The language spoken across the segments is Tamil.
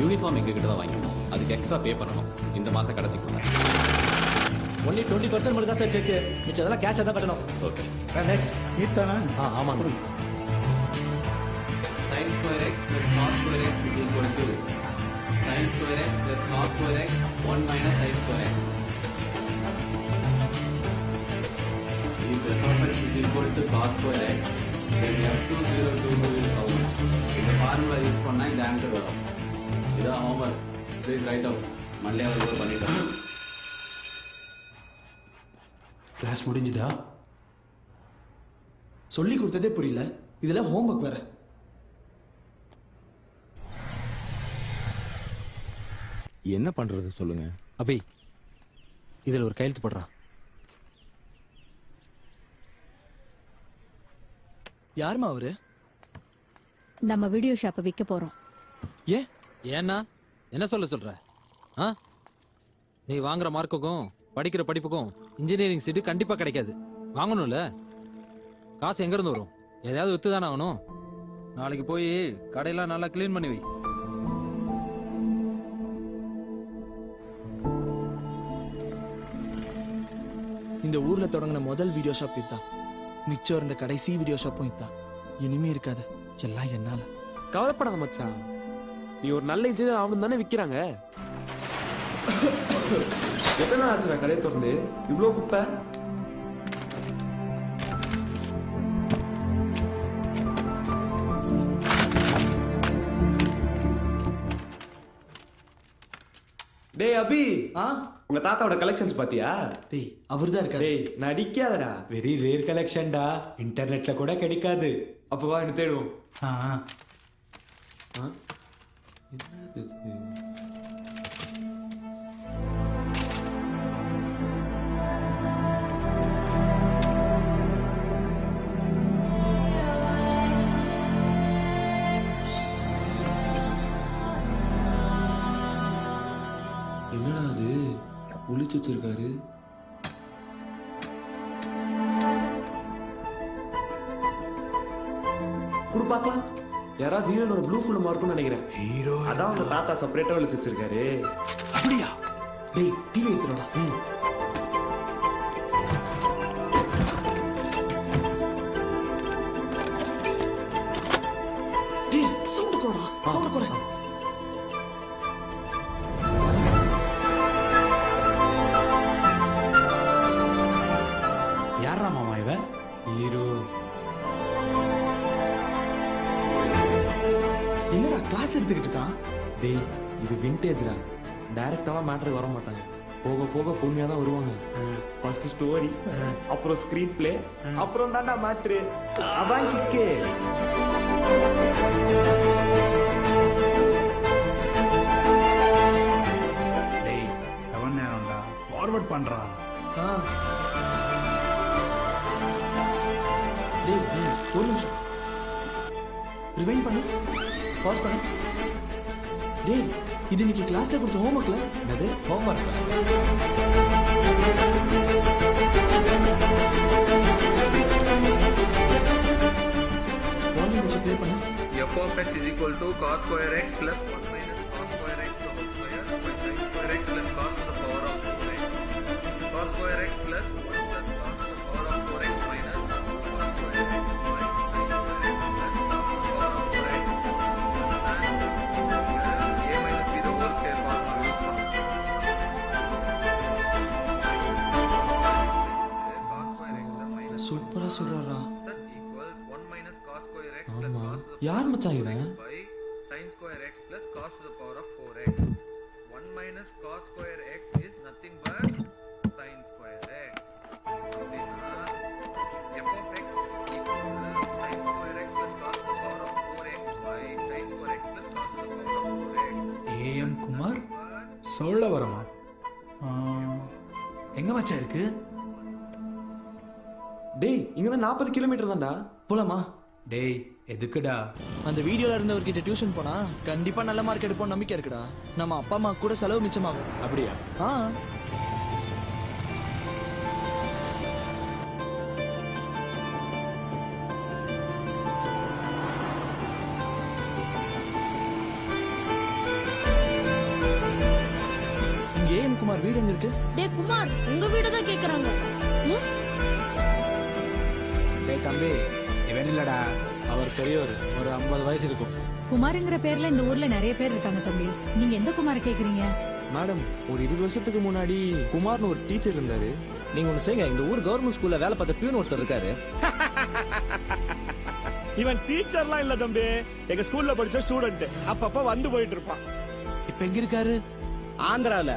யூனிஃபார்ம் எங்ககிட்ட தான் வாங்கிக்கணும். அதுக்கு எக்ஸ்ட்ரா பே பண்ணணும். இந்த மாசம் கடைசிக்குள்ள. ஒன்லி 20% மட்டும் தான் சார் செக். மிச்சம் அதெல்லாம் கேஷ் தான் கட்டணும். ஓகே. நெக்ஸ்ட் நீட் தானே? ஆமாங்க. sin square x plus cos square x is equal to sin square x plus cos square x 1 minus sin square x. If f of x is equal to cos square x, then f2022 is how much? இந்த ஃபார்முலா யூஸ் பண்ணா இந்த ஆன்சர் வரும். இதான் homework. Please write out. Monday அவர் பண்ணிட்டோம். கிளாஸ் முடிஞ்சுதா? சொல்லி கொடுத்ததே புரியல, இதுல ஹோம்ஒர்க் வேற. என்ன பண்றது சொல்லுங்க. அபி, இதுல ஒரு கையெழுத்து போடுறான். யாருமா அவரு? நம்ம வீடியோ ஷாப்பை விற்க போறோம். ஏன்னா என்ன சொல்ற? நீ வாங்குற மார்க்குக்கும் படிக்கிற படிப்புக்கும் இன்ஜினியரிங் சீட்டு கண்டிப்பா கிடைக்காது. வாங்கணும்ல, காசு எங்க இருந்து வரும்? எதையாவது வித்து தானே ஆகணும். நாளைக்கு போய் கடையெல்லாம் நல்லா கிளீன் பண்ணி வை. இந்த ஊர்ல தொடங்கின முதல் வீடியோ ஷாப் இதுதான். மிச்சம் இருந்த கடைசி வீடியோ ஷாப்பும் இதுதான். இனிமே இருக்காது, எல்லாம் என்னால. கவலைப்படாத மச்சான், நீ ஒரு நல்ல இன்ஜினியர் ஆகணும் தானே விக்கிறாங்க. எத்தனை ஆச்சுடா கடையை திறந்து? இவ்வளோ குப்பை. டேய் அபி, உங்க தாத்தாவோட கலெக்ஷன்ஸ் பாத்தியா? டேய் அவர்தான் இருக்காரு. டேய் நடிக்காதடா. வெரி ரேர் கலெக்ஷன்டா, இன்டர்நெட்ல கூட கிடைக்காது. அப்போ வா என்ன தேடுவோம். என்னது இது? என்னடா அது ஒளிச்சு வச்சிருக்காரு? குடு பார்க்கலாம். யாராவது ஹீரோனோட ப்ளூ ஃபிலிம் இருக்கும்னு நினைக்கிறேன். ஹீரோ அதான் உங்க தாத்தா செப்பரேட்டா ஒளிச்சு வச்சிருக்காரு. அப்படியா? டேய் டிவி எடுத்துடா. டேய் சவுண்ட் கோடா, சவுண்ட் கோடா. யாரா மாமா இவன்? ஹீரோ. என்னடா கிளாஸ் எடுத்துக்கிட்டு இருக்கான்? டேய் இது விண்டேஜ்டா. டைரக்டாவா மேட்டர் வர மாட்டாங்க, போக போக பொறுமையா தான் வருவாங்க. ஃபர்ஸ்ட் ஸ்டோரி, அப்புறம் ஸ்கிரீன் பிளே, அப்புறம் தான்டா மேட்ரு. அதான் கிக்கே. டேய் எவன் நேரம்டா ஃபார்வர்ட் பண்றான். டேய் ஒரு நிமிஷம் ரிவைண்ட் பண்ணு, பாஸ் பண்ணு. டேய் இது இன்னைக்கு கிளாஸ்ல கொடுத்த ஹோம்ஒர்க்ல. என்னது ஹோம்ஒர்க்? வால்யூம் வச்சு ப்ளே பண்ணு. f of x is equal to cos square x plus 1 minus cos square x the whole square by sin square x plus cos to the power of 4x. Cos square x plus 1 plus cos to the power of 4x minus cos square x by sin square x plus cos to the power of 4x. And a minus b the whole square formula use பண்ணோம். Cos square x minus சூப்பரா சொல்றாரா. that equals 1 minus cos square x plus ஆமா. cos to the யார் power of மச்சான் 4x இவன்? by sin square x plus cos to the power of 4x. 1 minus cos square x is nothing but sin square x. அப்படின்னா f of x equals sin square x plus cos to the power of 4x by sin square x plus cos to the power of 4x. AM Kumar சொல்ல வரமா? எங்க மச்சான் இருக்கு? டேய் இங்க 40 கிலோமீட்டர் தான்டா. போலாமா? டேய் எதுக்குடா? அந்த வீடியோல இருந்தவர்கிட்ட டியூஷன் போனா கண்டிப்பா நல்ல மார்க் எடுப்போம் நம்பிக்கை இருக்குடா. நம்ம அப்பா அம்மா கூட செலவு மிச்சமாகும். அப்படியா? குமார் வீடு எங்க இருக்கு? டேய் குமார் உங்க வீடு தான் கேக்குறாங்க. டேய் தம்பி இவன் இல்லடா, அவர் பெரியவர், ஒரு 50 வயசு இருக்கும். குமாருங்கிற பேர்ல இந்த ஊர்ல நிறைய பேர் இருக்காங்க தம்பி. நீங்க எந்த குமாரை கேக்குறீங்க? மேடம், ஒரு 20 வருஷத்துக்கு முன்னாடி குமார்னு ஒரு டீச்சர் இருந்தாரு. நீங்க ஒண்ணு செய்யுங்க, இந்த ஊர் கவர்மெண்ட் ஸ்கூல்ல வேலை பார்த்த பியூன் ஒருத்தர் இருக்காரு. இவன் டீச்சர்லாம் இல்ல தம்பி, எங்க ஸ்கூல்ல படிச்ச ஸ்டூடெண்ட். அப்பப்ப வந்து போயிட்டு இருப்பான். இப்ப எங்க இருக்காரு? ஆந்திரால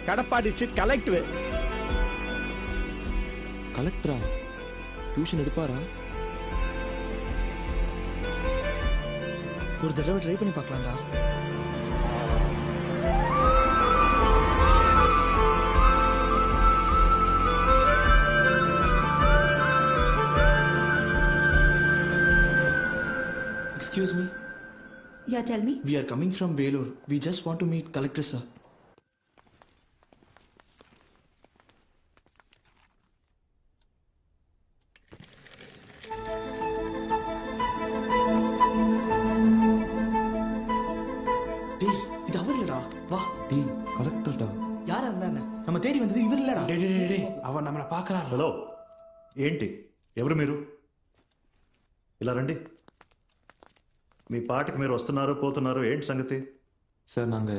கடப்பா டிஸ்ட்ரிக்ட் கலெக்டர். கலெக்டரா? டியூஷன் எடுப்பாரா? ஒரு தடவை ட்ரை பண்ணி பார்க்கலாம்டா. Excuse me. Yeah, tell me. We are coming from Velur. We just want to meet Collector sir. டேய் இது அவர் இல்லடா. வா. டேய் கலெக்டர்டா. யாரா இருந்தானே? நம்ம தேடி வந்தது இவர் இல்லடா. டேய் அவன் நம்மள பாக்குறான். హలో ఏంటి ఎవరు మీరు ఇలా రండి మీ పాటికి మీరు వస్తున్నారు పోతున్నారు ఏంటి సంగతి சார், நாங்க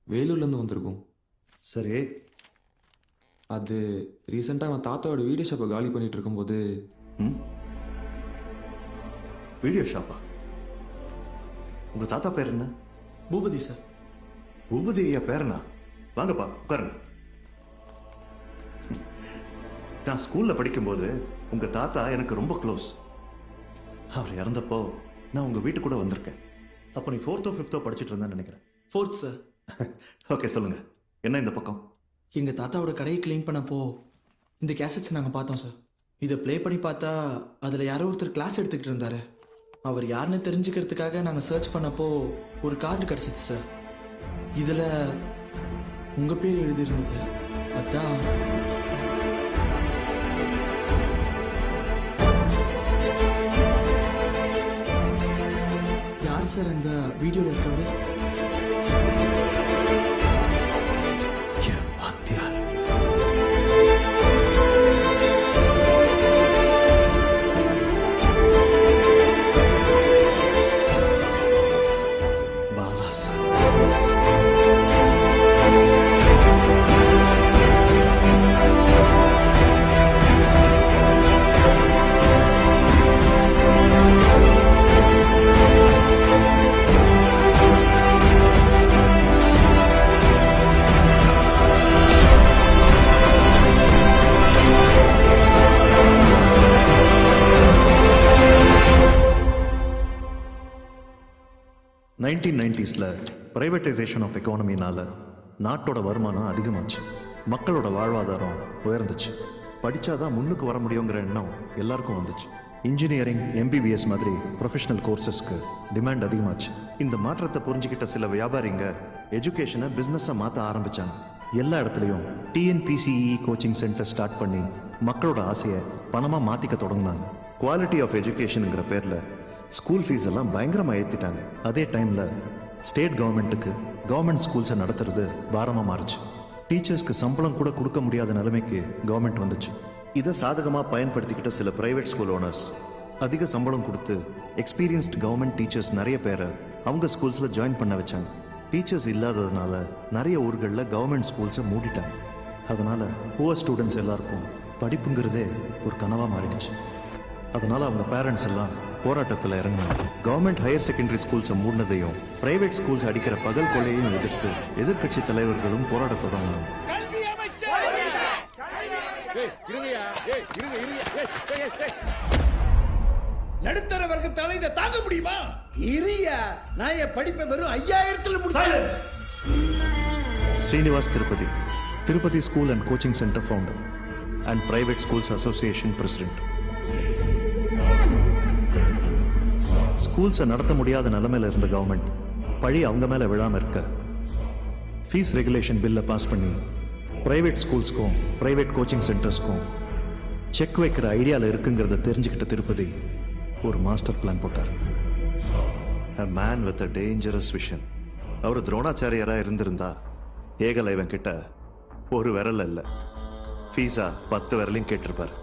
வேலூர்ல இருந்து வந்திருக்கோம். సరే அது ரீசெண்டா அவன் தாத்தாவோட வீடியோ ஷாப்பை காலி பண்ணிட்டு இருக்கும்போது வீடியோ ஷாப்பா உங்க தாத்தா பேர் என்ன? பூபதி சார். பூபதி ஐயா பேரனா? வாங்கப்பா உட்காருங்க. நான் ஸ்கூல்ல படிக்கும்போது உங்க தாத்தா எனக்கு ரொம்ப க்ளோஸ். அவர் இறந்தப்போ நான் உங்க வீட்டு கூட வந்திருக்கேன். அப்போ நீ 4th or 5th படிச்சுட்டு இருந்தேன்னு நினைக்கிறேன். 4th sir. ஓகே சொல்லுங்க, என்ன இந்த பக்கம்? எங்க தாத்தாவோட கடையை க்ளீன் பண்ணப்போ இந்த கேசட்ஸ் நாங்க பார்த்தோம் சார். இதை ப்ளே பண்ணி பார்த்தா அதுல யாரோ ஒருத்தர் கிளாஸ் எடுத்துக்கிட்டு இருந்தாரு. அவர் யாருன்னு தெரிஞ்சுக்கிறதுக்காக நாங்க சர்ச் பண்ணப்போ ஒரு கார்டு கிடைச்சது சார். இதுல உங்க பேர் எழுதி இருந்தது. அதான் யார் சார் அந்த வீடியோல இருக்கவர்? என் வாத்தியார். பாலா சார். பிரைவேட்டைசேஷன் ஆஃப் எக்கானமினால நாட்டோட வருமானம் அதிகமாச்சு, மக்களோட வாழ்வாதாரம் உயர்ந்துச்சு. படிச்சாதான் முன்னுக்கு வர முடியுங்கிற எண்ணம் எல்லாருக்கும் வந்துச்சு. இன்ஜினியரிங், MBBS மாதிரி ப்ரொஃபஷனல் கோர்சஸ்க்கு டிமாண்ட் அதிகமாச்சு. இந்த மாற்றத்தை புரிஞ்சுக்கிட்ட சில வியாபாரிங்க எஜுகேஷனை பிஸ்னஸை மாற்ற ஆரம்பிச்சாங்க. எல்லா இடத்துலையும் TNPCE கோச்சிங் சென்டர் ஸ்டார்ட் பண்ணி மக்களோட ஆசையை பணமாக மாற்றிக்க தொடங்கினாங்க. குவாலிட்டி ஆஃப் எஜுகேஷனுங்கிற பேரில் ஸ்கூல் ஃபீஸ் எல்லாம் பயங்கரமாக ஏற்றிட்டாங்க. அதே டைமில் ஸ்டேட் கவர்மெண்ட்டுக்கு கவர்மெண்ட் ஸ்கூல்ஸை நடத்துறது பாரமாக மாறுச்சு. டீச்சர்ஸ்க்கு சம்பளம் கூட கொடுக்க முடியாத நிலைமைக்கு கவர்மெண்ட் வந்துச்சு. இதை சாதகமாக பயன்படுத்திக்கிட்ட சில பிரைவேட் ஸ்கூல் ஓனர்ஸ் அதிக சம்பளம் கொடுத்து எக்ஸ்பீரியன்ஸ்ட் கவர்மெண்ட் டீச்சர்ஸ் நிறைய பேரை அவங்க ஸ்கூல்ஸில் ஜாயின் பண்ண வச்சாங்க. டீச்சர்ஸ் இல்லாததுனால நிறைய ஊர்களில் கவர்மெண்ட் ஸ்கூல்ஸை மூடிட்டாங்க. அதனால் புவர் ஸ்டூடெண்ட்ஸ் எல்லாருக்கும் படிப்புங்கிறதே ஒரு கனவாக மாறிடுச்சு. அதனால் அவங்க பேரண்ட்ஸ் எல்லாம் போராட்டத்தில் இறங்கினாங்க. கவர்மெண்ட் ஹையர் செகண்டரி ஸ்கூல்ஸை மூடினதையும் பிரைவேட் ஸ்கூல்ஸ் அடிக்கிற பகல் கொள்ளையும் எதிர்த்து எதிர்க்கட்சி தலைவர்களும் போராட தொடங்கினாங்க. நடுத்தர வர்க்கத்தால இதை தாங்க முடியுமா? இரியா, நான் என் படிப்பை வெறும் 5000 முடிச்சேன். Srinivas Tirupati, Tirupati school and coaching centre founder and private schools association president. ஸ்கூல்ஸை நடத்த முடியாத நிலைமையில் இருந்த கவர்மெண்ட் பழி அவங்க மேலே விழாமல் இருக்க ஃபீஸ் ரெகுலேஷன் பில்லை பாஸ் பண்ணி பிரைவேட் ஸ்கூல்ஸ்க்கும் பிரைவேட் கோச்சிங் சென்டர்ஸ்க்கும் செக் வைக்கிற ஐடியாவில் இருக்குங்கிறத தெரிஞ்சுக்கிட்ட திருப்பதி ஒரு மாஸ்டர் பிளான் போட்டார். A man with a dangerous vision. அவர் துரோணாச்சாரியராக இருந்திருந்தா ஏகலைவன் கிட்ட ஒரு விரல் இல்லை, ஃபீஸா 10 விரலையும் கேட்டிருப்பார்.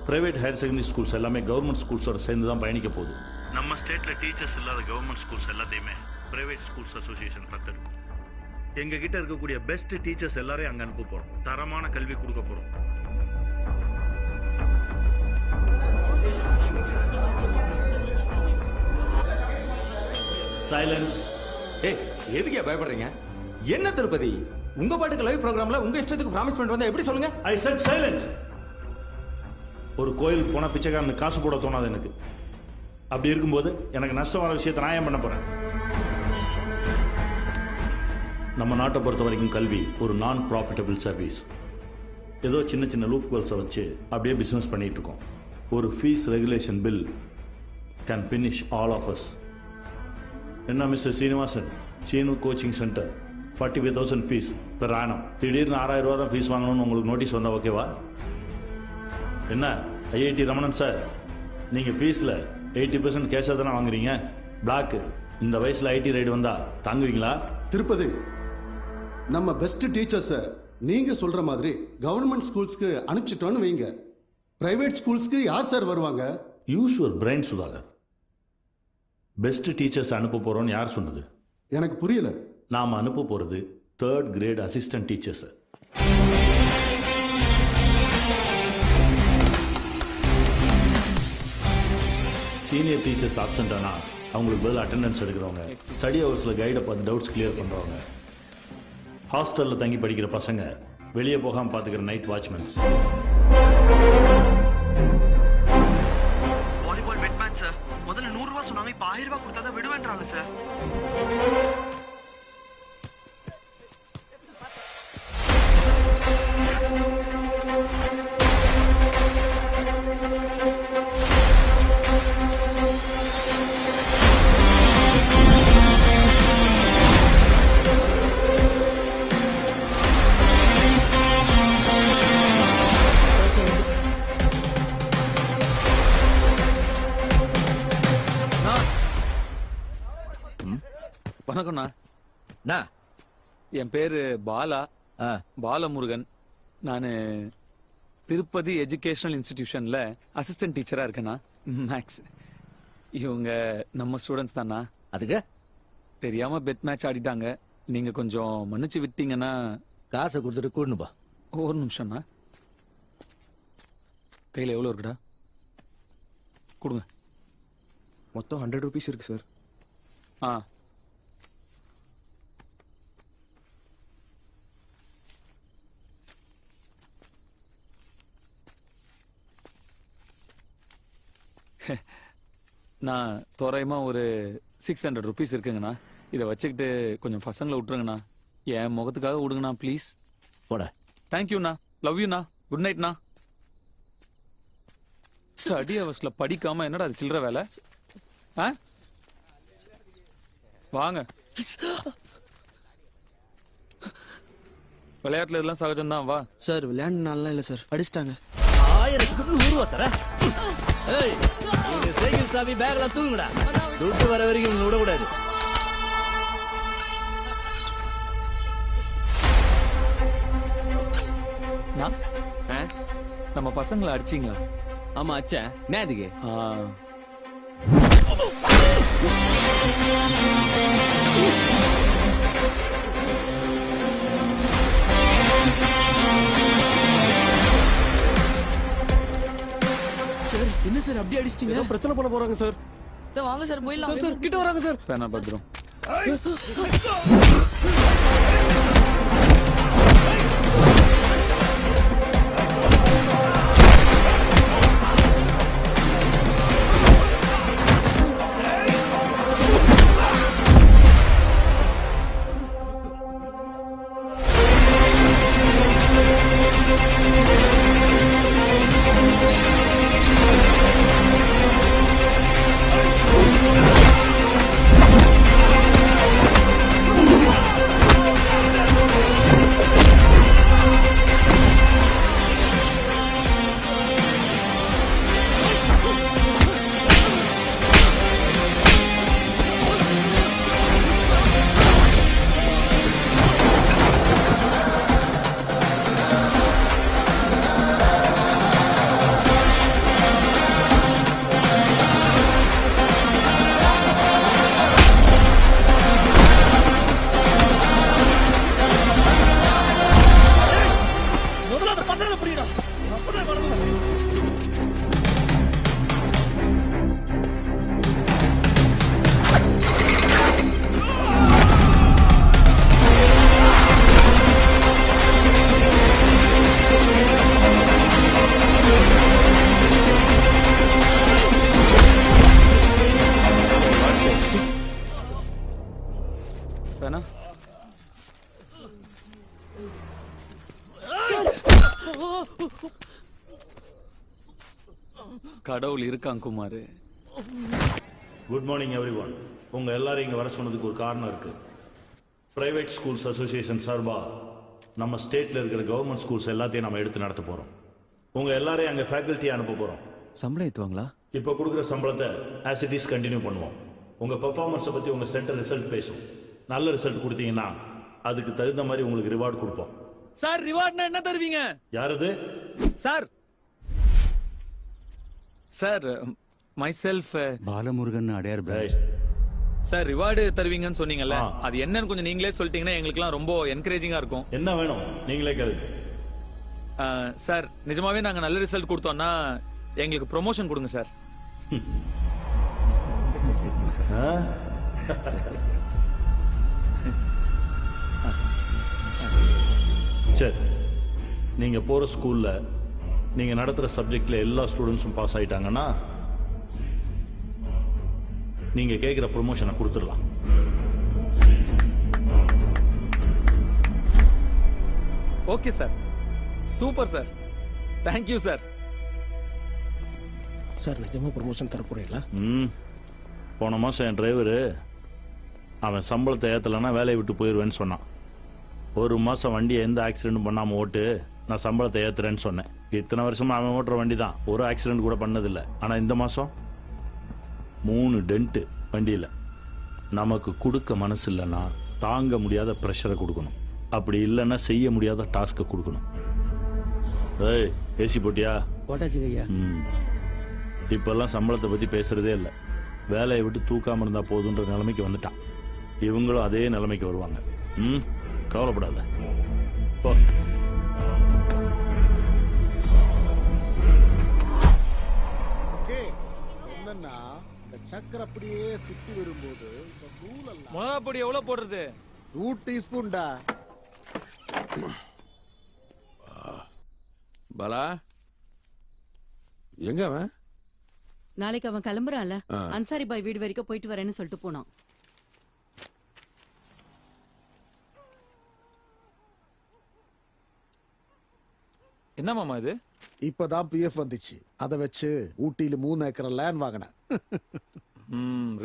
பிரைவேட் ஹையர் செகண்டரி ஸ்கூல்ஸ் எல்லாமே கவர்மெண்ட் ஸ்கூல்ஸோட சேர்ந்து தான் பயணிக்க போகுது. நம்ம ஸ்டேட்டில் டீச்சர்ஸ் இல்லாத கவர்மெண்ட் ஸ்கூல்ஸ் எல்லாத்தையுமே பிரைவேட் ஸ்கூல்ஸ் அசோசியேஷன் தத்தெடுக்கும். எங்ககிட்ட இருக்கக்கூடிய பெஸ்ட் டீச்சர்ஸ் எல்லாரையும் அங்கே அனுப்ப போகிறோம். தரமான கல்வி கொடுக்க போகிறோம். சைலன்ஸ். ஏய், எதுக்கே பயப்படுறீங்க? என்ன திருப்பதி, உங்க பாட்டுக்கு லைவ் ப்ரோக்ராம்ல உங்க இஷ்டத்துக்கு ப்ராமிஸ் பண்ணிட்டு வந்தா எப்படி சொல்லுங்க? ஐ செட் சைலன்ஸ். ஒரு கோயிலுக்கு போனால் பிச்சைக்காரனுக்கு காசு போட தோணாது எனக்கு. அப்படி இருக்கும்போது எனக்கு நஷ்டம் வர விஷயத்தை நான் ஏன் பண்ண போறேன்? நம்ம நாட்டை பொறுத்த வரைக்கும் கல்வி ஒரு நான் ப்ராஃபிட்டபிள் சர்வீஸ். ஏதோ சின்ன சின்ன லூப் கோல்ஸை வச்சு அப்படியே பிஸ்னஸ் பண்ணிட்டு இருக்கோம். ஒரு fee regulation bill can finish all of us. என்ன mister Srinivasan, Seenu coaching centre 45,000 fees per annum. திடீர்னு 6,000 ரூபா தான் ஃபீஸ் வாங்கணும்னு உங்களுக்கு நோட்டீஸ் வந்தால் ஓகேவா? என்ன ஐஐடி ரமணன் சார், நீங்கள் ஃபீஸில் 80% கேஷாக தானே வாங்குறீங்க? பிளாக்கு இந்த வயசில் ஐடி ரைடு வந்தால் தாங்குவீங்களா? திருப்பதி, நம்ம பெஸ்ட் டீச்சர்ஸை நீங்கள் சொல்கிற மாதிரி கவர்மெண்ட் ஸ்கூல்ஸ்க்கு அனுப்பிச்சிட்டோன்னு வைங்க, பிரைவேட் ஸ்கூல்ஸ்க்கு யார் சார் வருவாங்க? Use your brain Sudhakar. Best teachers அனுப்ப போகிறோன்னு யார் சொன்னது? எனக்கு புரியல. நாம் அனுப்ப போகிறது 3rd கிரேட் அசிஸ்டன்ட் டீச்சர்ஸை. சீனியர் டீச்சர்ஸ் ஆப்சண்ட் ஆனால் அவங்களுக்கு பதில் அட்டெண்டன்ஸ் எடுக்கிறவங்க, ஸ்டடி ஹவர்ஸில் கைடை பார்த்து டவுட்ஸ் கிளியர் பண்ணுறவங்க, ஹாஸ்டலில் தங்கி படிக்கிற பசங்க, வெளியே போகாமல் பார்த்துக்கிற night watchmans. Volleyball bet match sir. முதல்ல 100 ரூபா சொன்னாங்க, இப்போ 1000 ரூபா கொடுத்தா தான் விடுவேன்றாங்க சார். வணக்கம்ண்ணா. என் பேரு பாலா, பாலமுருகன். நான் திருப்பதி எஜுகேஷனல் இன்ஸ்டிடியூஷன்ல அசிஸ்டன்ட் டீச்சரா இருக்கேண்ணா, மேக்ஸ். இவங்க நம்ம ஸ்டூடெண்ட்ஸ் தானா? அதுக்கு தெரியாம பெட் மேட்ச் ஆடிட்டாங்க. நீங்க கொஞ்சம் மன்னிச்சு விட்டீங்கன்னா. காசை கொடுத்துட்டு கூடணுப்பா. ஒரு நிமிஷம்ண்ணா, கையில் எவ்வளோ இருக்குடா? கொடுங்க. மொத்தம் 100 rupees இருக்கு சார். ஆ, நான் தோராயமா ஒரு 600 rupees இருக்குங்கண்ணா. இதை வச்சுக்கிட்டு கொஞ்சம் பசங்களை விட்டுருங்கண்ணா. என் முகத்துக்காக விடுங்கண்ணா ப்ளீஸ். போட. தேங்க்யூண்ணா, லவ் யூண்ணா, குட் நைட்ண்ணா. ஸ்டடி ஹவர்ஸ்ல படிக்காம என்னடா அது சில்லற வேலை? ஆ, வாங்க. விளையாட்டுல இதெல்லாம் சகஜம்தான். வா சார், விளையாடுனாலாம் இல்லை சார், அடிச்சிட்டாங்க. 1000க்கு 100 ரூபா தரேன். ஏய், இந்த சைக்கிள் சாவி பேக்ல தூங்குடா. துட்டு வர வரைக்கும் இவங்க விடக்கூடாது. நம்ம பசங்களை அடிச்சிங்களா? ஆமா அச்சா, நேதுக்கு சார், என்ன சார் அப்படி அடிச்சிட்டீங்க? பிரச்சனை பண்ண போறாங்க சார். சார் வாங்க சார், போயிடலாம் சார் கிட்ட வராங்க சார். பேனா பத்திரம். வேணா கடவுள் இருக்கான் Kumar. Good morning every one. உங்கள் எல்லாரும் இங்கே வர சொன்னதுக்கு ஒரு காரணம் இருக்குது. ப்ரைவேட் ஸ்கூல்ஸ் அசோசியேஷன் சார்பாக நம்ம ஸ்டேட்டில் இருக்கிற கவர்மெண்ட் ஸ்கூல்ஸ் எல்லாத்தையும் நம்ம எடுத்து நடத்த போகிறோம். உங்கள் எல்லாரையும் அங்கே ஃபேக்கல்ட்டியை அனுப்ப போகிறோம். சம்பளம் ஏற்றுவாங்களா? இப்போ கொடுக்குற சம்பளத்தை ஆஸ் இட் இஸ் கண்டினியூ பண்ணுவோம். உங்கள் பெர்ஃபார்மன்ஸை பற்றி உங்கள் சென்டர் ரிசல்ட் பேசும். நல்ல ரிசல்ட் கொடுத்தீங்கன்னா அதுக்கு தகுந்த மாதிரி உங்களுக்கு ரிவார்டு கொடுப்போம். சார் ரிவார்ட்னா என்ன தருவீங்க? யாரது? Sir sir myself Balamurugan Adyar Right. Sir reward தருவீங்கன்னு சொன்னீங்கல்ல, அது என்னன்னு கொஞ்சம் நீங்களே சொல்லிட்டீங்கன்னா எங்களுக்குலாம் ரொம்ப என்கரேஜிங்கா இருக்கும். என்ன வேணும் நீங்களே கேளுங்க. சார் நிஜமாவே நாங்க நல்ல ரிசல்ட் கொடுத்தோம்னா எங்களுக்கு ப்ரொமோஷன் கொடுங்க சார். சரி, நீங்க போற ஸ்கூல்ல நீங்க நடத்துற சப்ஜெக்ட்ல எல்லா ஸ்டூடெண்ட்ஸும் பாஸ் ஆயிட்டாங்கன்னா நீங்க கேட்குற ப்ரொமோஷனை கொடுத்துடலாம். Okay sir, super sir, thank you sir. Sir நிஜமா ப்ரமோஷன் தர போறீங்களா? போன மாதம் என் டிரைவரு அவன் சம்பளத்தை ஏற்றலைன்னா வேலையை விட்டு போயிடுவேன்னு சொன்னான். ஒரு மாதம் வண்டியை எந்த ஆக்சிடென்ட்டும் பண்ணாமல் ஓட்டு, நான் சம்பளத்தை ஏற்றுறேன்னு சொன்னேன். இத்தனை வருஷமாக அவன் ஓட்டுற வண்டி தான், ஒரு ஆக்சிடென்ட் கூட பண்ணதில்லை. ஆனால் இந்த மாதம் 3 டென்ட்டு வண்டியில். நமக்கு கொடுக்க மனசு இல்லைன்னா தாங்க முடியாத ப்ரெஷரை கொடுக்கணும், அப்படி இல்லைன்னா செய்ய முடியாத டாஸ்க்கை கொடுக்கணும். ஏய் ஏசி போட்டியா? போட்டாச்சுங்க ஐயா. இப்பெல்லாம் சம்பளத்தை பற்றி பேசுகிறதே இல்லை. வேலையை விட்டு தூக்காமல் இருந்தால் போதுன்ற நிலைமைக்கு வந்துட்டான். இவங்களும் அதே நிலைமைக்கு வருவாங்க. கவலைப்படாத. போ. என்னன்னா இந்த சக்கரை அப்படியே சுத்தி வரும்போது இந்த நூலெல்லாம் மிளகா பொடி எவ்வளவு போடுறது? 2 டீஸ்பூன்டா. பாலா எங்க அவன்? நாளைக்கு அவன் கிளம்புறான்ல, அன்சாரி பாய் வீடு வரைக்கும் போயிட்டு வரேன்னு சொல்லிட்டு போனான். என்ன மாமா இது? இப்பதான் பிஎஃப் வந்துச்சு, அதை வச்சு ஊட்டியில 3 ஏக்கர் லேண்ட் வாங்கினேன்.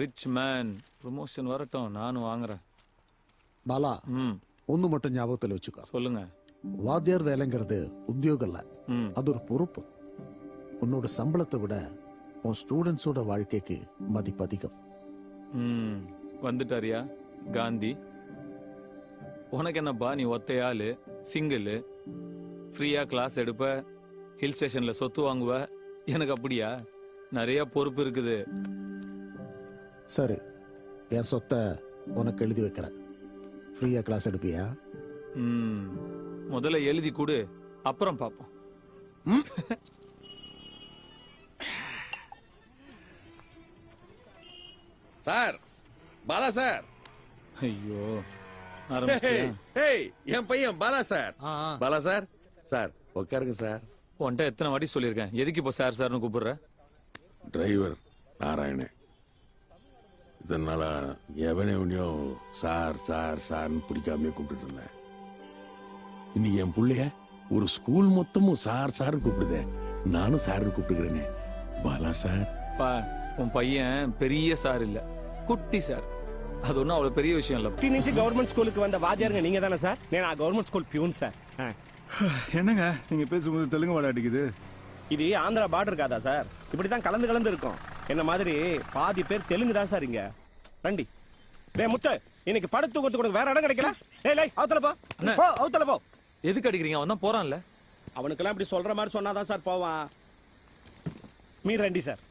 Rich man. ப்ரமோஷன் வரட்டும், நானும் வாங்குறேன். பாலா, ஒண்ணு மட்டும் ஞாபகத்துல வச்சுக்கோ. சொல்லுங்க. வாத்தியார் வேலைங்கிறது உத்தியோகம் இல்ல, அது ஒரு பொறுப்பு. உன்னோட சம்பளத்தை விட உன் ஸ்டூடெண்ட்ஸோட வாழ்க்கைக்கு மதிப்பு அதிகம். வந்துட்டாரியா காந்தி? உனக்கு என்னப்பா, நீ ஒத்தையாளு, சிங்கிள், ஃப்ரீயா கிளாஸ் எடுப்ப, ஹில் ஸ்டேஷன்ல சொத்து வாங்குவ. எனக்கு அப்படியா? நிறைய பொறுப்பு இருக்குது. சரி, என் சொத்தை உனக்கு எழுதி வைக்கிறேன். ஃப்ரீயா கிளாஸ் எடுப்பியா? முதல்ல எழுதி கொடு, அப்புறம் பாப்போம். Sir, Bala sir. ஐயோ, என் பையன் Bala sir. Bala sir, sir உட்காருங்க சார். உன்கிட்ட எத்தனை வாட்டி சொல்லியிருக்கேன், எதுக்கு இப்போ சார் சார்னு கூப்பிடுற? டிரைவர் நாராயணன். இதனால எவனையும் சார் சார் சார்னு பிடிக்காம கூப்பிட்டு இருந்தேன். இன்னைக்கு என் பிள்ளைய ஒரு ஸ்கூல் மொத்தமும் சார் சார் கூப்பிடுதே, நானும் சார்னு கூப்பிட்டுக்கிறேனே. பாலா சார். பா, உன் பையன் பெரிய சார் இல்ல, குட்டி சார். அது ஒன்றும் அவ்வளோ பெரிய விஷயம் இல்லை. నుంచి గవర్నమెంట్ స్కూల్కి வந்த வாத்தியாருங்க நீங்க தானே சார்? నేను ఆ గవర్నమెంట్ స్కూల్ பியூன் சார். என்னங்க நீங்க பேசும்போது தெலுங்கு வாட அடிக்குது? இது ஆந்திரா பார்டர் காதா சார், இப்படிதான் கலந்து கலந்து இருக்கும். என்ன மாதிரி பாதி பேர் தெலுங்கு தான் சார் இங்க. ரண்டி டேய் முத்து, இன்னைக்கு படுத்து தூக்கத்துக்கு கூட வேற இடம் கிடைக்கல. ஏய் லை அவத்தல போ. போ அவத்தல போ. எதுக்கு அடிக்கிறீங்க? அவன் தான் போறான்ல. அவனுக்கெல்லாம் இப்படி சொல்ற மாதிரி சொன்னாதான் சார் போவான். மீ ரண்டி சார்.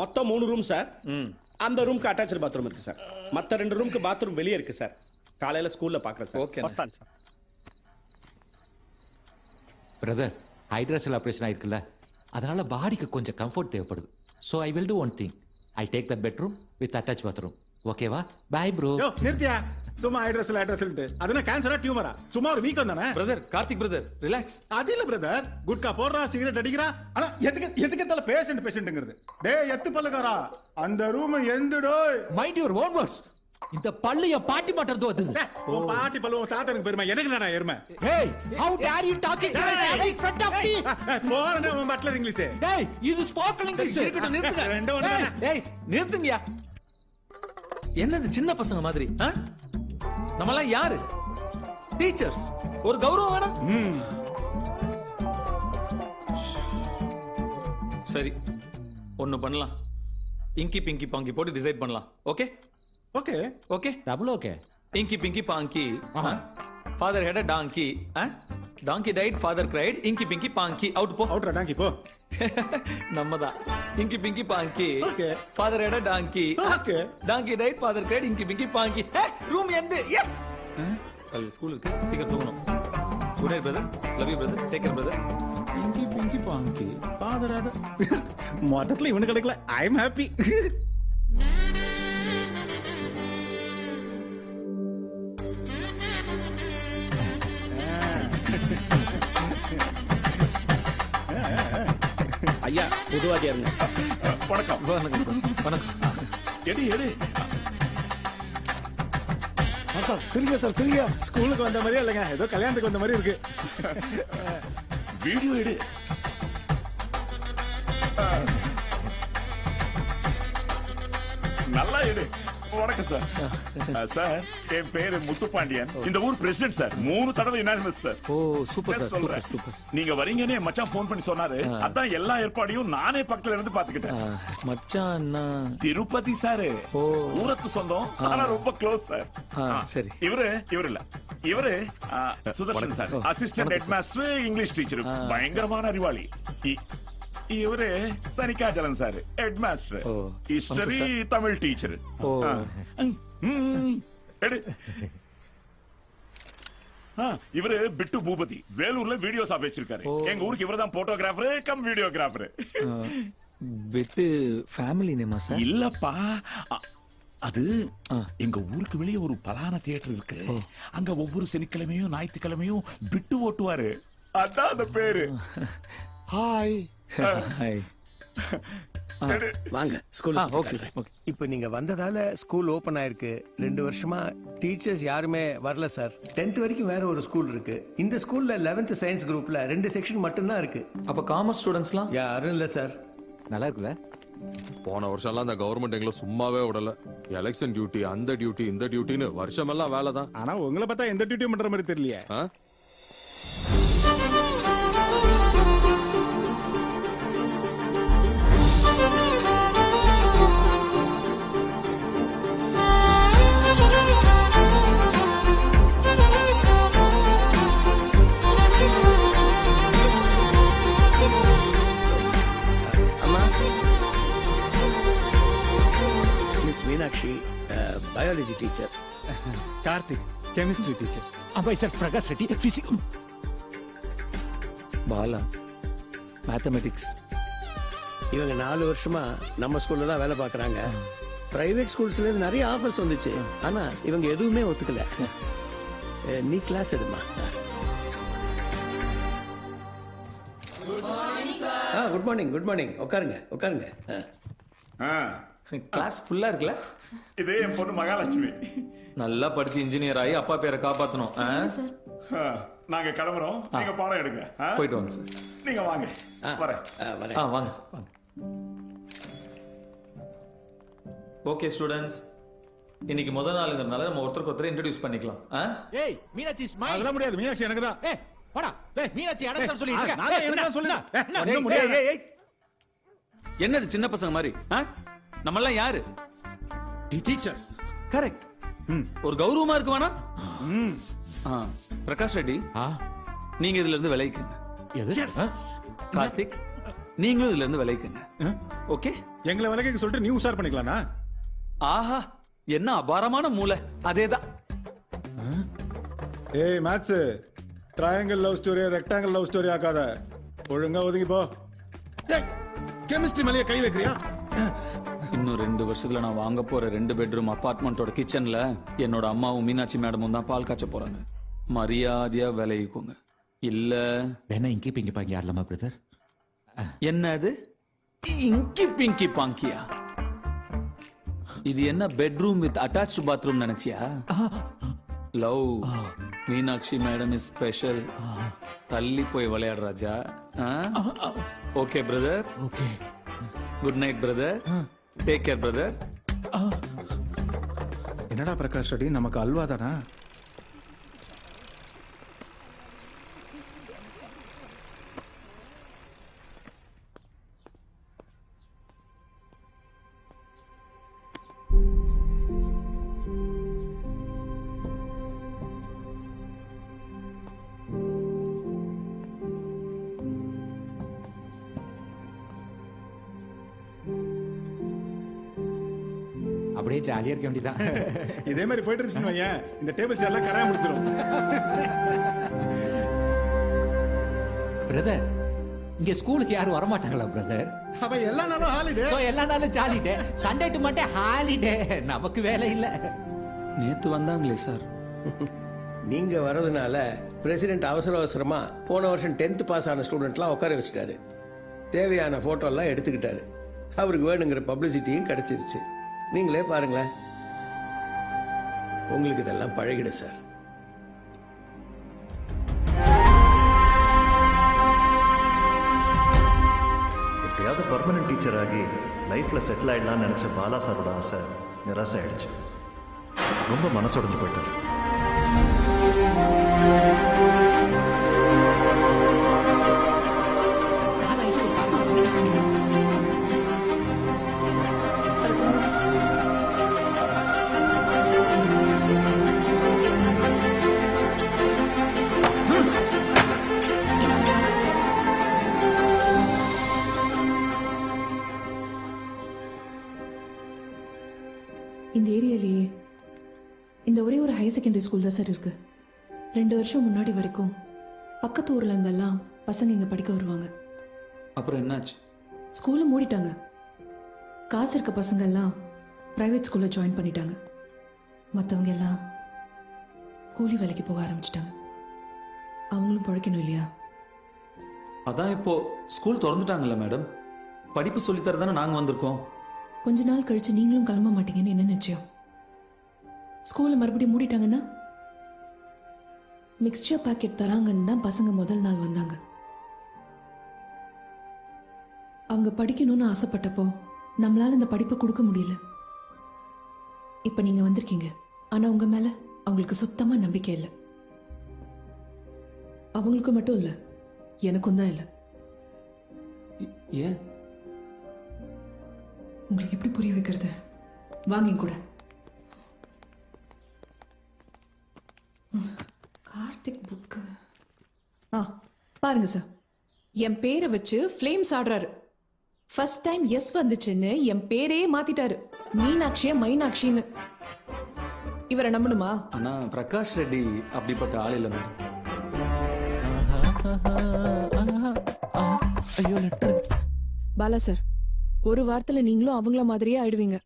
மொத்தம் 3 ரூம் சார். அந்த ரூம்க்கு அட்டாச்டு பாத்ரூம் இருக்கு சார். மற்ற 2 ரூம்க்கு பாத்ரூம் வெளியே இருக்கு சார். காலையில ஸ்கூல்ல பாக்குறேன் சார். ஓகே வஸ்தான் சார். பிரதர், ஹைட்ராசெல் ஆப்ரேஷன் ஆயிருக்குல்ல, அதனால பாடிக்கு கொஞ்சம் கம்ஃபர்ட் தேவைப்படுது. So I will do one thing. I take the bedroom with attach bathroom. ஓகேவா? Bye bro. நிறுத்தியா? சும்மா ஹைட்ரஸல் அது கேன்சரா டியூமரா? சும்மா ஒரு வீக்கம் தானே. Brother, Karthik brother, relax. அது இல்ல பிரதர், குட்கா போடுறா, சிகரெட் அடிக்கிறா. ஆனா எதுக்கு தல பேஷண்ட்ங்கிறது? டேய் எத்து பல்லுகாரா, அந்த ரூம் எந்துடோ. Mind your own words. இந்த பல்லு என் பாட்டி மாட்டறது வந்து உன் பாட்டி பல்லு உன் தாத்தனுக்கு பெருமை எனக்கு நானா எருமை Hey, how dare you talking in front of me? போறேன் உன் பட்லர் இங்கிலீஷ் Hey, இது ஸ்போக்கன் இங்கிலீஷ். இருக்கட்டும் நிறுத்துங்க ரெண்டு ஒண்ணு ஏய் நிறுத்துங்கயா. என்னது சின்ன பசங்க மாதிரி? நம்மலாம் யாரு? டீச்சர்ஸ். ஒரு கௌரவம் வேணாம்? சரி ஒன்னு பண்ணலாம். இங்கி பிங்கி பாங்கி போட்டு டிசைட் பண்ணலாம். Okay okay okay double okay. Inky pinky ponky. Father had a donkey. Donkey died father cried. Inky pinky பாங்கி. Out போ. அவுட்ரா டாங்கி போ. நம்ம தான். Inky pinky ponky. Okay. Father had a donkey. Okay. Donkey died father cried. Inky pinky ponky. Room end. Yes. அது ஸ்கூலுக்கு சீக்கிரம் தூங்கணும். Good night brother. Love you brother. Take care brother. Inky pinky ponky father மொத்தத்துல இவனு கிடைக்கல. I am happy. ஐயா பொதுவாதியாருங்க. வணக்கம் வணக்கம் சார். வணக்கம். எடு எடு திருங்க சார் திருங்க. ஸ்கூலுக்கு வந்த மாதிரியே இல்லைங்க, ஏதோ கல்யாணத்துக்கு வந்த மாதிரி இருக்கு. வீடியோ எடு. நல்லா எடு. வணக்கம் சார். சார் என் பேரு முத்துப்பாண்டியன். இந்த ஊர் பிரசிடென்ட் சார். 3 தடவை யுனானிமஸ் சார். ஓ சூப்பர் சார். சொல்றேன். சூப்பர். நீங்க வரீங்கன்னு என் மச்சான் ஃபோன் பண்ணி சொன்னாரு. அதான் எல்லா ஏற்பாடையும் நானே பக்கத்துல இருந்து பாத்துக்கிட்டேன். மச்சான் திருப்பதி சார். ஓ ஊரத்து சொந்தம் ஆனா ரொம்ப க்ளோஸ் சார். சரி. இவரு இல்ல இவரு Sudarshan sir. Assistant head master English teacher. பயங்கரமான அறிவாளி. இவரு Thanikachalam sir. Head master history Tamil teacher. இவரு பிட்டு பூபதி. வேலூர்ல வீடியோ ஷாப் வச்சிருக்காரு. எங்க ஊருக்கு இவர்தான் போட்டோகிராஃபர் கம் வீடியோகிராஃபர். பிட்டு ஃபேமிலி நேமா சார்? இல்லப்பா, அது எங்க ஊருக்கு வெளியே ஒரு பலான தியேட்டர் இருக்கு. அங்க ஒவ்வொரு சனிக்கிழமையும் ஞாயிற்றுக்கிழமையும் பிட்டு ஓட்டுவாரு. அதான் அந்த பேரு. ஹாய். ஹாய். வாங்க ஸ்கூல். Okay okay. இப்போ நீங்க வந்ததால ஸ்கூல் ஓபன் ஆயிருக்கு. 2 வருஷமா டீச்சர்ஸ் யாருமே வரல சார். 10th வரைக்கும் வேற ஒரு ஸ்கூல் இருக்கு. இந்த ஸ்கூல்ல 11th சயின்ஸ் குரூப்ல 2 செக்ஷன் மட்டும் தான் இருக்கு. அப்ப காமர்ஸ் ஸ்டூடண்ட்ஸ்லாம் யாரும் இல்ல சார். நல்லா இருக்குல்ல? போன வருஷம்லாம் அந்த கவர்மெண்ட் எங்களை சும்மாவே விடல. எலெக்ஷன் டியூட்டி, அந்த டியூட்டி, இந்த டியூட்டின்னு வருஷமெல்லாம் வேலை தான். ஆனா உங்களை பார்த்தா எந்த டியூட்டியும் பண்ற மாதிரி தெரியலையே. Meenakshi biology teacher. Karthik chemistry teacher. Sir Prakash Reddy physics. Bala mathematics. இவங்க 4 வருஷமா நம்ம ஸ்கூல்ல தான் வேலை பார்க்கறாங்க. பிரைவேட் ஸ்கூல்ஸ்ல இருந்து நிறைய ஆஃபர்ஸ் வந்துச்சு. ஆனா இவங்க எதுவுமே ஒத்துக்கல. நீ கிளாஸ் எடுமா. Good morning. Good morning. உட்காருங்க உட்காருங்க. கிளாஸ் ஃபுல்லா இருக்குல்ல? இது என் பொண்ணு மகாலட்சுமி. நல்லா படிச்சு இன்ஜினியர் ஆகி அப்பா பேரை காப்பாத்தணும். நாங்க கிளம்புறோம். நீங்க பாடம் எடுங்க. போயிட்டு வாங்க சார். நீங்க வாங்க. வரேன். வாங்க சார் வாங்க. ஓகே ஸ்டூடண்ட்ஸ், இன்னைக்கு முதல் நாளுங்கிறதுனால நம்ம ஒருத்தருக்கு ஒருத்தர் இன்ட்ரோடியூஸ் பண்ணிக்கலாம். ஏய் மீனாட்சி ஸ்மைல். அதெல்லாம் முடியாது. மீனாட்சி எனக்கு தான். ஏய் போடா. ஏய் மீனாட்சி அடக்க சொல்லிட்டு இருக்க. நான் எனக்கு தான் சொல்லுங்க. ஏய், முடியாது. ஏய், ஏய். என்னது சின்ன பசங்க மாதிரி? நம்ம எல்லாம் யாரு? டீச்சர்ஸ். கரெக்ட். ஒரு கௌரவமா இருக்கு வேணா? பிரகாஷ் ரெட்டி, நீங்க இதுல இருந்து விளைவிக்குங்க. கார்த்திக், நீங்களும் இதுல இருந்து விளைவிக்குங்க. ஓகே? எங்களை விலைக்கு சொல்லிட்டு நீ உஷார் பண்ணிக்கலாம்னா? ஆஹா, என்ன அபாரமான மூளை. அதேதான். ஏய் maths, triangle love story rectangle love story ஆக்காத. ஒழுங்கா ஒதுங்கி போ. கெமிஸ்ட்ரி மேலேயே கை வைக்கிறியா? இன்னும் 2 வருஷத்துல நான் வாங்க போற 2 பெட்ரூம் அபார்ட்மெண்டோட கிச்சன்ல என்னோட அம்மாவும் மீனாட்சி மேடமும் தான் பால் காய்ச்ச போறாங்க. மரியாதையா விளைவிக்குங்க. இல்ல வேணா இங்கி பிங்கி பாங்கி ஆடலாமா பிரதர்? என்னது இங்கி பிங்கி பாங்கியா? இது என்ன பெட்ரூம் வித் அட்டாச்டு பாத்ரூம் நினைச்சியா? Love Meenakshi madam is special. தள்ளி போய் விளையாடு ராஜா. Okay brother. Okay. Good night brother. Take care brother. என்னடா பிரகாஷ் ரெட்டி, நமக்கு அல்வா தானா? அப்படியே ஜாலியா இருக்க வேண்டியதான். இதே மாதிரி போயிட்டு இருந்துச்சுன்னு வையேன், இந்த டேபிள்ஸ் எல்லாம் கரையா முடிச்சிடும். பிரதர், இங்க ஸ்கூலுக்கு யாரும் வரமாட்டாங்களா பிரதர்? அப்ப எல்லா நாளும் ஹாலிடே. சோ எல்லா நாளும் ஜாலிடே, சண்டே டு மண்டே ஹாலிடே. நமக்கு வேலை இல்ல. நேத்து வந்தாங்களே சார். நீங்க வர்றதுனால பிரசிடென்ட் அவசர அவசரமா போன வருஷம் 10th பாஸ் ஆன ஸ்டூடெண்ட்லாம் உட்கார வச்சுட்டாரு. தேவையான போட்டோ எல்லாம் எடுத்துக்கிட்டாரு. அவருக்கு வேணுங்கிற பப்ளிசிட்டியும் கிடைச்சிருச்சு. நீங்களே பாருங்களேன். உங்களுக்கு இதெல்லாம் பழகிடு சார். எப்படியாவது பர்மனன்ட் டீச்சர் ஆகி லைஃப்ல செட்டில் ஆயிடலாம்னு நினைச்ச பாலா சாரோட ஆசை நிராசை ஆயிடுச்சு. ரொம்ப மனசுடைஞ்சு போயிட்டார். இந்த ஏரியாலேயே இந்த ஒரே ஒரு ஹையர் செகண்டரி ஸ்கூல் தான் சார் இருக்கு. 2 வருஷம் முன்னாடி வரைக்கும் பக்கத்து ஊர்ல இருந்தெல்லாம் பசங்க இங்க படிக்க வருவாங்க. அப்புறம் என்னாச்சு? ஸ்கூலை மூடிட்டாங்க. காசு இருக்க பசங்க எல்லாம் பிரைவேட் ஸ்கூல்ல ஜாயின் பண்ணிட்டாங்க. மற்றவங்க எல்லாம் கூலி வேலைக்கு போக ஆரம்பிச்சிட்டாங்க. அவங்களும் பழைக்கணும் இல்லையா? அதான் இப்போ ஸ்கூல் திறந்துட்டாங்கல்ல மேடம், படிப்பு சொல்லித்தர தானே நாங்க வந்திருக்கோம். கொஞ்ச நாள் கழிச்சு நீங்களும் கிளம்ப மாட்டீங்கன்னு என்ன நிச்சயம்? ஸ்கூலை மறுபடியும் மூடிட்டாங்கன்னா மிக்சர் பாக்கெட் தராங்கன்னு தான் பசங்க முதல் நாள் வந்தாங்க. அவங்க படிக்கணும்னு ஆசைப்பட்டப்போ நம்மளால இந்த படிப்பை கொடுக்க முடியல. இப்ப நீங்க வந்திருக்கீங்க, ஆனா உங்க மேல அவங்களுக்கு சுத்தமா நம்பிக்கை இல்லை. அவங்களுக்கு மட்டும் இல்ல, எனக்கும் தான் இல்லை. ஏன்? உங்களுக்கு எப்படி புரிய வைக்கிறது? வாங்க கூட. கார்த்திக் புக்கு பாருங்க சார், என் பேரை வச்சு ஃப்ளேம்ஸ் ஆடுறாரு. ஃபர்ஸ்ட் டைம் எஸ் வந்துச்சுன்னு என் பேரே மாத்திட்டாரு, மீனாட்சிய மைனாட்சின்னு. இவரை நம்பணுமா? ஆனா பிரகாஷ் ரெட்டி அப்படிப்பட்ட ஆள் இல்லை மேடம். ஐயோ லெட்டர். பாலா சார், ஒரு வாரத்துல நீங்களும் அவங்கள மாதிரியே ஆயிடுவீங்க.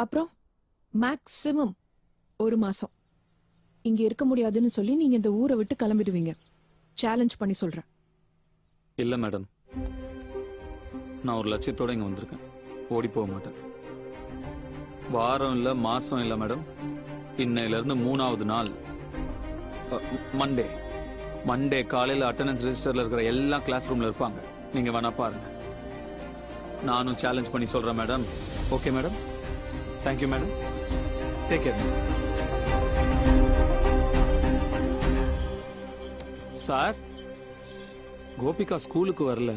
அப்புறம் மேக்சிமம் 1 மாசம் இங்க இருக்க முடியாதுன்னு சொல்லி நீங்க இந்த ஊரை விட்டு கிளம்பிடுவீங்க. சேலஞ்ச் பண்ணி சொல்றேன். இல்ல மேடம், நான் ஒரு லட்சியத்தோட இங்க வந்திருக்கேன். ஓடி போக மாட்டேன். வாரம் இல்ல மாசம் இல்ல மேடம், இன்னையில இருந்து 3வது நாள் மண்டே காலையில அட்டெண்டன்ஸ் ரெஜிஸ்டர்ல இருக்கிற எல்லா கிளாஸ் ரூம்ல இருப்பாங்க. நீங்க வேணா பாருங்க. நானும் சேலஞ்ச் பண்ணி சொல்றேன் madam. Okay madam? Thank you madam. Take care. Sir, Gopika ஸ்கூலுக்கு வரல.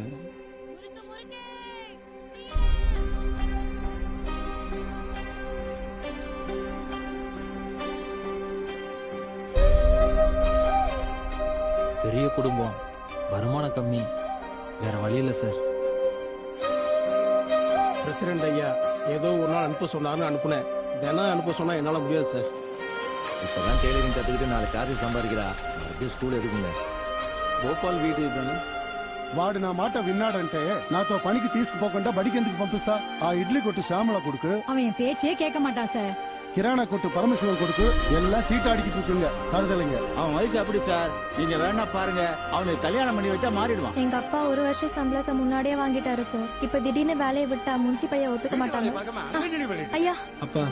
பெரிய குடும்பம், வருமானம் கம்மி, வேற வழி இல்லை சார். பிரசிடென்ட் ஐயா ஏதோ ஒரு நாள் அனுப்ப சொன்னார்னு அனுப்புனேன். தினம் அனுப்ப சொன்னா என்னால முடியாது சார். இப்பதான் டெய்லரிங் கத்துக்கிட்டு 4 காசு சம்பாதிக்கிறா. மறுபடியும் ஸ்கூல் எதுக்குங்க? గోపాల్ వీడి వాడు నా మాట విన్నాడంటే నాతో పనికి తీసుకుపోకుండా బడికి ఎందుకు పంపిస్తా? ఆ ఇడ్లీ కొట్టు శ్యామల కొడుకు அவன் என் பேச்சே கேட்க மாட்டான் சார். கிரானா கொட்டு பரமசிவன் கொடுத்து எல்லாம் சீட்டு அடிக்கிட்டு இருக்குங்க தருதலைங்க. அவன் வயசு அப்படி சார், நீங்க வேணா பாருங்க, அவனுக்கு கல்யாணம் பண்ணி வச்சா மாறிடுவான். எங்க அப்பா ஒரு வருஷம் சம்பளத்தை முன்னாடியே வாங்கிட்டாரு சார். இப்ப திடீர்னு வேலையை விட்டா முன்சி பையன் ஒத்துக்க மாட்டாங்க. ஐயா அப்பா,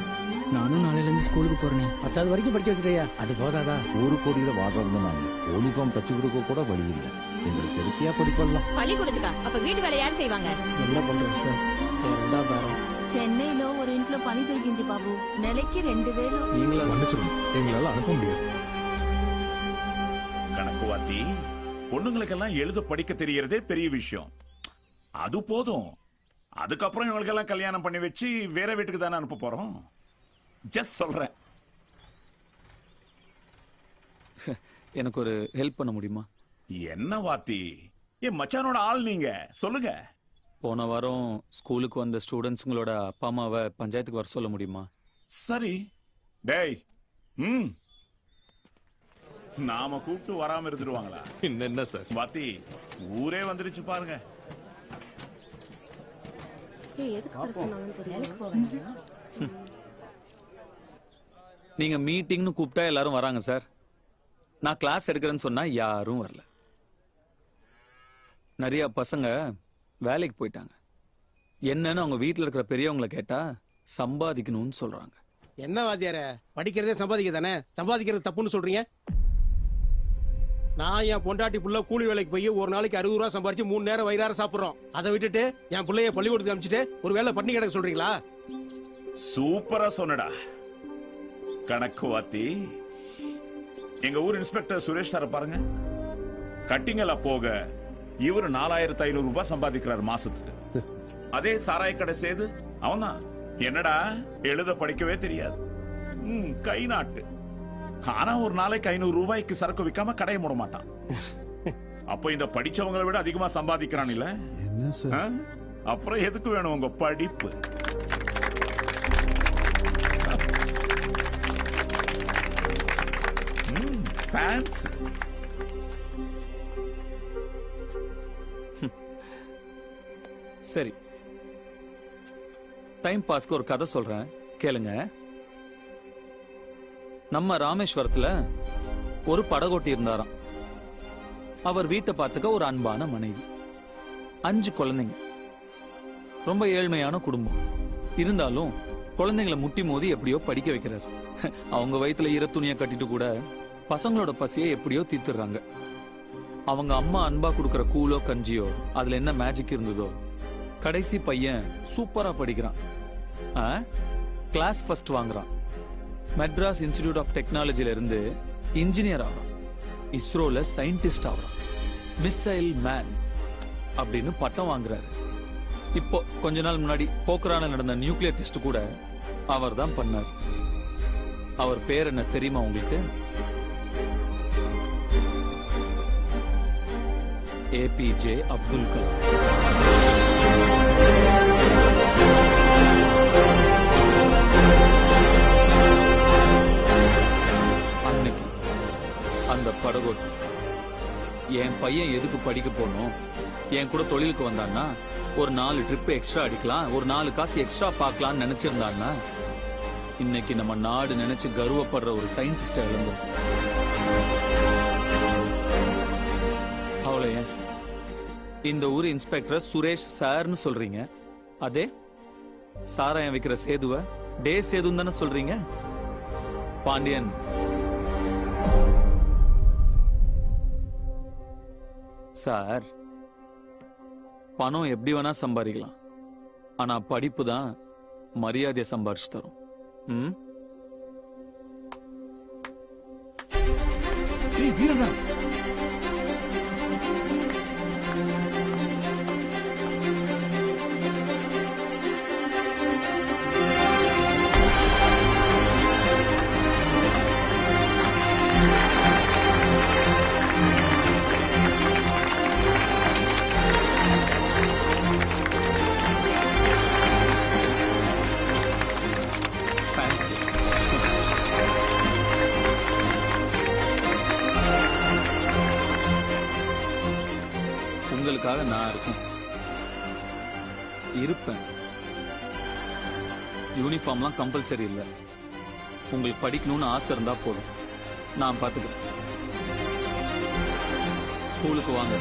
நானும் நாளையில இருந்து ஸ்கூலுக்கு போறேன். 10வது வரைக்கும் படிக்க வச்சிட்டயா, அது போதாதா? ஒரு கோடியில வாழ்றவங்க நாங்க யூனிஃபார்ம் தச்சு கொடுக்க கூட வழி இல்லை. எங்களுக்கு எதுக்கியா படிப்படலாம். பள்ளிக்கூடத்துக்கா? அப்ப வீட்டு வேலை யார் செய்வாங்க? என்ன பண்றது சார், ரெண்டாம் பேரம். చెన్నైలో ఒక ఇంట్లో పని దొరికింది బాబు, నెలకి 2000. நீங்களா மன்னிச்சிருங்க, எங்களால அனுப்ப முடியாது. கணக்கு வாத்தி, பொண்ணுங்களுக்கெல்லாம் எழுத படிக்க தெரியறதே பெரிய விஷயம். அது போதும். அதுக்கப்புறம் இவங்களுக்கெல்லாம் கல்யாணம் பண்ணி வச்சு வேற வீட்டுக்கு தானே அனுப்ப போறோம். ஜஸ்ட் சொல்றேன். எனக்கு ஒரு ஹெல்ப் பண்ண முடியுமா? என்ன வாத்தி, என் மச்சானோட ஆள் நீங்க, சொல்லுங்க. போன வாரம் ஸ்கூலுக்கு வந்த ஸ்டூடெண்ட்ஸுங்களோட அப்பா அம்மாவை பஞ்சாயத்துக்கு வர சொல்ல முடியுமா? சரி. டேய், நாம கூப்பிட்டு வராம இருந்துருவாங்களா? என்ன சார் வாத்தி, ஊரே வந்துருச்சு பாருங்க. நீங்க மீட்டிங்னு கூப்பிட்டா எல்லாரும் வராங்க சார். நான் கிளாஸ் எடுக்கிறேன்னு சொன்னா யாரும் வரல. நிறைய பசங்க வேலைக்கு போயிட்டாங்க. என்னன்னு அவங்க வீட்டுல இருக்கிற பெரியவங்களை கேட்டா சம்பாதிக்கணும்னு சொல்றாங்க. என்ன வாத்தியார, படிக்கிறதே சம்பாதிக்க தானே, சம்பாதிக்கிறது தப்புன்னு சொல்றீங்க? நான் என் பொண்டாட்டி புள்ள கூலி வேலைக்கு போய் ஒரு நாளைக்கு 60 ரூபா சம்பாரிச்சு 3 நேரம் வயிறார சாப்பிடுறோம். அதை விட்டுட்டு என் பிள்ளைய பள்ளிக்கூடத்துக்கு அனுப்பிச்சிட்டு ஒரு வேலை பண்ணி கிடக்க சொல்றீங்களா? சூப்பரா சொன்னடா கணக்கு வாத்தி. எங்க ஊர் இன்ஸ்பெக்டர் சுரேஷ் சார பாருங்க. கட்டிங்கல போக இவர் 4500 ரூபாய் சம்பாதிக்கிறார் மாசத்துக்கு. அதே சாராய கடை செய்து அவன்தான் என்னடா எழுத படிக்கவே தெரியாது, கை நாட்டு. ஆனா ஒரு நாளைக்கு 500 ரூபாய்க்கு சரக்கு விற்காம கடையை மூட மாட்டான். அப்ப இந்த படிச்சவங்களை விட அதிகமா சம்பாதிக்கிறான் இல்ல? என்ன சார், அப்புறம் எதுக்கு வேணும் உங்க படிப்பு? ஃபேன்ஸ். சரி, டைம் பாஸ்க்கு ஒரு கதை சொல்றேன், கேளுங்க. நம்ம ராமேஸ்வரத்துல ஒரு படகோட்டி இருந்தாராம். அவர் வீட்டை பார்த்துக்க ஒரு அன்பான மனைவி, 5 குழந்தைங்க. ரொம்ப ஏழ்மையான குடும்பம். இருந்தாலும் குழந்தைங்களை முட்டி மோதி எப்படியோ படிக்க வைக்கிறார். அவங்க வயித்துல ஈர துணியை கட்டிட்டு கூட பசங்களோட பசியை எப்படியோ தீர்த்துறாங்க. அவங்க அம்மா அன்பா கொடுக்கற கூலோ கஞ்சியோ அதுல என்ன மேஜிக் இருந்ததோ, கடைசி பையன் சூப்பரா படிக்கிறான், கிளாஸ் ஃபர்ஸ்ட் வாங்குறான். மெட்ராஸ் இன்ஸ்டிடியூட் ஆஃப் டெக்னாலஜில இருந்து இன்ஜினியர் ஆகிறான். இஸ்ரோல சயின்டிஸ்ட் ஆகிறான். மிசைல் மேன் அப்படின்னு பட்டம் வாங்குறாரு. இப்போ கொஞ்ச நாள் முன்னாடி போக்ரானில் நடந்த நியூக்ளியர் டெஸ்ட் கூட அவர் தான் பண்ணார். அவர் பேர் என்ன தெரியுமா உங்களுக்கு? ஏபிஜே அப்துல் கலாம். அன்னைக்கு அந்த படகோட்டி என் பையன் எதுக்கு படிக்க போனோம், என் கூட தொழிலுக்கு வந்தான்னா ஒரு 4 ட்ரிப் எக்ஸ்ட்ரா அடிக்கலாம், ஒரு 4 காசு எக்ஸ்ட்ரா பார்க்கலாம்னு நினைச்சிருந்தான்னா இன்னைக்கு நம்ம நாடு நினைச்சு கர்வப்படுற ஒரு சயின்டிஸ்ட இழந்தோம். அவளை ஏன் இந்த ஊர் இன்ஸ்பெக்டர் சுரேஷ் சார்னு சொல்றீங்க? அதே சாராயம் வைக்கிற சேதுவ டே சேதுன்னு தானே சொல்றீங்க? பாண்டியன், சார், பணம் எப்படி வேணா சம்பாதிக்கலாம், ஆனா படிப்பு தான் மரியாதையை சம்பாரிச்சு தரும். வீரனா, உங்களுக்காக நான் இருக்கேன், இருப்பேன். யூனிஃபார்ம்லாம் கம்பல்சரி இல்லை, உங்களுக்கு படிக்கணும்னு ஆசை இருந்தா போதும், நான் பார்த்துக்கிறேன். ஸ்கூலுக்கு வாங்க.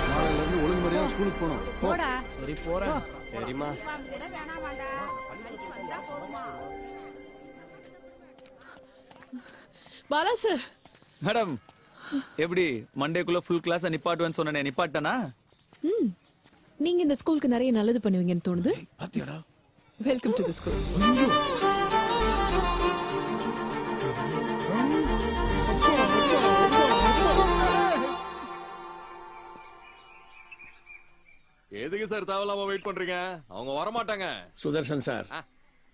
நாளையிலிருந்து ஒழுங்குமுறையா ஸ்கூலுக்கு போகணும். போடா. சரி போறேன். சரிம்மா. பாலா சார். மேடம், எப்படி மண்டேக்குள்ள ஃபுல் கிளாஸ் நிப்பாட்டுவேன்னு சொன்னேன், நிப்பாட்டனா? ம். நீங்க இந்த ஸ்கூலுக்கு நிறைய நல்லது பண்ணுவீங்கன்னு தோணுது. பாத்தியாடா? Welcome to the school. எதுக்கு சார் தேவையில்லாம வெயிட் பண்றீங்க? அவங்க வர மாட்டாங்க. சுதர்சன் சார்,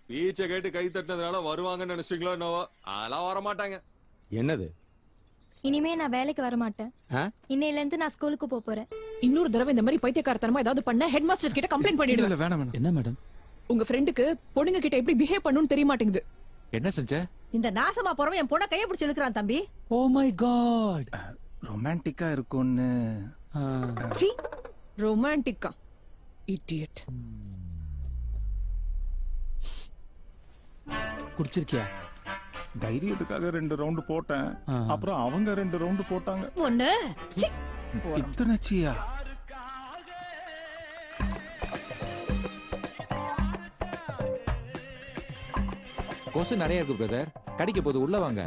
ஸ்பீச்சை கேட்டு கை தட்டினதுனால வருவாங்கன்னு நினைச்சீங்களோ என்னவோ, அதெல்லாம் வர மாட்டாங்க. என்னது? இனிமே நான் வேலைக்கு வர மாட்டேன். இன்னையில இருந்து நான் ஸ்கூலுக்கு போறேன். இன்னொரு தடவை இந்த மாதிரி பைத்தியக்காரத்தனமா ஏதாவது பண்ண ஹெட் மாஸ்டர் கிட்ட கம்ப்ளைண்ட் பண்ணிடுவேன். வேணாம். என்ன மேடம்? உங்க ஃப்ரெண்டுக்கு பொண்ணுங்க கிட்ட எப்படி பிஹேவ் பண்ணணும்னு தெரிய மாட்டேங்குது. என்ன செஞ்ச? இந்த நாசமா போறவன் என் பொண்ணை கையை பிடிச்சு இழுக்கிறான் தம்பி. Oh my God. ரொமான்டிக்கா இருக்கும்னு. சி, ரொமான்டிக்கா? இடியட். குடிச்சிருக்கியா? தைரியத்துக்காக 2 ரவுண்ட் போட்டேன். அப்புறம் அவங்க 2 ரவுண்ட் போட்டாங்க. ஒண்ணு இத்தனை சீயா? கொசு நிறைய இருக்கு பிரதர், கடிக்க போது உள்ள வாங்க.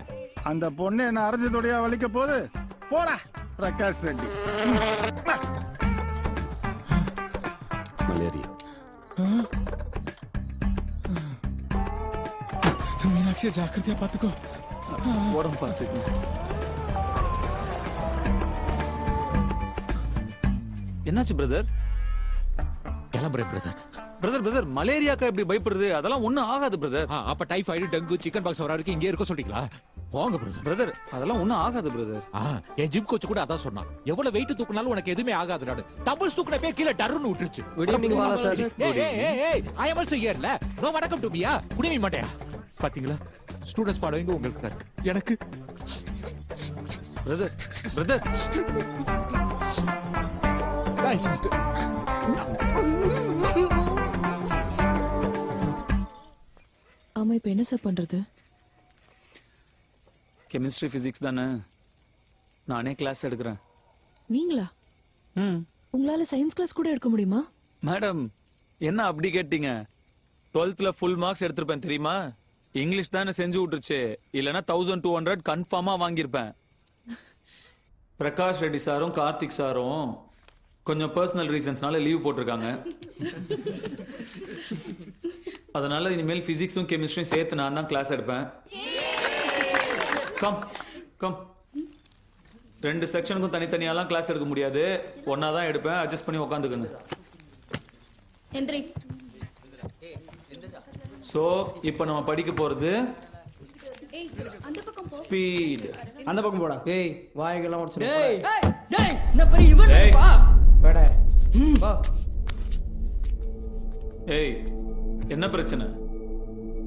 அந்த பொண்ணு என்ன அரைஞ்சதோடையா வலிக்க போகுது? போடா பிரகாஷ் ரெட்டி. மலேரியா. மீனாட்சியை ஜாக்கிரதையா பாத்துக்கோ. உடம்பு பார்த்துக்கோ. என்னாச்சு பிரதர்? கிளம்புறேன் பிரதர். பிரதர் மலேரியாக்கா எப்படி பயப்படுறது? அதெல்லாம் ஒண்ணும் ஆகாது பிரதர். அப்ப டைஃபாய்டு, டெங்கு, சிக்கன் பாக்ஸ் வர வரைக்கும் இங்கே இருக்க சொல்றீங்களா? போங்க பிரதர். அதெல்லாம் ஒண்ணும் ஆகாது பிரதர். என் ஜிம் கோச் கூட அதான் சொன்னான். எவ்வளவு வெயிட் தூக்குனாலும் உனக்கு எதுவுமே ஆகாது. நாடு டம்பிள்ஸ் தூக்குன பேர் கீழ டர்னு விட்டுருச்சு. Good evening Bala sir. I am also ஹியர்ல. நோ வணக்கம் டு மீயா. குட் ஈவினிங் மாட்டேயா? பாத்தீங்களா? ஸ்டூடண்ட்ஸ் ஃபாலோயிங் உங்களுக்கு இருக்கு. எனக்கு பிரதர் ஹாய் சிஸ்டர். ஆமா, இப்ப என்ன சார் பண்றது? கெமிஸ்ட்ரி பிசிக்ஸ் தானே, நானே கிளாஸ் எடுக்கிறேன். நீங்களா? உங்களால சயின்ஸ் கிளாஸ் கூட எடுக்க முடியுமா? மேடம், என்ன அப்படி கேட்டீங்க? 12th ஃபுல் மார்க்ஸ் எடுத்திருப்பேன் தெரியுமா? இங்கிலீஷ் தானே செஞ்சு விட்டுருச்சு. இல்லைன்னா 1200 கன்ஃபார்மா வாங்கியிருப்பேன். பிரகாஷ் ரெட்டி சாரும் கார்த்திக் சாரும் கொஞ்சம் பர்சனல் ரீசன்ஸ்னால லீவ் போட்டிருக்காங்க. அதனால இனிமேல் பிசிக்ஸும் கெமிஸ்ட்ரியும் சேர்த்து நான் தான் கிளாஸ் எடுப்பேன். கம் கம் 2 செக்ஷனுக்கும் தனித்தனியாலாம் கிளாஸ் எடுக்க முடியாது. ஒன்னா தான் எடுப்பேன். அட்ஜஸ்ட் பண்ணி உட்காந்துக்குங்க. சோ இப்போ நம்ம படிக்க போறது ஸ்பீட். அந்த பக்கம் போடா. ஏய் வாய்கெல்லாம் உடைச்சு. டேய் டேய் என்ன பெரிய இவன் பா. வாடா. வா. ஏய், என்ன பிரச்சனை?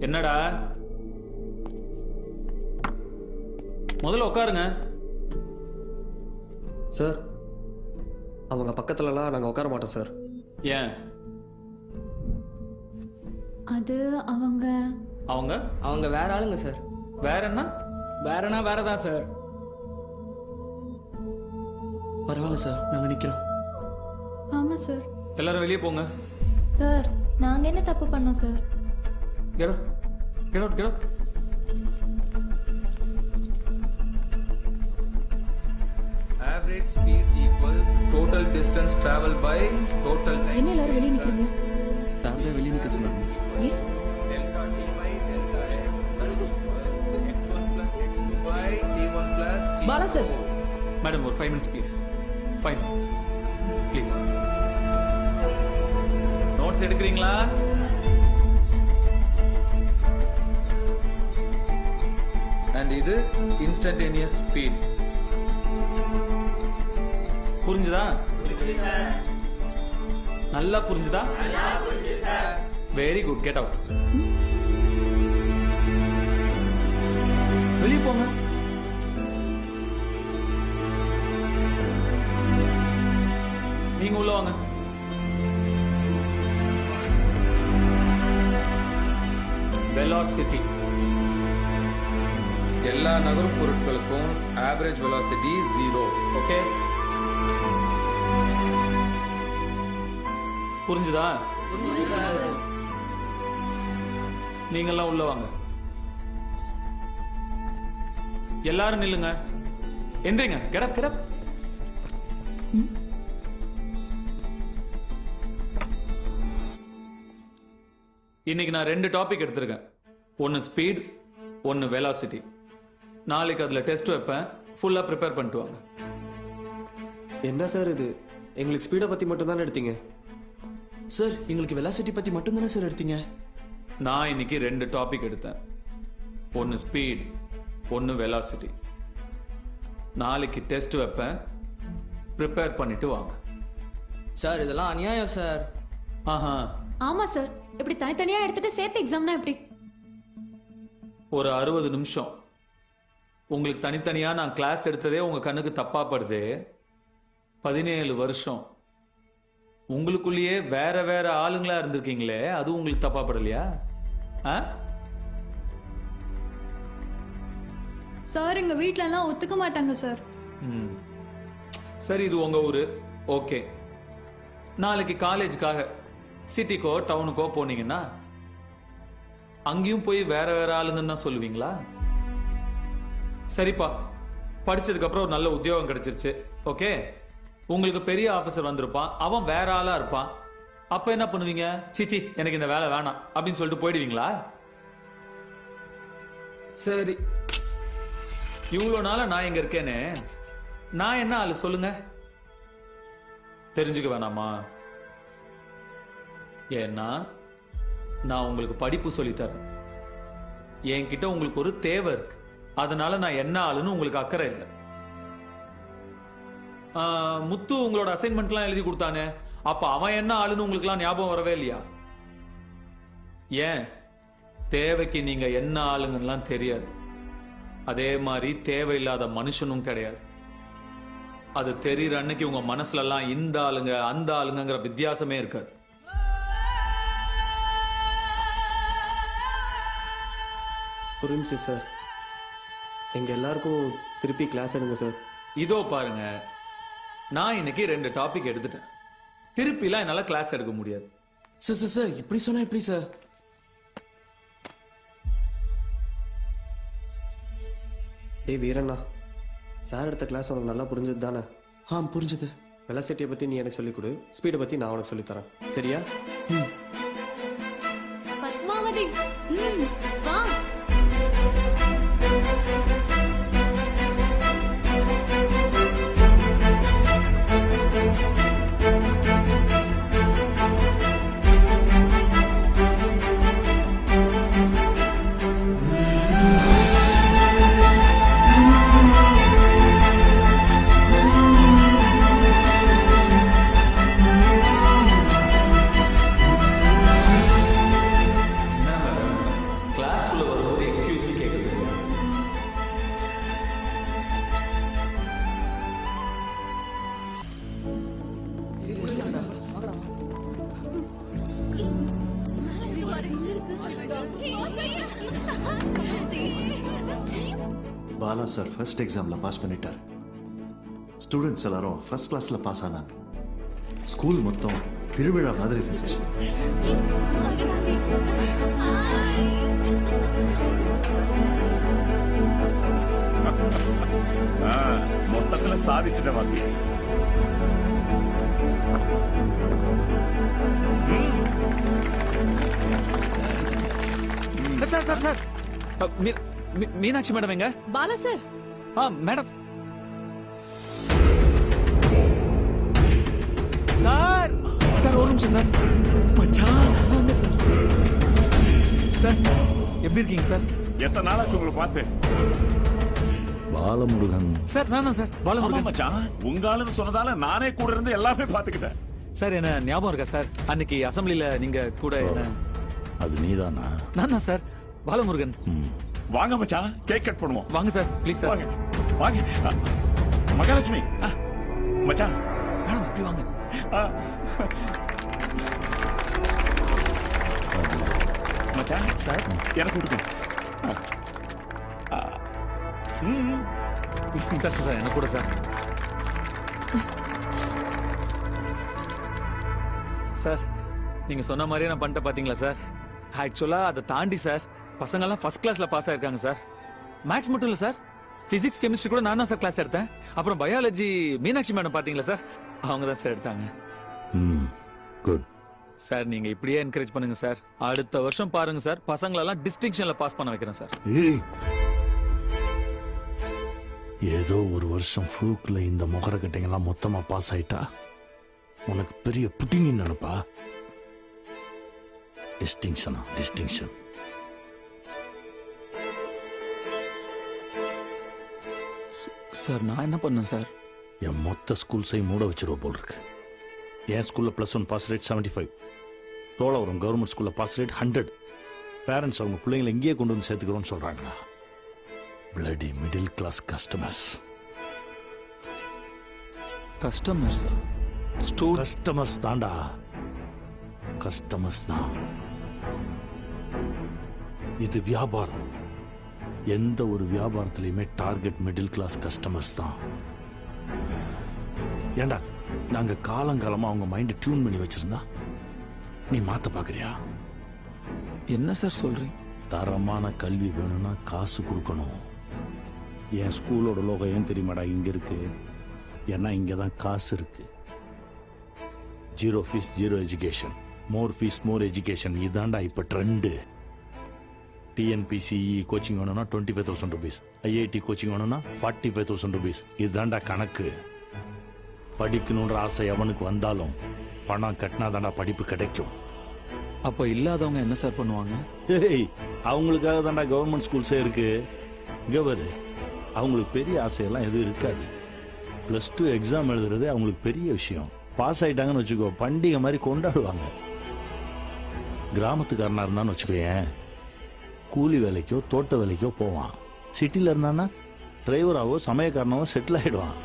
என்னடா? முதல்ல உட்காருங்க. சார், அவங்க பக்கத்துலலாம் நாங்கள் உட்கார மாட்டோம் சார். ஏன்? அது அவங்க அவங்க வேற ஆளுங்க சார். வேற என்ன? வேறனா வேறதான் சார். பரவாயில்ல சார், நாங்கள் நிற்கிறோம். ஆமா சார். எல்லாரும் வெளியே போங்க. சார், நாங்க என்ன தப்பு பண்ணோம் sir? Get out. Get out. Get out. Average speed equals total distance traveled by total time. என்ன எல்லாரும் வெளிய நிக்கிறீங்க? சார் தான் வெளியே நிற்க சொன்னாங்க. ஏன்? Delta t by delta x equals x1 plus x2 by t1 plus t2. Bala sir. Madam, ஒரு 5 minutes please. 5 minutes. Please. Notes எடுக்கிறீங்களா? And இது instantaneous speed. புரிஞ்சுதா? நல்லா புரிஞ்சுதா? Very good. Get out. வெளியே போங்க. நீங்க உள்ள வாங்க. வெலாசிட்டி. எல்லா நகரும் பொருட்களுக்கும் ஆவரேஜ் வெலாசிட்டி 0. ஓகே, புரிஞ்சுதா? நீங்கெல்லாம் உள்ள வாங்க. எல்லாரும் நில்லுங்க. எந்திரிங்க. Get up get up. இன்னைக்கு நான் 2 டாபிக் எடுத்திருக்கேன். ஒன்னு ஸ்பீட், ஒன்னு வெலாசிட்டி. நாளைக்கு அதுல டெஸ்ட் வைப்பேன். ஃபுல்லா ப்ரிப்பேர் பண்ணிட்டு வாங்க. என்ன சார் இது? எங்களுக்கு ஸ்பீடை பத்தி மட்டும் தானே எடுத்தீங்க சார். எங்களுக்கு வெலாசிட்டி பத்தி மட்டும் தானே சார் எடுத்தீங்க. நான் இன்னைக்கு 2 டாபிக் எடுத்தேன். ஒன்னு ஸ்பீட், ஒன்னு வெலாசிட்டி. நாளைக்கு டெஸ்ட் வைப்பேன். ப்ரிப்பேர் பண்ணிட்டு வாங்க. சார் இதெல்லாம் அநியாயம் சார். ஆஹா, ஆமா சார், இப்படி தனித்தனியா எடுத்துட்டு சேர்த்து எக்ஸாம்னா எப்படி? ஒரு 60 நிமிஷம் உங்களுக்கு தனித்தனியா நான் கிளாஸ் எடுத்ததே உங்க கண்ணுக்கு தப்பா படுது. 17 வருஷம் உங்களுக்குள்ளேயே வேற வேற ஆளுங்களா இருந்திருக்கீங்களே, அது உங்களுக்கு தப்பா படலையா? சார் எங்க வீட்ல எல்லாம் ஒத்துக்க மாட்டாங்க சார். சரி, இது உங்க ஊரு. ஓகே, நாளைக்கு காலேஜுக்காக சிட்டிக்கோ டவுனுக்கோ போனீங்கன்னா அங்கேயும் போய் வேற வேற ஆளுங்கன்னு தான் சொல்லுவீங்களா? சரிப்பா, படிச்சதுக்கு அப்புறம் ஒரு நல்ல உத்தியோகம் கிடைச்சிருச்சு. ஓகே, உங்களுக்கு பெரிய ஆபீசர் வந்திருப்பான், அவன் வேற ஆளா இருப்பான். அப்ப என்ன பண்ணுவீங்க? சீச்சி, எனக்கு இந்த வேலை வேணாம் அப்படின்னு சொல்லிட்டு போயிடுவீங்களா? சரி, இவ்வளவு நாள நான் இங்க இருக்கேனே, நான் என்ன ஆளு சொல்லுங்க? தெரிஞ்சுக்க வேணாமா? ஏன்னா நான் உங்களுக்கு படிப்பு சொல்லித்தரேன். என்கிட்ட உங்களுக்கு ஒரு தேவை இருக்கு. அதனால நான் என்ன ஆளுன்னு உங்களுக்கு அக்கறை இல்லை. முத்து உங்களோட அசைன்மெண்ட்லாம் எழுதி கொடுத்தானே, அப்ப அவன் என்ன ஆளுன்னு உங்களுக்குலாம் ஞாபகம் வரவே இல்லையா? ஏன்? தேவைக்கு நீங்க என்ன ஆளுங்கலாம் தெரியாது. அதே மாதிரி தேவையில்லாத மனுஷனும் கிடையாது. அது தெரியுற அன்னைக்கு உங்க மனசுல எல்லாம் இந்த ஆளுங்க அந்த ஆளுங்கிற வித்தியாசமே இருக்காது. புரிஞ்சு சார். எங்க எல்லாருக்கும் திருப்பி கிளாஸ் எடுங்க சார். இதோ பாருங்க, நான் இன்னைக்கு 2 டாபிக் எடுத்துட்டேன். திருப்பிலாம் என்னால கிளாஸ் எடுக்க முடியாது. சார் சார் சார் இப்படி சொன்னா எப்படி சார்? டேய் வீரண்ணா, சார் எடுத்த கிளாஸ் உனக்கு நல்லா புரிஞ்சது தானே? புரிஞ்சுது. வெலாசிட்டியை பத்தி நீ எனக்கு சொல்லிக் கொடு, ஸ்பீடை பத்தி நான் உனக்கு சொல்லித்தரேன். சரியா? பத்மாவதி, வா. கிளாஸ்க்குள்ள வரும்போது எக்ஸ்கியூஸ் கேட்குறது. பாலா சார் ஃபர்ஸ்ட் எக்ஸாம்ல பாஸ் பண்ணிட்டார். ஸ்டூடெண்ட்ஸ் எல்லாரும் ஃபர்ஸ்ட் கிளாஸ்ல பாஸ் ஆனாங்க. ஸ்கூல் மொத்தம் திருவிழா மாதிரி இருந்துச்சு. மொத்தத்துல சாதிச்சுட்ட வாத்தி. Sir sir sir, Meenakshi madam எங்க? Bala sir. Madam. Sir sir ஒரு நிமிஷம் சார். மச்சான். சார் எப்படி இருக்கீங்க சார்? எத்தனை நாளாச்சு உங்களை பார்த்து? பாலமுருகன் சார் நான் தான் சார் பாலமுருகன். மச்சான், உங்க ஆளுன்னு சொன்னதால நானே கூட இருந்து எல்லாமே பாத்துக்கிட்டேன். சார் என்ன ஞாபகம் இருக்கா சார்? அன்னைக்கு அசம்பிளில நீங்க கூட என்ன? அது நீதானா? நான் தான் சார் பாலமுருகன். வாங்க மச்சான், கேக் கட் பண்ணுவோம். வாங்க சார் ப்ளீஸ் சார். வாங்க வாங்க. மகாலட்சுமி மச்சான் மேடம் இப்படி வாங்க. மச்சான் சார் எனக்கு கொடுக்கும் சார் சார் எனக்கு கூட சார். சார் நீங்க சொன்ன மாதிரியே நான் பண்ணிட்ட பாத்தீங்களா சார்? ஆக்சுவலா அதை தாண்டி சார் பசங்கெல்லாம் ஃபர்ஸ்ட் கிளாஸ்ல பாஸ் ஆயிருக்காங்க சார். மேத்ஸ் மட்டும் இல்ல சார், பிசிக்ஸ் கெமிஸ்ட்ரி கூட நான் தான் சார் கிளாஸ் எடுத்தேன். அப்புறம் பயாலஜி மீனாட்சி மேடம் பாத்தீங்களா சார், அவங்க தான் சார் எடுத்தாங்க. குட் சார் நீங்க இப்படியே என்கரேஜ் பண்ணுங்க சார். அடுத்த வருஷம் பாருங்க சார், பசங்களெல்லாம் டிஸ்டிங்ஷன்ல பாஸ் பண்ண வைக்கிறேன் சார். ஏதோ ஒரு வருஷம் ஃப்ளூக்ல இந்த முகரக்கட்டைங்கெல்லாம் மொத்தமா பாஸ் ஆயிட்டா உனக்கு பெரிய புட்டிங்க நினைப்பா. டிஸ்டிங்ஷனா டிஸ்டிங்ஷன். சார் நான் என்ன பண்ணேன் சார்? என் மொத்த ஸ்கூல்ஸையும் மூட வச்சிருவ போல் இருக்கு. என் ஸ்கூல்ல +1 பாஸ் ரேட் 75, தோளவரம் கவர்மெண்ட் ஸ்கூல்ல பாஸ் ரேட் 100. பேரண்ட்ஸ் அவங்க பிள்ளைங்களை இங்கேயே கொண்டு வந்து சேர்த்துக்கிறோம்னு சொல்றாங்களா? Bloody middle class customers. Customers customers தாண்டா, கஸ்டமர்ஸ் தான். இது வியாபாரம். எந்த ஒரு வியாபாரத்திலையுமே டார்கெட் மிடில் கிளாஸ் கஸ்டமர்ஸ் தான். ஏண்டா நாங்க காலங்காலமா அவங்க மைண்ட் டியூன் பண்ணி வச்சிருந்தா நீ மாத்த பாக்குறியா? என்ன சார் சொல்றீங்க? தரமான கல்வி வேணும்னா காசு கொடுக்கணும். என் ஸ்கூலோட லோகம் ஏன் தெரியுமாடா இங்க இருக்கு? ஏன்னா இங்க தான் காசு இருக்கு. 0 ஃபீஸ் 0 எஜுகேஷன், மோர் ஃபீஸ் மோர் எஜுகேஷன். இதாண்டா இப்ப ட்ரெண்டு. டிஎன்பிசிஇ கோச்சிங் வேணும்னா 25,000 rupees, ஐஐடி கோச்சிங் வேணும்னா 45,000 rupees. இதுதாண்டா கணக்கு. படிக்கணுன்ற ஆசை எவனுக்கு வந்தாலும் பணம் கட்டினாதாண்டா படிப்பு கிடைக்கும். அப்ப இல்லாதவங்க என்ன சார் பண்ணுவாங்க? அவங்களுக்காக தாண்டா கவர்மெண்ட் ஸ்கூல்ஸே இருக்கு. கவரு அவங்களுக்கு பெரிய ஆசையெல்லாம் எதுவும் இருக்காது. +2 எக்ஸாம் எழுதுறது அவங்களுக்கு பெரிய விஷயம். பாஸ் ஆயிட்டாங்கன்னு வச்சுக்கோ, பண்டிகை மாதிரி கொண்டாடுவாங்க. கிராமத்துக்காரனா இருந்தான்னு வச்சுக்கோயேன், கூலி வேலைக்கோ தோட்ட வேலைக்கோ போவான். சிட்டியில் இருந்தான்னா டிரைவராகவோ சமயக்காரனாவோ செட்டில் ஆகிடுவான்.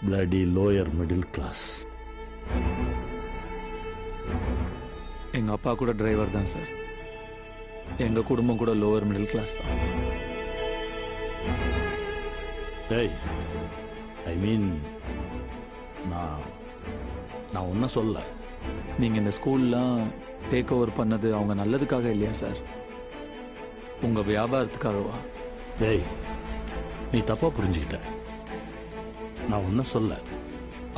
Bloody lower middle class. எங்க அப்பா கூட டிரைவர் தான் சார். எங்க குடும்பம் கூட லோவர் மிடில் கிளாஸ் தான். டேய், ஐ மீன் நான் ஒன்றும் சொல்ல. நீங்க இந்த ஸ்கூல்லாம் டேக் ஓவர் பண்ணது அவங்க நல்லதுக்காக இல்லையா சார்? உங்க வியாபாரத்துக்காகவா? டேய், நீ தப்பா புரிஞ்சுக்கிட்ட. நான் ஒன்றும் சொல்ல.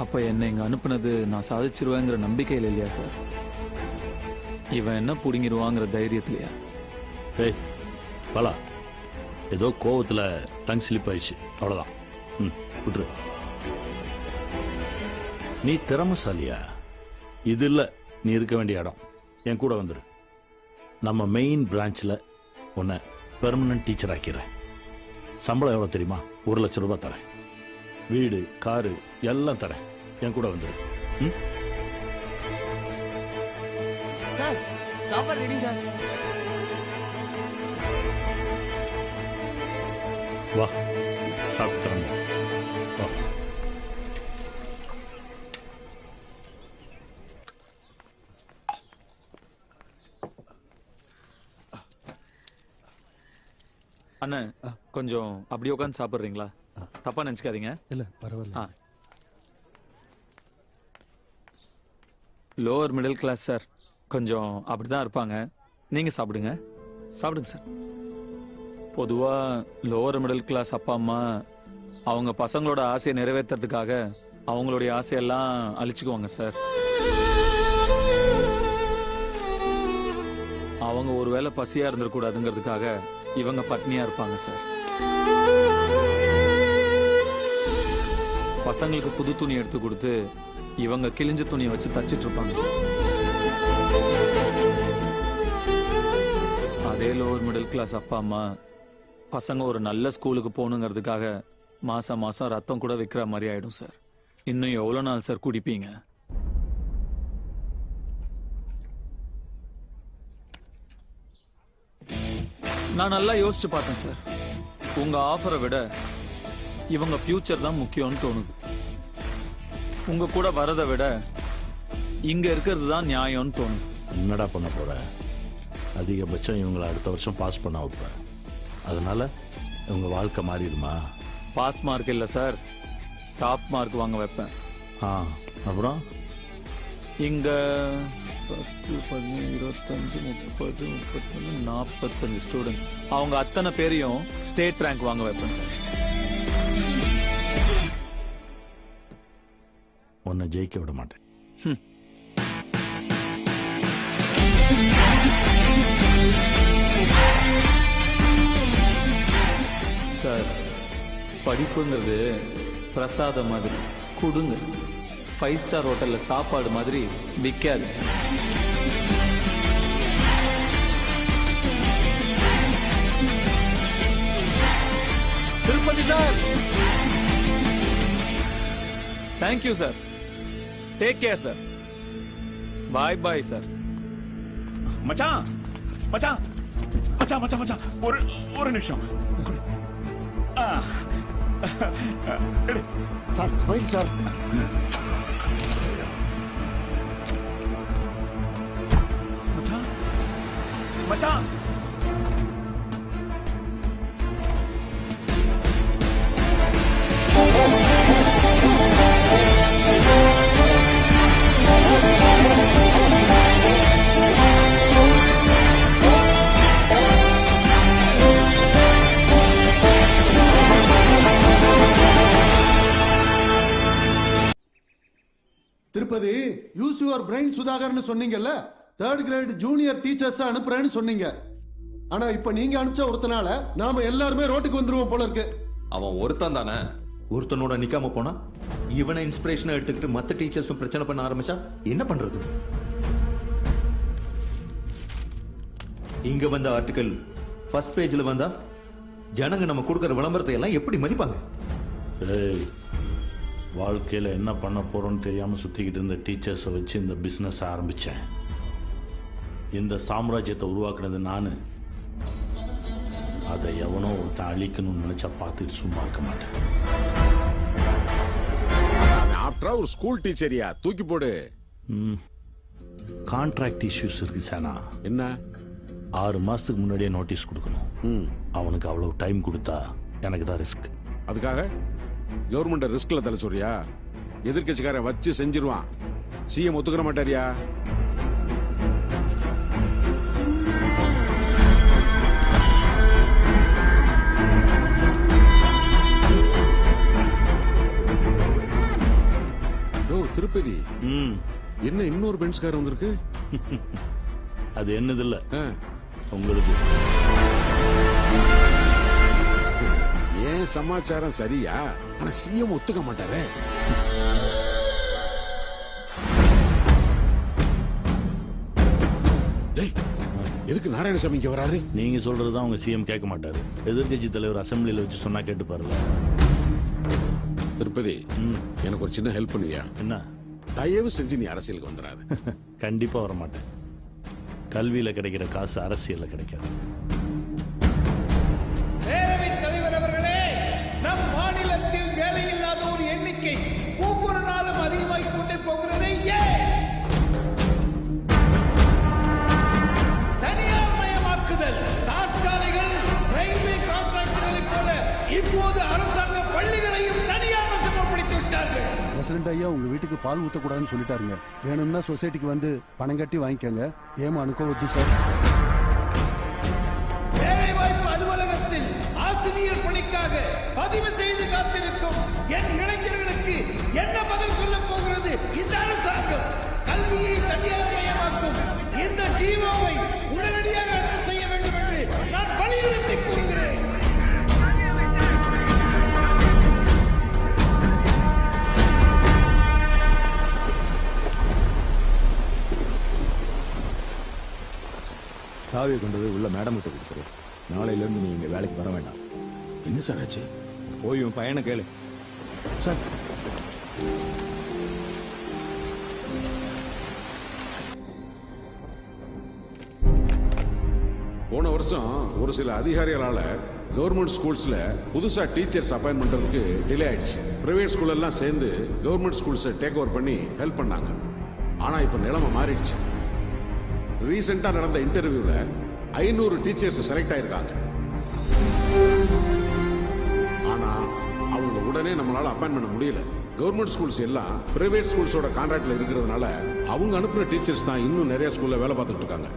அப்ப என்ன இங்க அனுப்புனது நான் சாதிச்சிருவேங்கிற நம்பிக்கையில் இல்லையா சார்? இவன் என்ன புடுங்கிடுவாங்கிற தைரியத்திலையா? டேய் பலா, ஏதோ கோவத்துல டங் ஸ்லிப் ஆயிடுச்சு, அவ்வளவுதான். விட்டுரு. நீ திறமசாலியா? இது இல்ல நீ இருக்க வேண்டிய இடம். என் கூட வந்துரு. நம்ம மெயின் பிரான்ச்ல உன்னை பெர்மனன்ட் டீச்சர் ஆக்கிறேன். சம்பளம் எவ்வளவு தெரியுமா? 1 லட்சம் ரூபாய் தரேன். வீடு காரு எல்லாம் தரேன். என் கூட வந்துரு. சார் சாப்பாடு ரெடி சார். வா சாப்பிட்டு வா. அண்ணா கொஞ்சம் அப்படியே உட்காந்து சாப்பிட்றீங்களா? தப்பா நினைச்சுக்காதீங்க. இல்ல பரவாயில்ல. லோவர் மிடில் கிளாஸ் சார், கொஞ்சம் அப்படிதான் இருப்பாங்க. நீங்க சாப்பிடுங்க சாப்பிடுங்க சார். பொதுவா லோவர் மிடில் கிளாஸ் அப்பா அம்மா அவங்க பசங்களோட ஆசையை நிறைவேற்றுறதுக்காக அவங்களுடைய ஆசையெல்லாம் அழிச்சுக்குவாங்க சார். அவங்க ஒருவேளை பசியா இருந்துடக்கூடாதுங்கிறதுக்காக இவங்க பட்னியா இருப்பாங்க சார். பசங்களுக்கு புது துணி எடுத்து கொடுத்து இவங்க கிழிஞ்ச துணியை வச்சு தச்சிட்டு இருப்பாங்க சார். அதே லோவர் மிடில் கிளாஸ் அப்பா அம்மா பசங்க ஒரு நல்ல ஸ்கூலுக்கு போகணுங்கிறதுக்காக மாசம் மாசம் ரத்தம் கூட விற்கிற மாதிரி ஆயிடும் சார். இன்னும் எவ்வளவு நாள் சார் குடிப்பீங்க? நான் நல்லா யோசிச்சு பார்த்தேன் சார். உங்க ஆஃபரை விட இவங்க ஃபியூச்சர் தான் முக்கியம்னு தோணுது. உங்க கூட வரதை விட இங்க இருக்கிறது தான் நியாயம்னு தோணுது. என்னடா பண்ண போற? அதிகபட்சம் இவங்களை அடுத்த வருஷம் பாஸ் பண்ண வைப்பேன். அதனால இவங்க வாழ்க்கை மாறிடுமா? பாஸ் மார்க் இல்லை சார், டாப் மார்க் வாங்க வைப்பேன். அப்புறம் இங்க 10, 15, 25, 30, 31, 45 ஸ்டூடெண்ட்ஸ், அவங்க அத்தனை பேரையும் ஸ்டேட் ரேங்க் வாங்க வைப்பேன் சார். உன்னை ஜெயிக்க விட மாட்டேன். சார், படிப்புங்கிறது பிரசாதம் மாதிரி, கொடுங்க. 5 ஸ்டார் ஹோட்டல்ல சாப்பாடு மாதிரி விற்காது. Tirupati sir, thank you sir. Take care sir. Bye bye sir. மச்சான் மச்சான் மச்சான் மச்சான் மச்சான் ஒரு நிமிஷம் சார். Smile sir. மச்சான் மச்சான் திருப்பதி, யூஸ் யுவர் பிரெயின் சுதாகர்னு சொன்னீங்கல்ல. 3rd கிரேட் ஜூனியர் டீச்சர்ஸ் அனுப்புறேன்னு சொன்னீங்க. ஆனா இப்ப நீங்க அனுப்பிச்ச ஒருத்தனால நாம எல்லாருமே ரோட்டுக்கு வந்துருவோம் போல இருக்கு. அவன் ஒருத்தன் தானே. ஒருத்தனோட நிக்காம போனா இவனை இன்ஸ்பிரேஷனை எடுத்துக்கிட்டு மத்த டீச்சர்ஸும் பிரச்சனை பண்ண ஆரம்பிச்சா என்ன பண்றது? இங்க வந்த ஆர்டிகல் ஃபர்ஸ்ட் பேஜ்ல வந்தா ஜனங்க நம்ம கொடுக்கற விளம்பரத்தை எல்லாம் எப்படி மதிப்பாங்க? வாழ்க்கையில் என்ன பண்ண போகிறோன்னு தெரியாமல் சுற்றிக்கிட்டு இருந்த டீச்சர்ஸை வச்சு இந்த பிஸ்னஸ் ஆரம்பித்தேன். இந்த சாம்ராஜ்யத்தை உருவாக்குனது நான். அதை எவனோ ஒருத்தன் அழிக்கணும்னு நினச்சா பார்த்துட்டு சும்மா இருக்க மாட்டேன். ஆஃப்டர் ஒரு ஸ்கூல் டீச்சரியா, தூக்கி போடு. கான்ட்ராக்ட் இஷ்யூஸ் இருக்கு சானா. என்ன? 6 மாதத்துக்கு முன்னாடியே நோட்டீஸ் கொடுக்கணும். அவனுக்கு அவ்வளோ டைம் கொடுத்தா எனக்கு தான் ரிஸ்க். அதுக்காக கவர்மெண்ட் ரிஸ்க்ல தலை சொல்றியா? எதிர்கட்சிக்காரன் வச்சு செஞ்சிருவான். சிஎம் ஒத்துக்கிற மாட்டாரியா? திருப்பதி, என்ன இன்னொரு பென்ஸ்காரன் வந்திருக்கு? அது என்னது இல்ல, உங்களுக்கு. ஏன் சமாச்சாரம் சரியா? ஆனா சிஎம் ஒத்துக்க மாட்டாரே. எதுக்கு நாராயணசாமி இங்க வராரு? நீங்க சொல்றதுதான் அவங்க சிஎம் கேட்க மாட்டாரு. எதிர்கட்சி தலைவர் அசம்பிளியில வச்சு சொன்னா கேட்டு பாருங்க. திருப்பதி, எனக்கு ஒரு சின்ன ஹெல்ப் பண்ணுவியா? என்ன? தயவு செஞ்சு நீ அரசியலுக்கு வந்துடாது. கண்டிப்பா வர மாட்டேன். கல்வியில கிடைக்கிற காசு அரசியல்ல கிடைக்காது. பேரவைத் தலைவர் அவர்களே, நம் மாநிலத்தில் வேலையில்லாத ஒரு எண்ணிக்கை ஒவ்வொரு நாளும் அதிகமாகிக் கொண்டே போகிறது. தனியார் மயமாக்குதல், தாற்சாலைகள், ரயில்வே கான்ட்ராக்டுகளைப் போல இப்போது அரசாங்க பள்ளிகளையும் தனியார் வசப்படுத்தி விட்டார்கள். பிரசிடண்ட் ஐயா உங்க வீட்டுக்கு பால் ஊத்தக்கூடாதுன்னு சொல்லிட்டாருங்க. வேணும்னா சொசைட்டிக்கு வந்து பணம் கட்டி வாங்கிக்கங்க. ஏமா அனுக்கவద్దు சார். வேலைவாய்ப்பு அலுவலகத்தில் ஆசிரியர் பணிக்காக பதிவு செய்து காத்திருக்கும் என் இளைஞர்களுக்கு என்ன பதில் சொல்ல போகிறது இந்த அரசாங்கம்? கல்வியை தனியார் மயமாக்கும் இந்த ஜீவோவை உடனடியாக ரத்து செய்ய வேண்டும் என்று நான் வலியுறுத்தி கூறுகிறேன். சாவியை கொண்டு போய் உள்ள மேடம் கிட்ட கொடுத்துரு. நாளையிலேருந்து நீ இங்கே வேலைக்கு வர வேண்டாம். என்ன சார் ஆச்சு? போய் உன் பையனை கேளு. சார், போன வருஷம் ஒரு சில அதிகாரிகளால கவர்மெண்ட் ஸ்கூல்ஸ்ல புதுசா டீச்சர்ஸ் அப்பாயின்ட் பண்றதுக்கு டிலே ஆயிடுச்சு. பிரைவேட் ஸ்கூல் எல்லாம் சேர்ந்து கவர்மெண்ட் ஸ்கூல்ஸை டேக் ஓவர் பண்ணி ஹெல்ப் பண்ணாங்க. ஆனா இப்ப நிலைமை மாறிடுச்சு. ரீசெண்டா நடந்த இன்டர்வியூல 500 டீச்சர்ஸ் செலக்ட் ஆயிருக்காங்க. ஆனா அவங்க உடனே நம்மளால அப்பாயின்ட் பண்ண முடியல. கவர்மெண்ட் ஸ்கூல்ஸ் எல்லாம் பிரைவேட் ஸ்கூல்ஸோட கான்ட்ராக்ட்ல இருக்கிறதுனால அவங்க அனுப்புற டீச்சர்ஸ் தான் இன்னும் நிறைய ஸ்கூல்ல வேலை பார்த்துட்டு இருக்காங்க.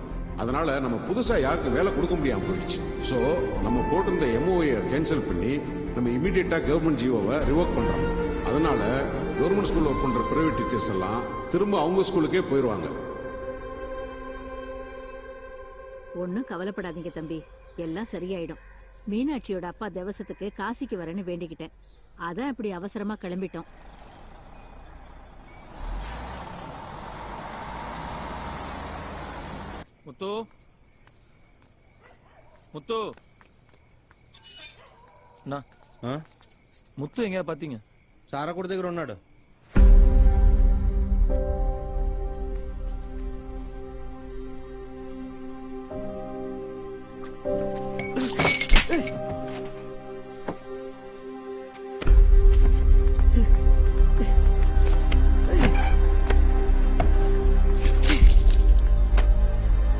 அதனால நம்ம புதுசா யாருக்கு வேலை கொடுக்க முடியாம போயிடுச்சு. ஸோ நம்ம போட்டிருந்த எம்ஓஏ கேன்சல் பண்ணி நம்ம இமீடியட்டா கவர்மெண்ட் ஜிஓவை ரிவோக் பண்றோம். அதனால கவர்மெண்ட் ஸ்கூல் ஒர்க் பண்ற பிரைவேட் டீச்சர்ஸ் எல்லாம் திரும்ப அவங்க ஸ்கூலுக்கே போயிடுவாங்க. ஒன்னும் கவலைப்படாதீங்க தம்பி, எல்லாம் சரியாயிடும். மீனாட்சியோட அப்பா தேவசத்துக்கு காசிக்கு வரேன்னு வேண்டிக்கிட்டேன். அதான் இப்படி அவசரமா கிளம்பிட்டோம். முத்து முத்து முத்து எங்க பாத்தீங்க? சார கூட దగ్గర ఉన్నాడు.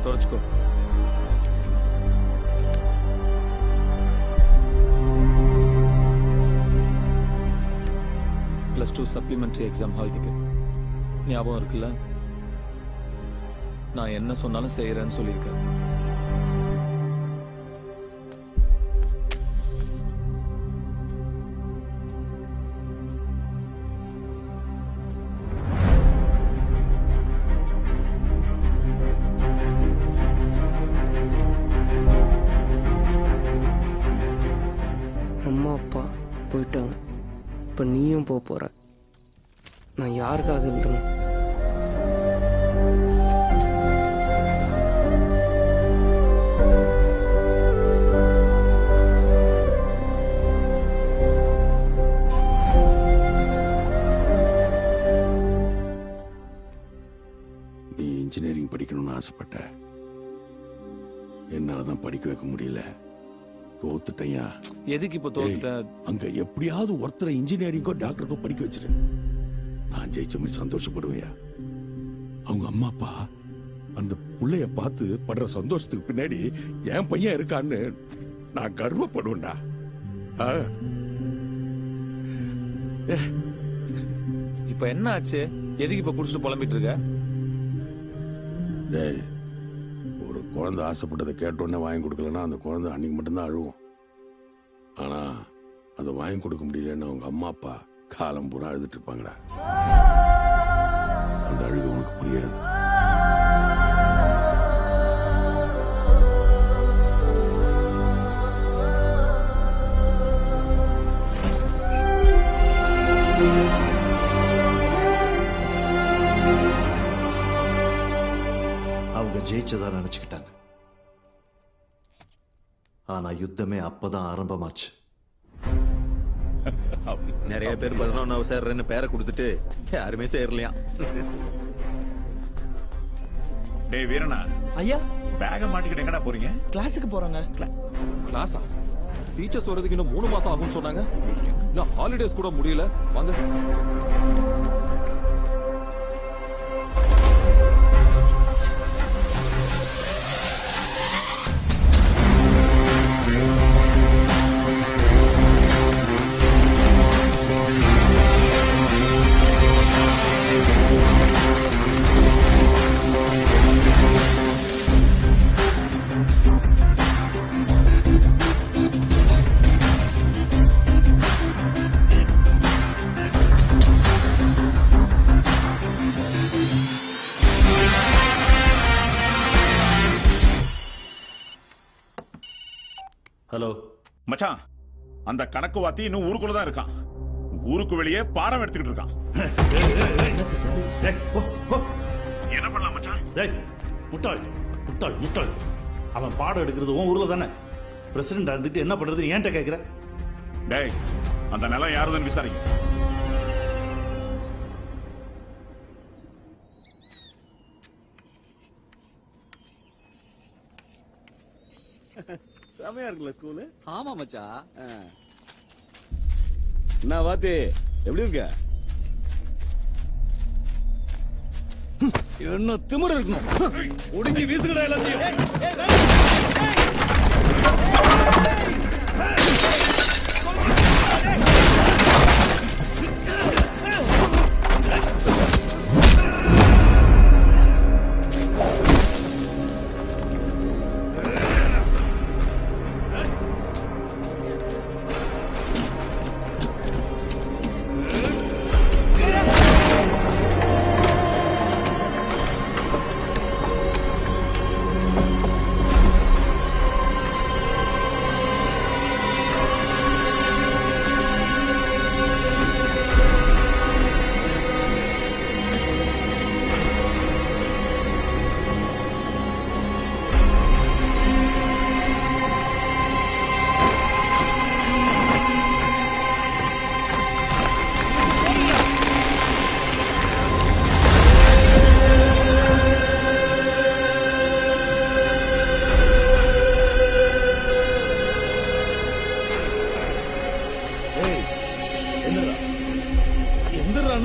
தொடச்சுக்கோ. +2 சப்ளிமெண்டரி எக்ஸாம் ஹால் டிக்கெட் ஞாபகம் இருக்குல்ல? நான் என்ன சொன்னாலும் செய்யறேன்னு சொல்லியிருக்கேன். அம்மா அப்பா போயிட்டாங்க. இப்போ நீயும் போக போற. நான் யாருக்காக எழுதணும்? நீ இன்ஜினியரிங் படிக்கணும்னு ஆசைப்பட்ட. என்னாலதான் படிக்க வைக்க முடியல. தோத்துட்டையா. எதுக்கு இப்ப தோத்துட்ட? அங்க எப்படியாவது ஒருத்தரை இன்ஜினியரிங்கோ டாக்டருக்கோ படிக்க வச்சிரு. நான் ஜெயிச்ச மாதிரி சந்தோஷப்படுவையா? அவங்க அம்மா அப்பா அந்த புள்ளைய பார்த்து படுற சந்தோஷத்துக்கு பின்னாடி என் பையன் இருக்கான்னு நான் கர்வப்படுவேன்டா. இப்ப என்ன ஆச்சு? எதுக்கு இப்ப குடிச்சிட்டு புலம்பிட்டு இருக்க? டேய், ஒரு குழந்தை ஆசைப்பட்டதை கேட்டோன்னே வாங்கி கொடுக்கலன்னா அந்த குழந்தை அன்னைக்கு மட்டும்தான் அழுவும். ஆனா அதை வாங்கி கொடுக்க முடியலன்னு அவங்க அம்மா அப்பா காலம் பூரா அழுதுட்டு இருப்பாங்கடா. அந்த அழுகு உனக்கு புரியாது. அவங்க ஜெயிச்சதா நினைச்சுக்கிட்டாங்க. ஆனா யுத்தமே அப்பதான் ஆரம்பமாச்சு. நிறைய பேர் 11வது சேர்றேன்னு பேரை கொடுத்துட்டு யாருமே சேரலையா? டேய் வீரனா, ஐயா பேக மாட்டிக்கிட்டு எங்கடா போறீங்க? கிளாஸுக்கு போறாங்க. கிளாஸா? டீச்சர்ஸ் வரதுக்கு இன்னும் 3 மாசம் ஆகும்னு சொன்னாங்க. இன்னும் ஹாலிடேஸ் கூட முடியல. வாங்க. ஹலோ மச்சான், அந்த கணக்கு வாத்தி இன்னும் ஊருக்குள்ள தான் இருக்கான். ஊருக்கு வெளியே பாடம் எடுத்துக்கிட்டு இருக்கான். என்ன பண்ணலாம் மச்சான்? டேய் முட்டாள் முட்டாள் முட்டாள். அவன் பாடம் எடுக்கிறது உன் ஊர்ல தானே. பிரசிடென்ட் இருந்துட்டு என்ன பண்றது ஏன்ட்ட கேட்கிற? டேய், அந்த நிலம் யாருதுன்னு விசாரிக்க. செமையா இருக்குல்ல ஸ்கூலு? ஆமா மச்சா. என்ன வாத்தி, எப்படி இருக்க? என்ன திமிரு இருக்கணும் ஒடுங்கி வீசுகடா எல்லாத்தையும். எந்திரா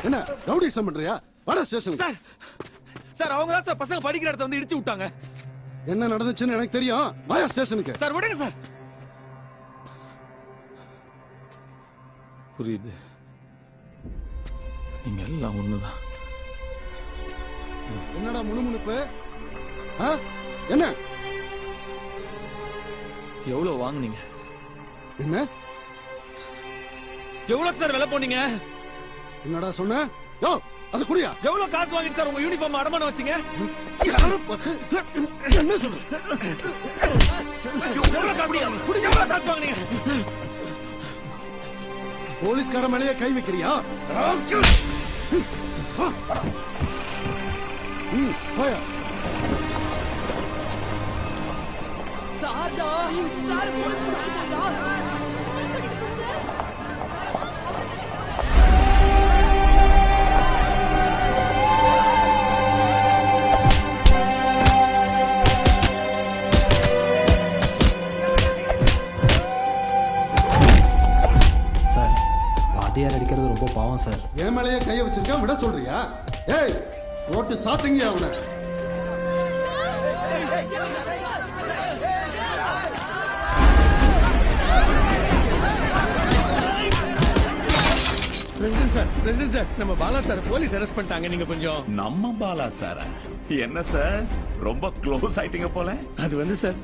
என்ன ரவுடிசம் பண்றியா? வட ஸ்டேஷன். சார் சார் அவங்க தான் சார் பசங்க படிக்கிற இடத்த வந்து இடிச்சு விட்டாங்க. என்ன நடந்துச்சுன்னு எனக்கு தெரியும். வாயா ஸ்டேஷனுக்கு. சார் விடுங்க சார். புரியுது, நீங்க எல்லாம் ஒண்ணுதான். என்னடா முணுமுணுப்பு? என்ன எவ்வளவு வாங்குனீங்க? என்ன எவ்வளவு சார் விலை போனீங்க? என்னடா சொன்ன? யோ அது குடியா? எவ்வளவு காசு வாங்கிட்டு சார் உங்க யூனிஃபார்ம் அடமானம் வச்சீங்க? யார பார்த்து என்ன சொல்ற? எவ்வளவு காசு வாங்குனீங்க? போலீஸ்கார மேலேயே கை வைக்கிறியா? போயா. சார்டா சார் போலீஸ் பிடிச்சிட்டீங்களா? வாத்தியார் அடிக்கிறது ரொம்ப பாவம் சார். என் மேலேயே கையை வச்சிருக்கா, விட சொல்றியா? ஏய் ரோட்டு சாத்துங்க அவனை. பிரசிடென்ட் சார் நம்ம பாலா சார் போலீஸ் அரெஸ்ட் பண்ணிட்டாங்க. நீங்க கொஞ்சம். நம்ம பாலா சார் என்ன சார் ரொம்ப க்ளோஸ் ஆயிட்டீங்க போல. அது வந்து சார்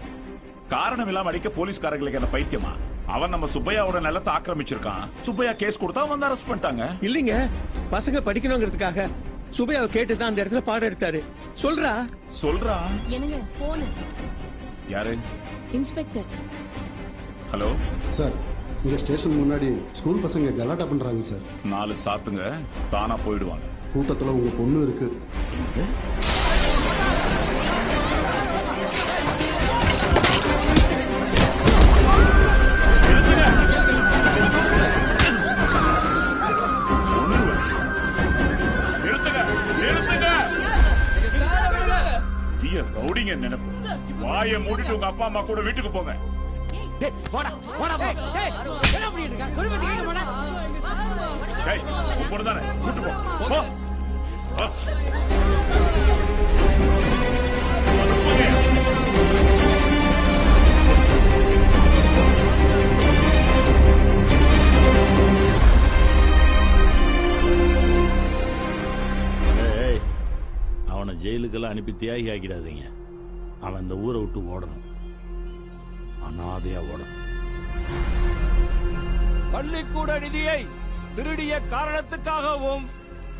காரணம் இல்லாம அடிக்க போலீஸ்காரங்களுக்கு என்ன பைத்தியமா? அவன் நம்ம சுப்பையாவோட நிலத்தை ஆக்கிரமிச்சிருக்கான். சுப்பையா கேஸ் கொடுத்தா வந்து அரெஸ்ட் பண்ணிட்டாங்க. இல்லீங்க, பசங்க படிக்கணுங்கிறதுக்காக சுப்பையாவை கேட்டுதான் அந்த இடத்துல பாடம் எடுத்தாரு. சொல்றா என்னங்க போன். யாரு? இன்ஸ்பெக்டர். ஹலோ சார், இங்க ஸ்டேஷன் முன்னாடி ஸ்கூல் பசங்க கலாட்டா பண்றாங்க சார். 4 சாத்துங்க தானா போயிடுவாங்க. கூட்டத்துல உங்க பொண்ணு இருக்கு. நொடிங்க நினைப்பு. வாயை மூடிட்டு உங்க அப்பா அம்மா கூட வீட்டுக்கு போங்க. டேய், இப்பொழுதுதானே கூட்டு போ. போ. வா. ஏய், அவனை ஜெயிலுக்கெல்லாம் அனுப்பி தியாகி ஆக்கிடாதீங்க. அவன் இந்த ஊரை விட்டு ஓடணும், அனாதையா ஓடணும். பள்ளிக்கூட நிதியை திருடிய காரணத்துக்காகவும்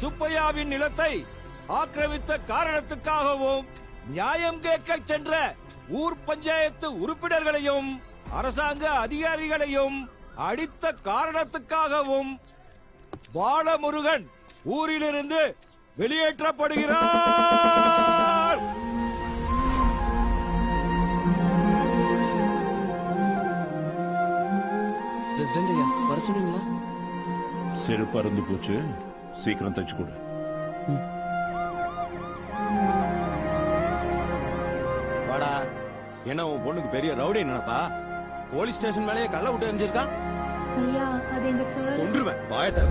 சுப்பையாவின் நிலத்தை ஆக்கிரமித்த காரணத்துக்காகவும் நியாயம் கேட்க சென்ற ஊர் பஞ்சாயத்து உறுப்பினர்களையும் அரசாங்க அதிகாரிகளையும் அடித்த காரணத்துக்காகவும் பாலமுருகன் ஊரிலிருந்து வெளியேற்றப்படுகிறார். பிரசிடென்ட் ஐயா வர சொல்லுங்களா? செருப்பு அருந்து போச்சு, சீக்கிரம் தச்சு கொடு. வாடா, என்ன உன் பொண்ணுக்கு பெரிய ரவுடி நினைப்பா? போலீஸ் ஸ்டேஷன் மேலேயே கள்ள விட்டு எரிஞ்சிருக்கா? ஐயா அது எங்க சார். கொன்றுவேன், வாயத்த.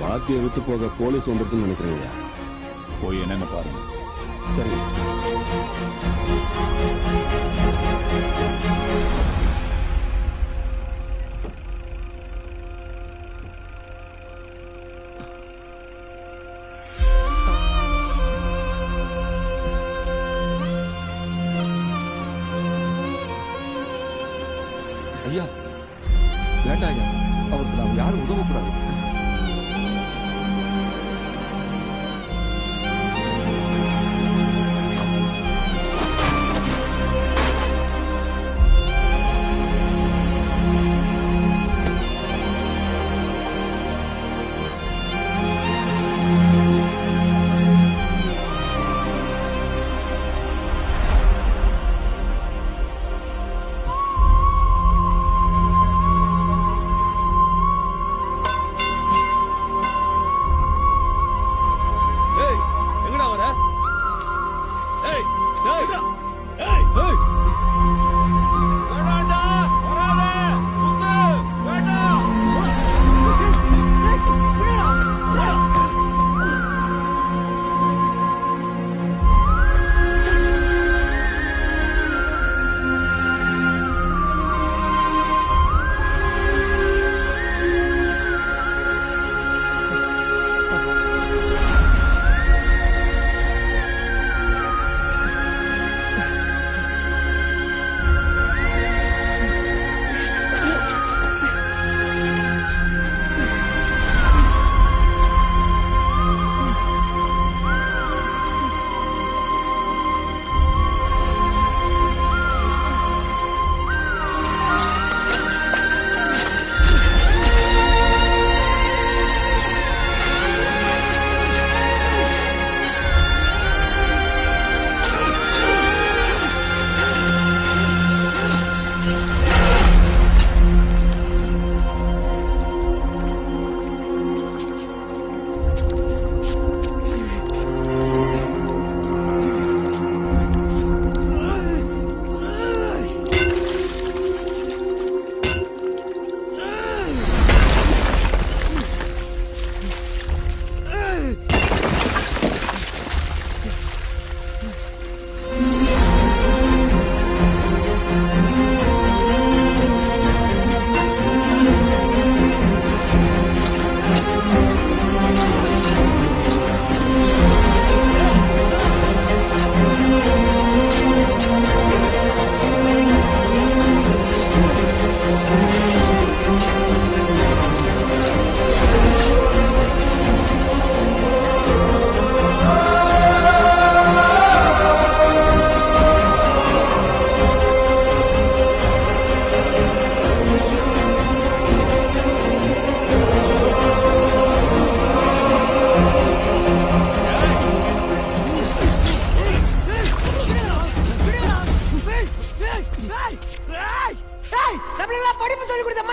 வாத்தியை விட்டு போக போலீஸ் வந்துருக்குன்னு நினைக்கிறேன். போய் என்னன்னு பாருங்க. சரி. ஐயா வேண்டாம் ஐயா, அவருக்கு நாம் யாரும் உதவக்கூடாது.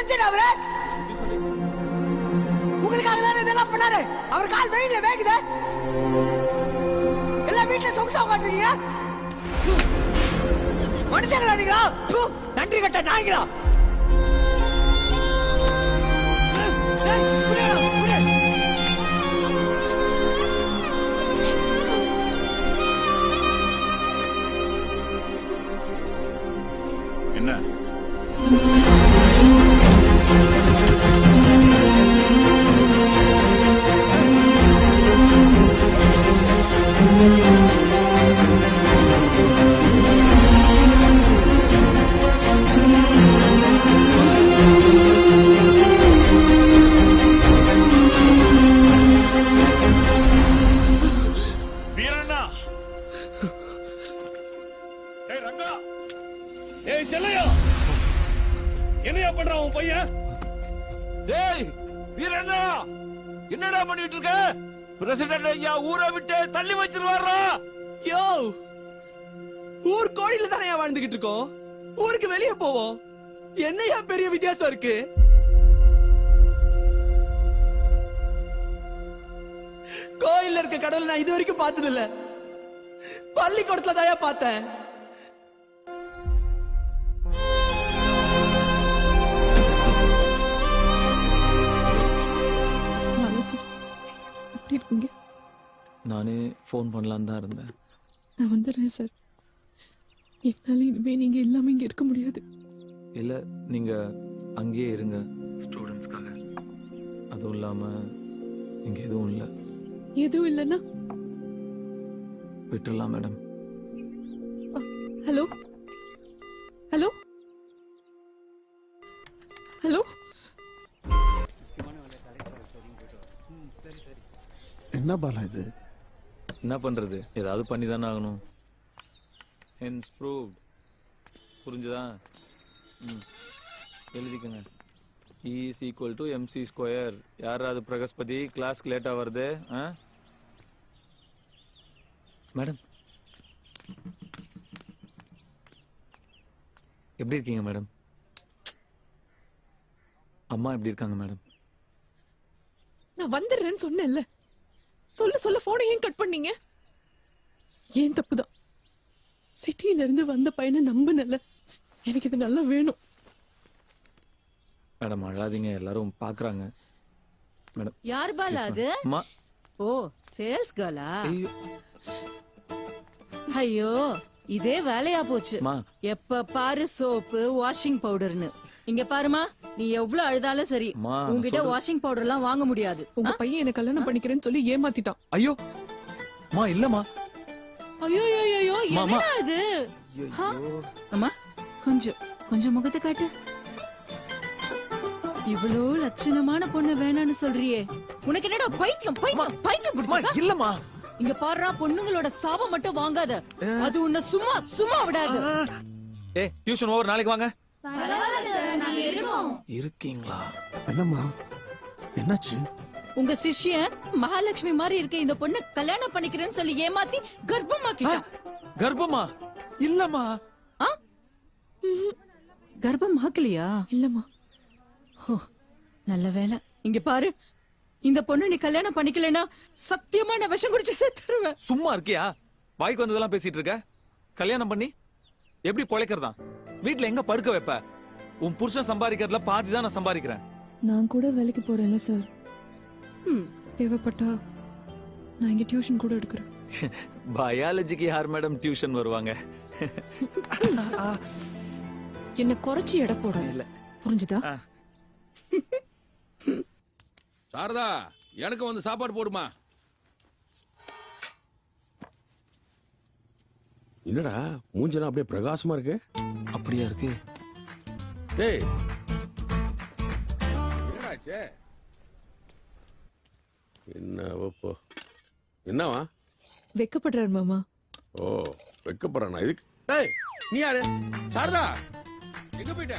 மனுஷன் அவரு. உங்களுக்காக தான் இதெல்லாம் பண்ணாரு. அவர் கால் வெயில்ல வேகுது. எல்லாம் வீட்டுல சொகுசா உட்காந்துருக்கீங்க. மனுஷங்களா நீங்களா? நன்றி கட்ட நாய்களா? என்ன வீரண்ணா, ஏய் ரங்கா, ஏய் செல்லையா, என்னையா பண்றான் உன் பையன்? டேய் வீரண்ணா, என்னடா பண்ணிட்டு இருக்க? பிரசிடென்ட் ஐயா ஊரை விட்டு தள்ளி வச்சிருவாரா? யோ, ஊர் கோடியில தானே வாழ்ந்துகிட்டு இருக்கோம். ஊருக்கு வெளியே போவோம். என்னையா பெரிய வித்தியாசம் இருக்கு? கோயில்ல இருக்க கடவுளை நான் இது வரைக்கும் பார்த்தது இல்ல. பள்ளிக்கூடத்துல தாயா பார்த்தேன். எப்படி இருக்கீங்க? நானே ஃபோன் பண்ணலான்னு தான் இருந்தேன். நான் வந்துடுறேன் சார். என்னால இனிமே நீங்க இல்லாம இங்க இருக்க முடியாது. இல்லை நீங்கள் அங்கேயே இருங்க ஸ்டூடெண்ட்ஸ்க்காக. அதுவும் இல்லாமல் இங்கே எதுவும் இல்லை. எதுவும் இல்லைன்னா விட்டுடலாம் மேடம். Hello hello hello. என்ன பாலா இது? என்ன பண்ணுறது, ஏதாவது பண்ணி தானே ஆகணும். Hence proved. புரிஞ்சுதா? எழுதிக்கங்க. E is equal to MC square. யாராவது பிரகஸ்பதி கிளாஸ்க்கு லேட்டாக வருது? மேடம் எப்படி இருக்கீங்க மேடம்? அம்மா எப்படி இருக்காங்க மேடம்? நான் வந்துடுறேன்னு சொன்னேன்ல. சொல்ல போனை ஏன் கட் பண்ணீங்க? ஏன் தப்புதான். சிட்டியில இருந்து வந்த பையனை நம்பினல. எனக்கு இது நல்லா வேணும். மேடம் அழாதீங்க, எல்லாரும் பாக்குறாங்க. மேடம் யார் பாலா அது? அம்மா. ஓ, சேல்ஸ் கேர்லா? ஐயோ. ஐயோ, இதே வேலையா போச்சு. அம்மா. எப்ப பாரு சோப்பு வாஷிங் பவுடர்னு. இங்க பாருமா, நீ எவ்வளவு அழுதாலும் சரி, அம்மா, நான் உங்ககிட்ட சொல்றது- வாஷிங் பவுடர் எல்லாம் வாங்க முடியாது. உங்க பையன் என்ன கல்யாணம் பண்ணிக்கிறேன்னு சொல்லி ஏமாத்திட்டான். ஐயோ அம்மா, இல்லம்மா. ஐயோ ஐயோ, அம்மா, அம்மா. என்னடா இது? ஆ? அம்மா, கொஞ்சம் முகத்தை காட்டு. இவ்வளோ லட்சணமான பொண்ணு வேணான்னு சொல்றியே, உனக்கு என்னடா பைத்தியம் பிடிச்சா? இல்லம்மா. இங்க பாருடா, பொண்ணுங்களோட சாபம் மட்டும் வாங்காத. அது உன்னை சும்மா விடாது. ஏய், டியூஷன் ஓவர், நாளைக்கு வாங்க. இருக்கோம். இருக்கீங்களா? என்னம்மா என்னாச்சு? உங்க சிஷ்யன் மகாலட்சுமி மாதிரி இருக்க இந்த பொண்ணு கல்யாணம் பண்ணிக்கிறேன்னு சொல்லி ஏமாத்தி கர்ப்பமாக்கிட்டான். கர்ப்பமா? இல்லம்மா. கர்ப்பம் ஆக்கலையா? இல்லம்மா. ஓ, நல்ல வேலை. இங்க பாரு, இந்த பொண்ணு நீ கல்யாணம் பண்ணிக்கலனா சத்தியமா நான் விஷம் குடிச்சு செத்துருவேன். சும்மா இருக்கியா? வாய்க்கு வந்ததெல்லாம் பேசிட்டு இருக்க. கல்யாணம் பண்ணி எப்படி பொழைக்கிறதா? வீட்டுல எங்க படுக்க வைப்ப? உன் புருஷன் சம்பாதிக்கிறதுல பாதி தான் நான் சம்பாதிக்கிறேன். நான் கூட வேலைக்கு போறேன்ல சார். தேவைப்பட்டா நான் இங்க டியூஷன் கூட எடுக்கிறேன். பயாலஜிக்கு யார் மேடம் டியூஷன் வருவாங்க? என்ன குறைச்சி எடை போட இல்ல, புரிஞ்சுதா? சாரதா, எனக்கு வந்து சாப்பாடு போடுமா. என்னடா மூஞ்செல்லாம் அப்படியே பிரகாசமா இருக்கு? அப்படியா இருக்கு? டேய், என்னடாச்சே? என்னவா? வெக்கப்படுறாரு மாமா. ஓ, வெக்கப்படுறானா? இதுக்கு டேய், நீ யாரு? சாரதா, எங்க போயிட்ட?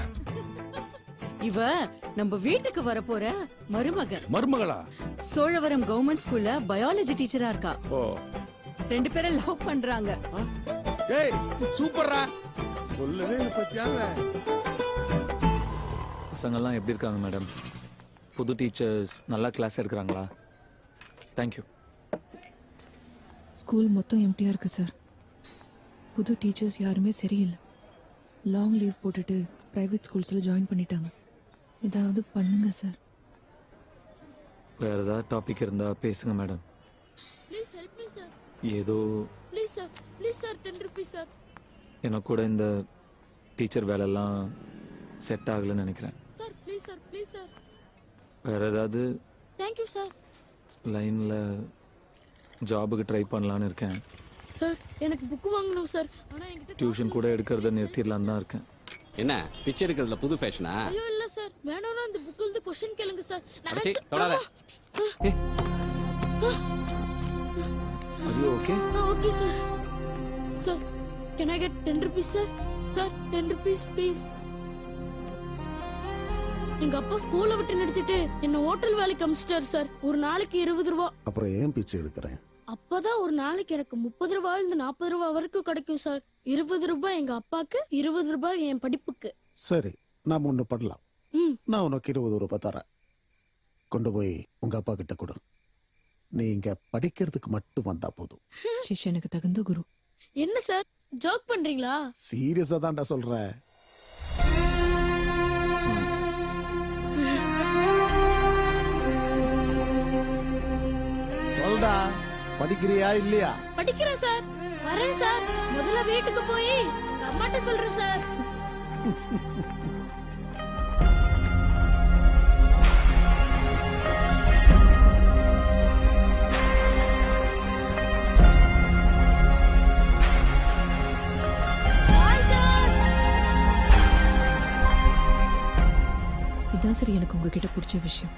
இவ நம்ம வீட்டுக்கு வரப்போற மருமகளா? சோழவரம் கவர்மெண்ட் ஸ்கூல்ல பயாலஜி டீச்சரா இருக்கா. ஓ, 2 பேரும் லவ் பண்றாங்க. டேய், சூப்பர்ரா. சொல்லவே இல்ல பத்தியாவே. பசங்கள்லாம் எப்படி இருக்காங்க மேடம்? புது டீச்சர்ஸ் நல்லா கிளாஸ் எடுக்கிறாங்களா? தேங்க்யூ. ஸ்கூல் மொத்தம் எம்டியா இருக்கு சார். புது டீச்சர்ஸ் யாருமே சரியில்லை. லாங் லீவ் போட்டுட்டு பிரைவேட் ஸ்கூல்ஸில் ஜாயின் பண்ணிட்டாங்க. ஏதாவது பண்ணுங்க சார். வேற ஏதாவது டாபிக் இருந்தால் பேசுங்க madam. Please help me sir. ஏதோ please sir, please sir, 10 rupees sir. எனக்கு கூட இந்த டீச்சர் வேலைலாம் செட் ஆகலைன்னு நினைக்கிறேன். Sir please sir, please sir. வேற ஏதாவது தேங்க்யூ சார். லைனில் ஜாபுக்கு ட்ரை பண்ணலான்னு இருக்கேன். சார் எனக்கு புக் வாங்கணும் சார். ஆனா என்கிட்ட டியூஷன் கூட எடுக்கிறத நிறுத்திடலான்னு தான் இருக்கேன். என்ன பிச்சை எடுக்கிறதுல புது ஃபேஷனா? ஐயோ இல்ல சார், வேணும்னா அந்த புக்ல இருந்து क्वेश्चन கேளுங்க சார். அடச்சி தொடாத. அது okay? Okay sir. Sir can I get 10 rupees sir? Sir 10 rupees please. எங்க அப்பா ஸ்கூலை விட்டு நிறுத்திட்டு என்ன ஹோட்டல் வேலைக்கு அனுப்பிச்சிட்டாரு சார். ஒரு நாளைக்கு 20 ரூபாய். அப்புறம் ஏன் பிச்சை எடுக்கிறேன்? அப்பதான் ஒரு நாளைக்கு எனக்கு 30 ரூபாயில இருந்து 40 ரூபாய் வரைக்கும் கிடைக்கும் சார். 20 ரூபாய் எங்க அப்பாக்கு, 20 ரூபாய் என் படிப்புக்கு. சரி, நாம ஒண்ணு பண்ணலாம். நான் உனக்கு 20 ரூபாய் தரேன். கொண்டு போய் உங்க அப்பா கிட்ட கொடு. நீ இங்க படிக்கிறதுக்கு மட்டும் வந்தா போதும். சிஷ்யனுக்கு தகுந்த குரு. என்ன சார் ஜோக் பண்றீங்களா? சீரியஸா தான்டா சொல்றேன். சொல்டா, படிக்கிறியா இல்லையா? படிக்கிறேன் சார். வரேன் சார். முதல்ல வீட்டுக்கு போய் அம்மாட்ட சொல்றேன் சார். Bye sir. இதான் சரி எனக்கு உங்ககிட்ட பிடிச்ச விஷயம்.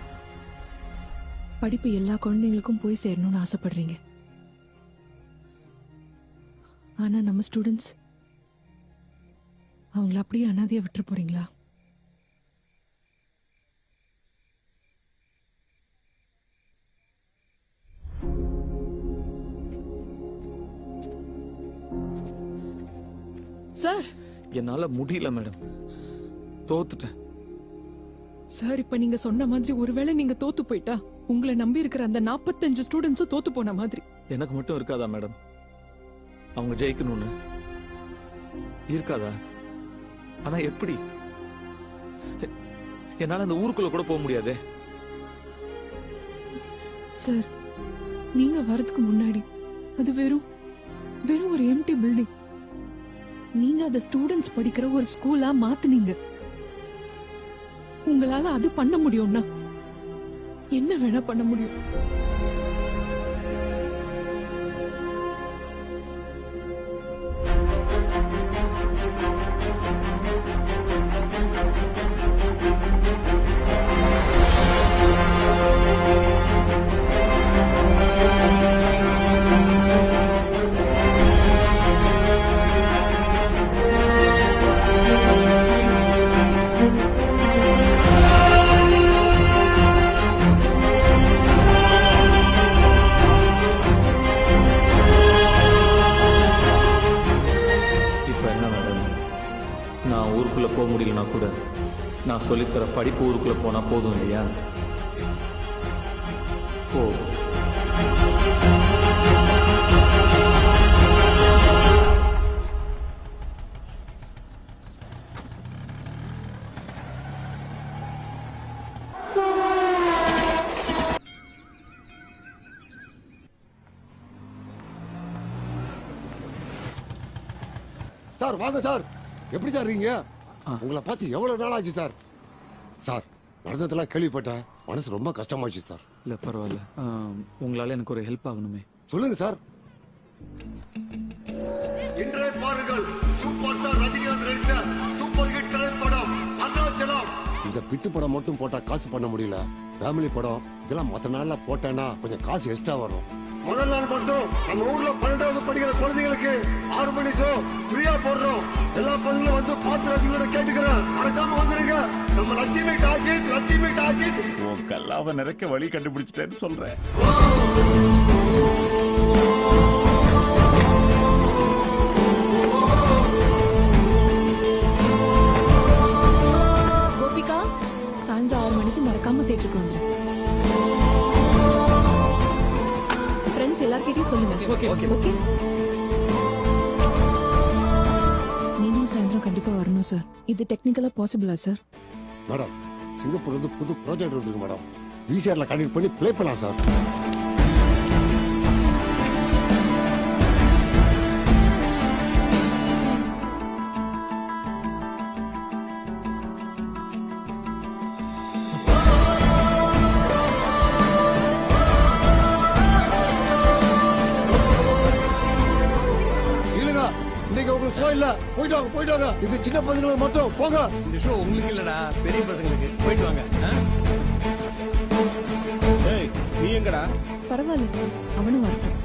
படிப்பு எல்லா குழந்தைங்களுக்கும் போய் சேரணும்னு ஆசைப்படுறீங்க. ஆனா நம்ம ஸ்டூடெண்ட்ஸ் அவங்கள அப்படியே அனாதையா விட்டுற போறீங்களா? சார் என்னால முடியல மேடம், தோத்துட்டேன். சார் இப்ப நீங்க சொன்ன மாதிரி ஒருவேளை நீங்க தோத்து போயிட்டா உங்களை நம்பி இருக்கிற அந்த 45 ஸ்டூடெண்ட்ஸும் தோத்து போன மாதிரி. எனக்கு மட்டும் இருக்காதா மேடம் அவங்க ஜெயிக்கணும்னு? இருக்காதா? ஆனா எப்படி? என்னால அந்த ஊருக்குள்ள கூட போக முடியாதே. சார் நீங்க வரதுக்கு முன்னாடி அது வெறும் ஒரு எம்டி பில்டிங். நீங்க அத ஸ்டூடெண்ட்ஸ் படிக்கிற ஒரு ஸ்கூலா மாத்துனீங்க. உங்களால அது பண்ண முடியும்னா என்ன வேணா பண்ண முடியும். நான் ஊருக்குள்ள போக முடியலனா கூட நான் சொல்லித்தர படிப்பு ஊருக்குள்ள போனா போதும் இல்லையா? ஓ சார் வாங்க சார். எப்படி சார் இருக்கீங்க? உங்களை பார்த்து எவ்வளவு நாள் ஆச்சு சார். சார் நடந்ததெல்லாம் கேள்விப்பட்டேன், மனசு ரொம்ப கஷ்டமாச்சு சார். இல்ல பரவாயில்ல, உங்களால எனக்கு ஒரு ஹெல்ப் ஆகணுமே. சொல்லுங்க சார். இன்றைய பாருங்கள், சூப்பர் ஸ்டார் ரஜினிகாந்த் நடித்த சூப்பர் ஹிட் திரைப்படம் அருணாச்சலம். இந்த பிட்டு படம் மட்டும் போட்டா காசு பண்ண முடியல. ஃபேமிலி படம் இதெல்லாம் மற்ற நாள்ல போட்டேன்னா கொஞ்சம் காசு எக்ஸ்ட்ரா வரும். முதல் நாள் மட்டும் நம்ம ஊர்ல 12வது படிக்கிற குழந்தைகளுக்கு 6 மணி ஷோ ஃப்ரீயா போடுறோம். எல்லா பசங்களும் வந்து பார்த்து ரசிகளோட கேட்டுக்கிறேன். மறக்காம வந்துருங்க. நம்ம லட்சுமி டாக்கீஸ். உன் கல்லாவை நிறைக்க வழி கண்டுபிடிச்சிட்டேன்னு சொல்றேன். கோபிகா 6 மணிக்கு மறக்காம தேட்டருக்கு வந்துரு. ஃப்ரெண்ட்ஸ் எல்லார்கிட்டயும் சொல்லுங்க. ஓகே. நீங்களும் சாயந்தரம் கண்டிப்பா வரணும் சார். இது டெக்னிக்கலா பாசிபிளா சார்? மேடம், சிங்கப்பூர்ல இருந்து புது ப்ராஜெக்ட் வந்திருக்கு மேடம். விசிஆர்ல கனெக்ட் பண்ணி ப்ளே பண்ணலாம் சார். இல்லைங்க, இன்னைக்கு உங்களுக்கு ஷோ இல்ல. போயிட்டு வாங்க. இது சின்ன பசங்களுக்கு மட்டும் போங்க. இந்த ஷோ உங்களுக்கு இல்லடா, பெரிய பசங்களுக்கு. போயிட்டு வாங்க. ஏய், நீ எங்கடா? பரவாயில்ல, அவனும் வரட்டும்.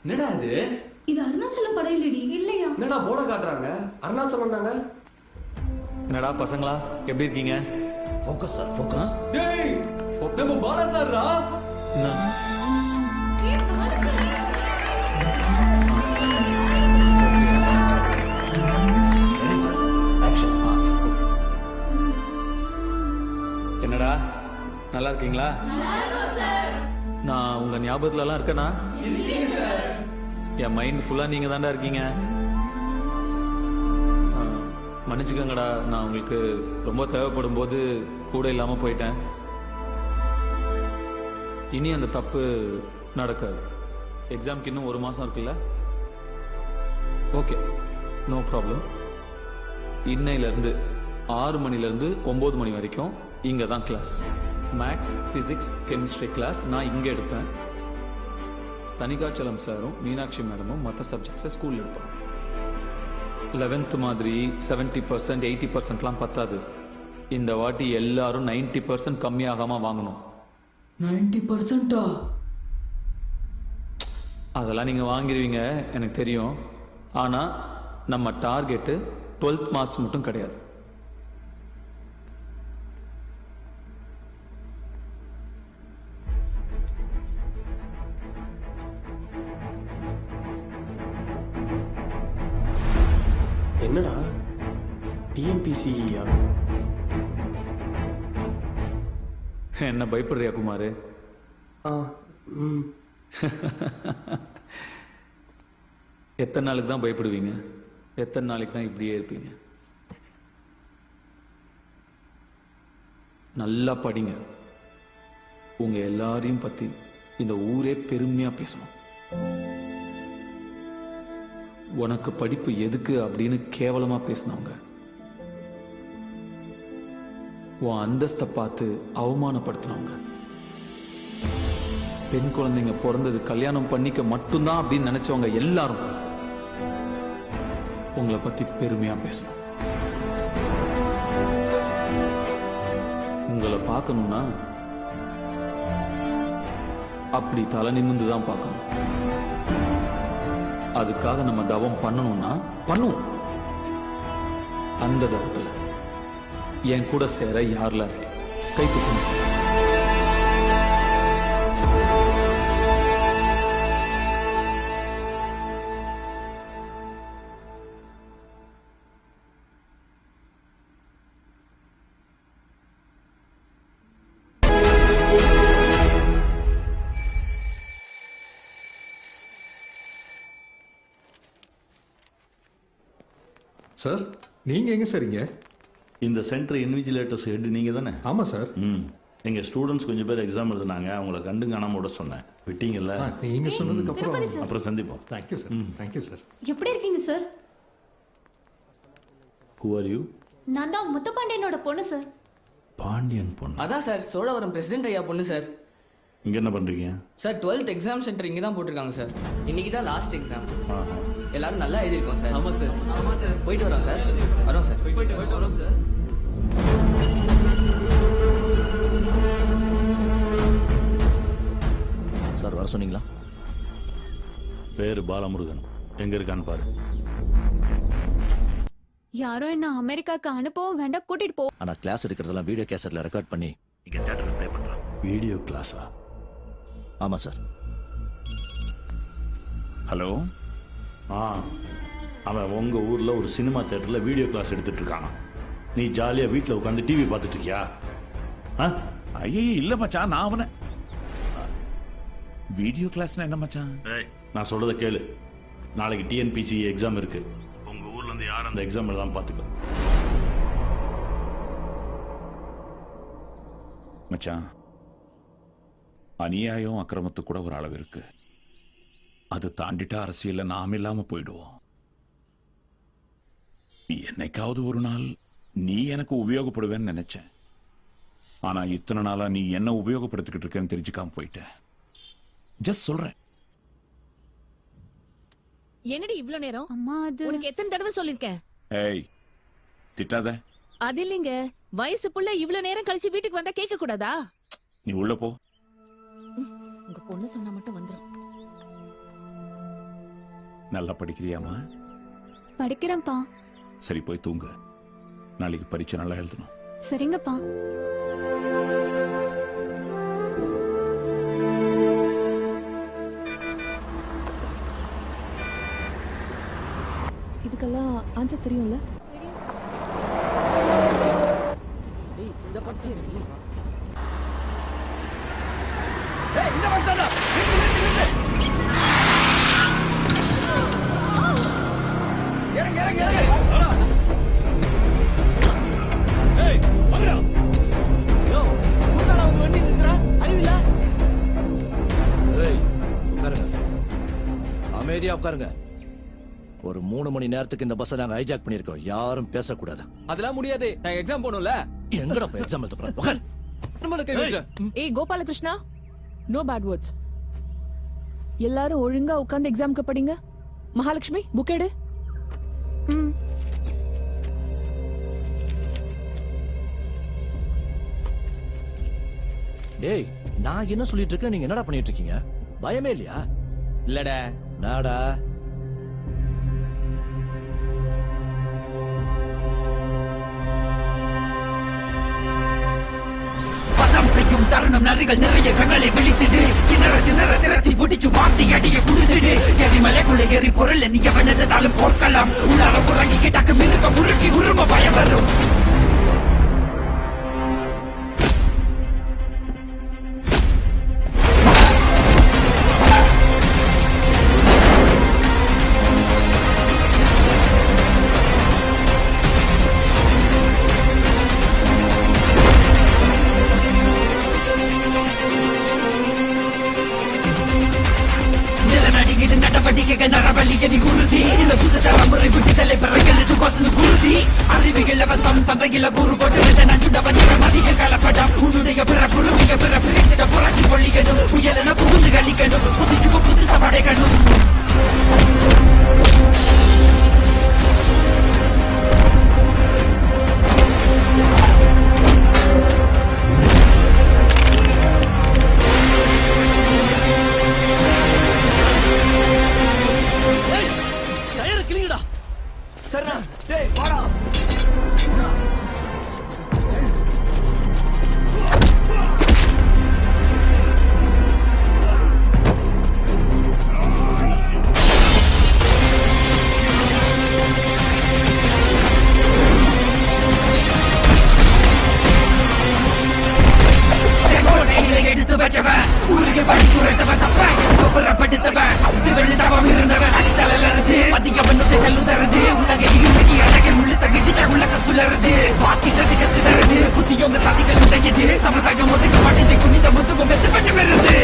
என்னடா இது? இது அருணாச்சலம் படம் இல்லடி. இல்லையா? என்னடா போர்டை காட்டுறாங்க? அருணாச்சலம் தாங்க. என்னடா பசங்களா, எப்படி இருக்கீங்க? Focus sir, focus. டேய், நம்ம பாலா சார்ரா. என்னடா நல்லா இருக்கீங்களா? நான் உங்க ஞாபகத்துலலாம் இருக்கேனா? என் மைண்ட் ஃபுல்லா நீங்க தாண்டா இருக்கீங்க. மன்னிச்சுக்கோங்கடா, நான் உங்களுக்கு ரொம்ப தேவைப்படும் போது கூட இல்லாம போயிட்டேன். இனி அந்த தப்பு நடக்காது. எக்ஸாம்க்கு இன்னும் 1 மாசம் இருக்குல்ல? Okay, no problem. இன்னையிலேருந்து 6 மணிலேருந்து 9 மணி வரைக்கும் இங்கே தான் class. Maths, physics, chemistry class நான் இங்கே எடுப்பேன். தனிகாச்சலம் சாரும் மீனாட்சி மேடமும் மற்ற சப்ஜெக்ட்ஸை ஸ்கூலில் எடுப்பாங்க. 11th மாதிரி 70%, 80%லாம் பத்தாது. இந்த வாட்டி எல்லாரும் 90% கம்மியாகாம வாங்கணும். 90%? அதெல்லாம் நீங்கள் வாங்கிடுவீங்க, எனக்கு தெரியும். ஆனால் நம்ம டார்கெட்டு 12th மார்க்ஸ் மட்டும் கிடையாது. என்னடா டிஎன்பிசியா? என்ன பயப்படுறியா குமார்? எத்தனை நாளுக்கு தான் பயப்படுவீங்க? எத்தனை நாளைக்கு தான் இப்படியே இருப்பீங்க? நல்லா படிங்க. உங்க எல்லாரையும் பத்தி இந்த ஊரே பெருமையா பேசணும். உனக்கு படிப்பு எதுக்கு அப்படின்னு கேவலமா பேசினவங்க, உன் அந்தஸ்தை பார்த்து அவமானப்படுத்தினவங்க, பெண் குழந்தைங்க பிறந்தது கல்யாணம் பண்ணிக்க மட்டும்தான் அப்படின்னு நினைச்சவங்க எல்லாரும் உங்களை பத்தி பெருமையா பேசணும். உங்களை பார்க்கணும்னா அப்படி தலை நிமிர்ந்து தான் பார்க்கணும். அதுக்காக நம்ம தவம் பண்ணணும்னா பண்ணுவோம். அந்த தவத்துல என் கூட சேர யாரெல்லாம் ரெடி? கை தூக்கணும். சார், நீங்க எங்க சரிங்க? இந்த சென்டர் இன்விஜிலேட்டர்ஸ் ஹெட் நீங்க தானே? ஆமா சார். எங்க ஸ்டூடெண்ட்ஸ் கொஞ்சம் பேர் எக்ஸாம் எழுதுனாங்க, அவங்கள கண்டு காணாம விட சொன்னேன். விட்டீங்கல்ல? நீங்க சொன்னதுக்கு அப்புறம் சந்திப்போம். Thank you sir. Thank you sir. எப்படி இருக்கீங்க சார்? Who are you? நான் தான் முத்துப்பாண்டியனோட பொண்ணு சார். பாண்டியன் பொண்ணு? அதான் சார், சோழவரம் பிரசிடென்ட் ஐயா பொண்ணு சார். இங்க என்ன பண்றீங்க? சார் 12th எக்ஸாம் சென்டர் இங்கே தான் போட்டிருக்காங்க சார். இன்னைக்கு தான் லாஸ்ட் எக்ஸாம். எல்லாரும் நல்லா எழுதிருக்கோம் சார். ஆமா சார். ஆமா சார். போயிட்டு வரோம் சார். வரோம் சார். போயிட்டு வரோம் சார். பேரு பாலமுருகன். எங்க இருக்கான்னு பாரு. யாரோ என்ன அமெரிக்காக்கு அனுப்பவும் வேண்டாம், கூட்டிட்டு போ. ஆனா கிளாஸ் எடுக்கிறதெல்லாம் வீடியோ கேசட்ல ரெக்கார்ட் பண்ணி இங்க தியேட்டர்ல ப்ளே பண்றான். வீடியோ கிளாஸா? ஆமா சார். ஹலோ. அவன் உங்க ஊர்ல ஒரு சினிமா தியேட்டர்ல வீடியோ கிளாஸ் எடுத்துட்டு இருக்கானா? நீ ஜாலியா வீட்டுல உட்காந்து டிவி பார்த்துட்டு இருக்கியா? ஐயே இல்ல மச்சான், நான் அவனை வீடியோ கிளாஸ்னா என்ன மச்சான்? நான் சொல்றத கேளு. நாளைக்கு டிஎன்பிசி எக்ஸாம் இருக்கு. உங்க ஊர்ல இருந்து யார் அந்த எக்ஸாம் எழுதாம பாத்துக்கோ. மச்சான், அநியாயம் அக்கிரமத்துக்கு கூட ஒரு அளவு இருக்கு. அது தாண்டிட்டா அரசியல்ல நாம் இல்லாம போயிடுவோம். என்னைக்காவது ஒரு நாள் நீ எனக்கு உபயோகப்படுவேன்னு நினைச்சேன். ஆனா இத்தனை நாளா நீ என்ன உபயோகப்படுத்திக்கிட்டு இருக்கேன்னு தெரிஞ்சுக்காம போயிட்ட. ஜஸ்ட் சொல்றேன். என்னடி இவ்ளோ நேரம்? அம்மா அது உனக்கு எத்தனை தடவை சொல்லிருக்கேன்? ஏய் திட்டாத. அது இல்லைங்க, வயசு புள்ள இவ்ளோ நேரம் கழிச்சு வீட்டுக்கு வந்தா கேட்க கூடாதா? நீ உள்ள போ. உங்க பொண்ணு சொன்னா மட்டும் வந்துரும். நல்லா படிக்கிறியாமா? படிக்கிறேன்ப்பா. சரி போய் தூங்கு. நாளைக்கு பரீட்சை நல்லா எழுதணும். சரிங்கப்பா. இதுக்கெல்லாம் ஆன்சர் தெரியும்ல? இந்த படிச்சு அமைதியா உட்காருங்க. ஒரு 3 மணி நேரத்துக்கு இந்த பஸ்ஸை நாங்க ஹைஜாக் பண்ணிருக்கோம். யாரும் பேசக்கூடாது. அதெல்லாம் முடியாது. நான் எக்ஸாம் போகணும்ல. எங்கடா போய் எக்ஸாம் எழுத போறேன்? உட்கார். ஏய் கோபாலகிருஷ்ணா, நோ பேட் வேர்ட்ஸ். எல்லாரும் ஒழுங்கா உட்கார்ந்து எக்ஸாம்க்கு படிங்க. மகாலட்சுமி புக் எடு. டேய், நான் என்ன சொல்லிட்டு இருக்கேன், நீங்க என்னடா பண்ணிட்டு இருக்கீங்க? பயமே இல்லையா? இல்லடா. நாடா செய்யும் தருணம் நரிகள் நிறைய கண்களை விழித்திடு. திணற திறத்தி பிடிச்சு வாந்தி அடிய குடுத்துடு. எரிமலைக்குள்ள எரி பொருள் நீங்க வெண்ணதாலும் போர்க்கலாம். உள்ளார உறங்கி கிட்டாக்கு மிருக முறுக்கி உரும பயம் வரும். நடவடிக்கைகள் நரவழியடி உறுதி. இந்த புது தலைமுறை விடுதலை பிறகு கொசு குருதி. அறிவிகள் அவசம் சந்தையில கூறு போட்டு நஞ்சுட வஞ்சிட மதிய கலப்படம். உன்னுடைய பிறப்புரிமைய பிறப்பிடித்திட புரட்சி கொள்ளிக்கணும். புயலென புகுந்து கழிக்கணும். புதியுக புதுச படைக்கணும். எடுத்து வச்சவன் ஊருக்கு வழி குறைத்தவன் தப்ப புறப்படுத்தவன் சிவன் தவம் இருந்தவன் அடித்தளர்ந்து மதிய வண்ணத்தை கல்லுதறது. உலக இருமதி அழகை முழு சகிட்டு உலக சுழறது. பாக்கி சதிக்க சிதறது. புத்தியோங்க சதிகள் உடையது. சமுதாயம் ஒதுக்க மாட்டேது. குனித முத்துவம் வெத்து பண்ணி வருது.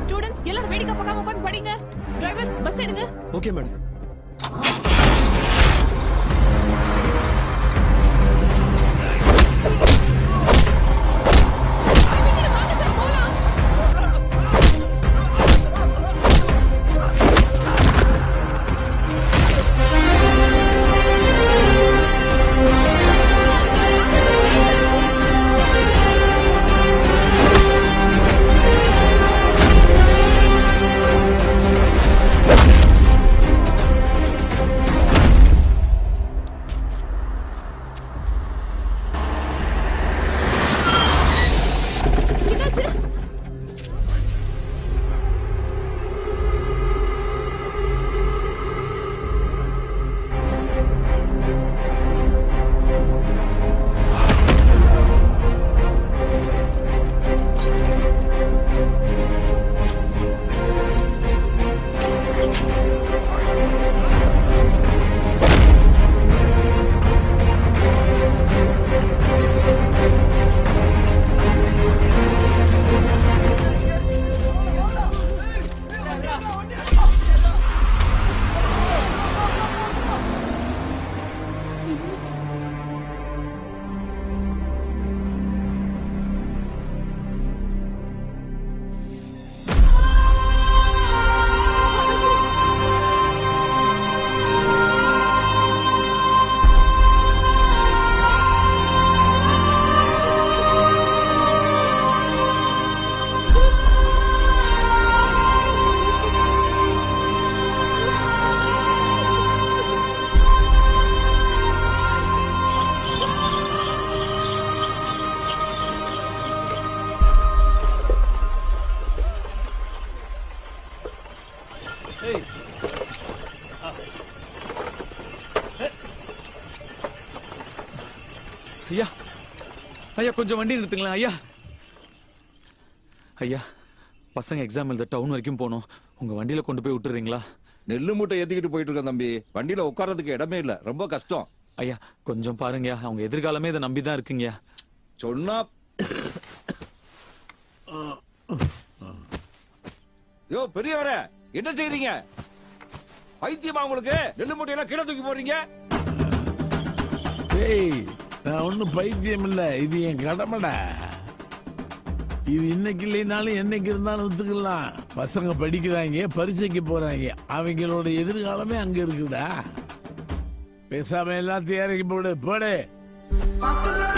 ஸ்டூடண்ட்ஸ் எல்லாரும் வேடிக்கை பார்க்காம உட்கார்ந்து படிங்க. டிரைவர் பஸ் எடுங்க. Okay madam. ஐயா ஐயா கொஞ்சம் வண்டி நிறுத்துங்களேன் ஐயா. ஐயா பசங்க எக்ஸாம் எழுத டவுன் வரைக்கும் போகணும். உங்க வண்டியில கொண்டு போய் விட்டுறீங்களா? நெல்லு மூட்டை ஏத்திக்கிட்டு போயிட்டு இருக்கேன் தம்பி. வண்டியில உட்கார்றதுக்கு இடமே இல்ல, ரொம்ப கஷ்டம். ஐயா கொஞ்சம் பாருங்கய்யா, அவங்க எதிர்காலமே இதை நம்பிதான் இருக்குங்கய்யா. சொன்னா யோ பெரியவரே, என்ன செய்றீங்க? பைத்தியமா உங்களுக்கு? நெல்லு மூட்டையெல்லாம் கீழே தூக்கி போறீங்க. ஏய், நான் ஒன்னும் பைத்தியம் இல்ல, இது என் கடமைடா. இது இன்னைக்கு இல்லைனாலும் என்னைக்கு இருந்தாலும் ஒத்துக்கலாம். பசங்க படிக்கிறாங்க, பரீட்சைக்கு போறாங்க, அவங்களோட எதிர்காலமே அங்க இருக்குடா. பேசாம எல்லாத்தையும் இறக்கி போடு. போடு.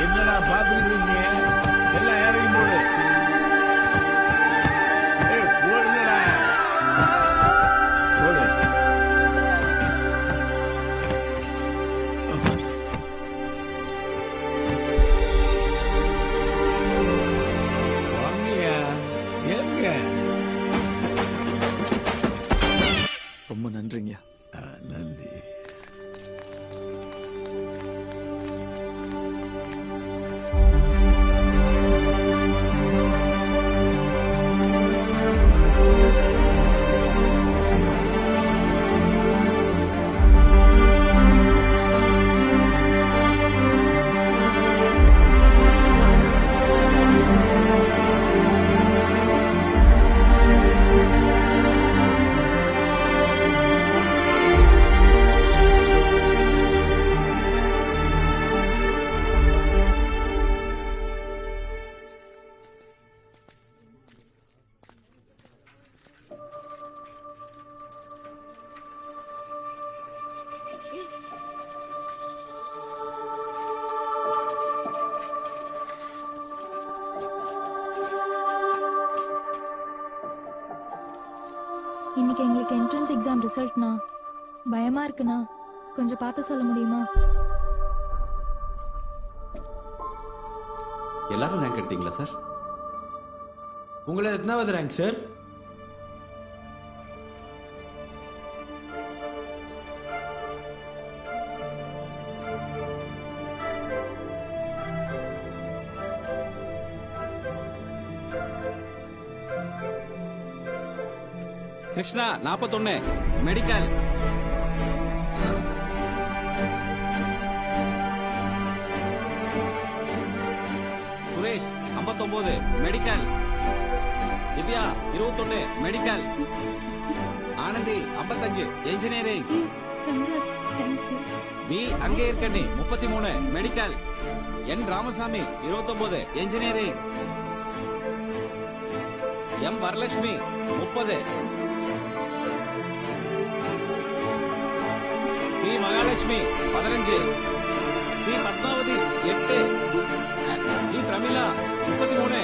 என்னடா பாத்துக்கிட்டு இருக்கீங்க? எல்லாம் இறக்கி போடு. போடுங்கடா. போடு. ரொம்ப நன்றிங்க. நன்றி. இன்னைக்கு எங்களுக்கு என்ட்ரன்ஸ் எக்ஸாம் ரிசல்ட்னா பயமா இருக்குண்ணா, கொஞ்சம் பார்த்து சொல்ல முடியுமா? எல்லாரும் ரேங்க் எடுத்தீங்களா சார்? உங்களை எத்தனாவது rank sir? Krishna 41 medical. Suresh 59 medical. Divya 21 medical. Anandhi 55 engineering. B அங்கே இருக்கண்ணி 33 medical. N Ramasamy 29 engineering. M Varalakshmi 30. B Mahalakshmi 15. B Padmavathi 8. B Pramila 33.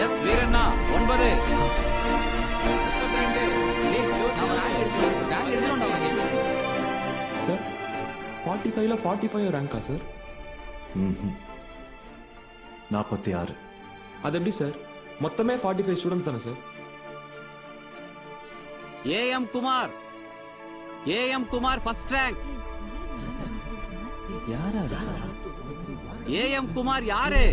S Veeranna 9. 32. Sir 45ல 45 ரேங்கா சார்? 46. அது எப்படி சார்? மொத்தமே 45 ஸ்டூடெண்ட்ஸ் தானே sir? AM Kumar. AM Kumar first rank. யாரா? ஏஎம் குமார் யாரு?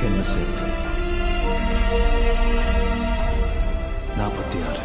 என்ன சேர்த்து 46.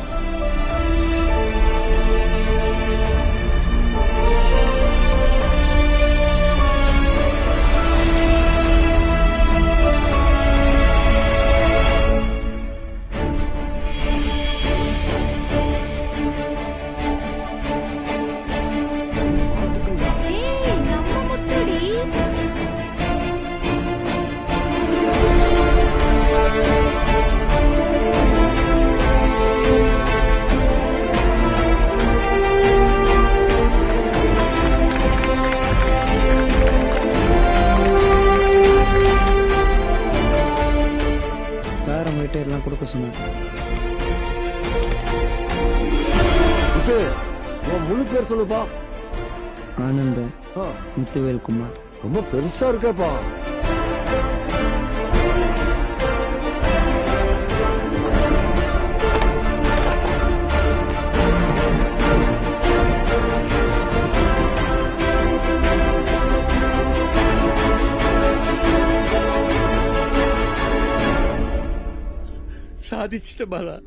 எல்லாம் கொடுக்க சொன்னாங்க. முழு பேர் சொல்லுப்பா. ஆனந்த முத்துவேல் குமார். ரொம்ப பெருசா இருக்கேப்பா. சாதிச்சிட்ட பாலா.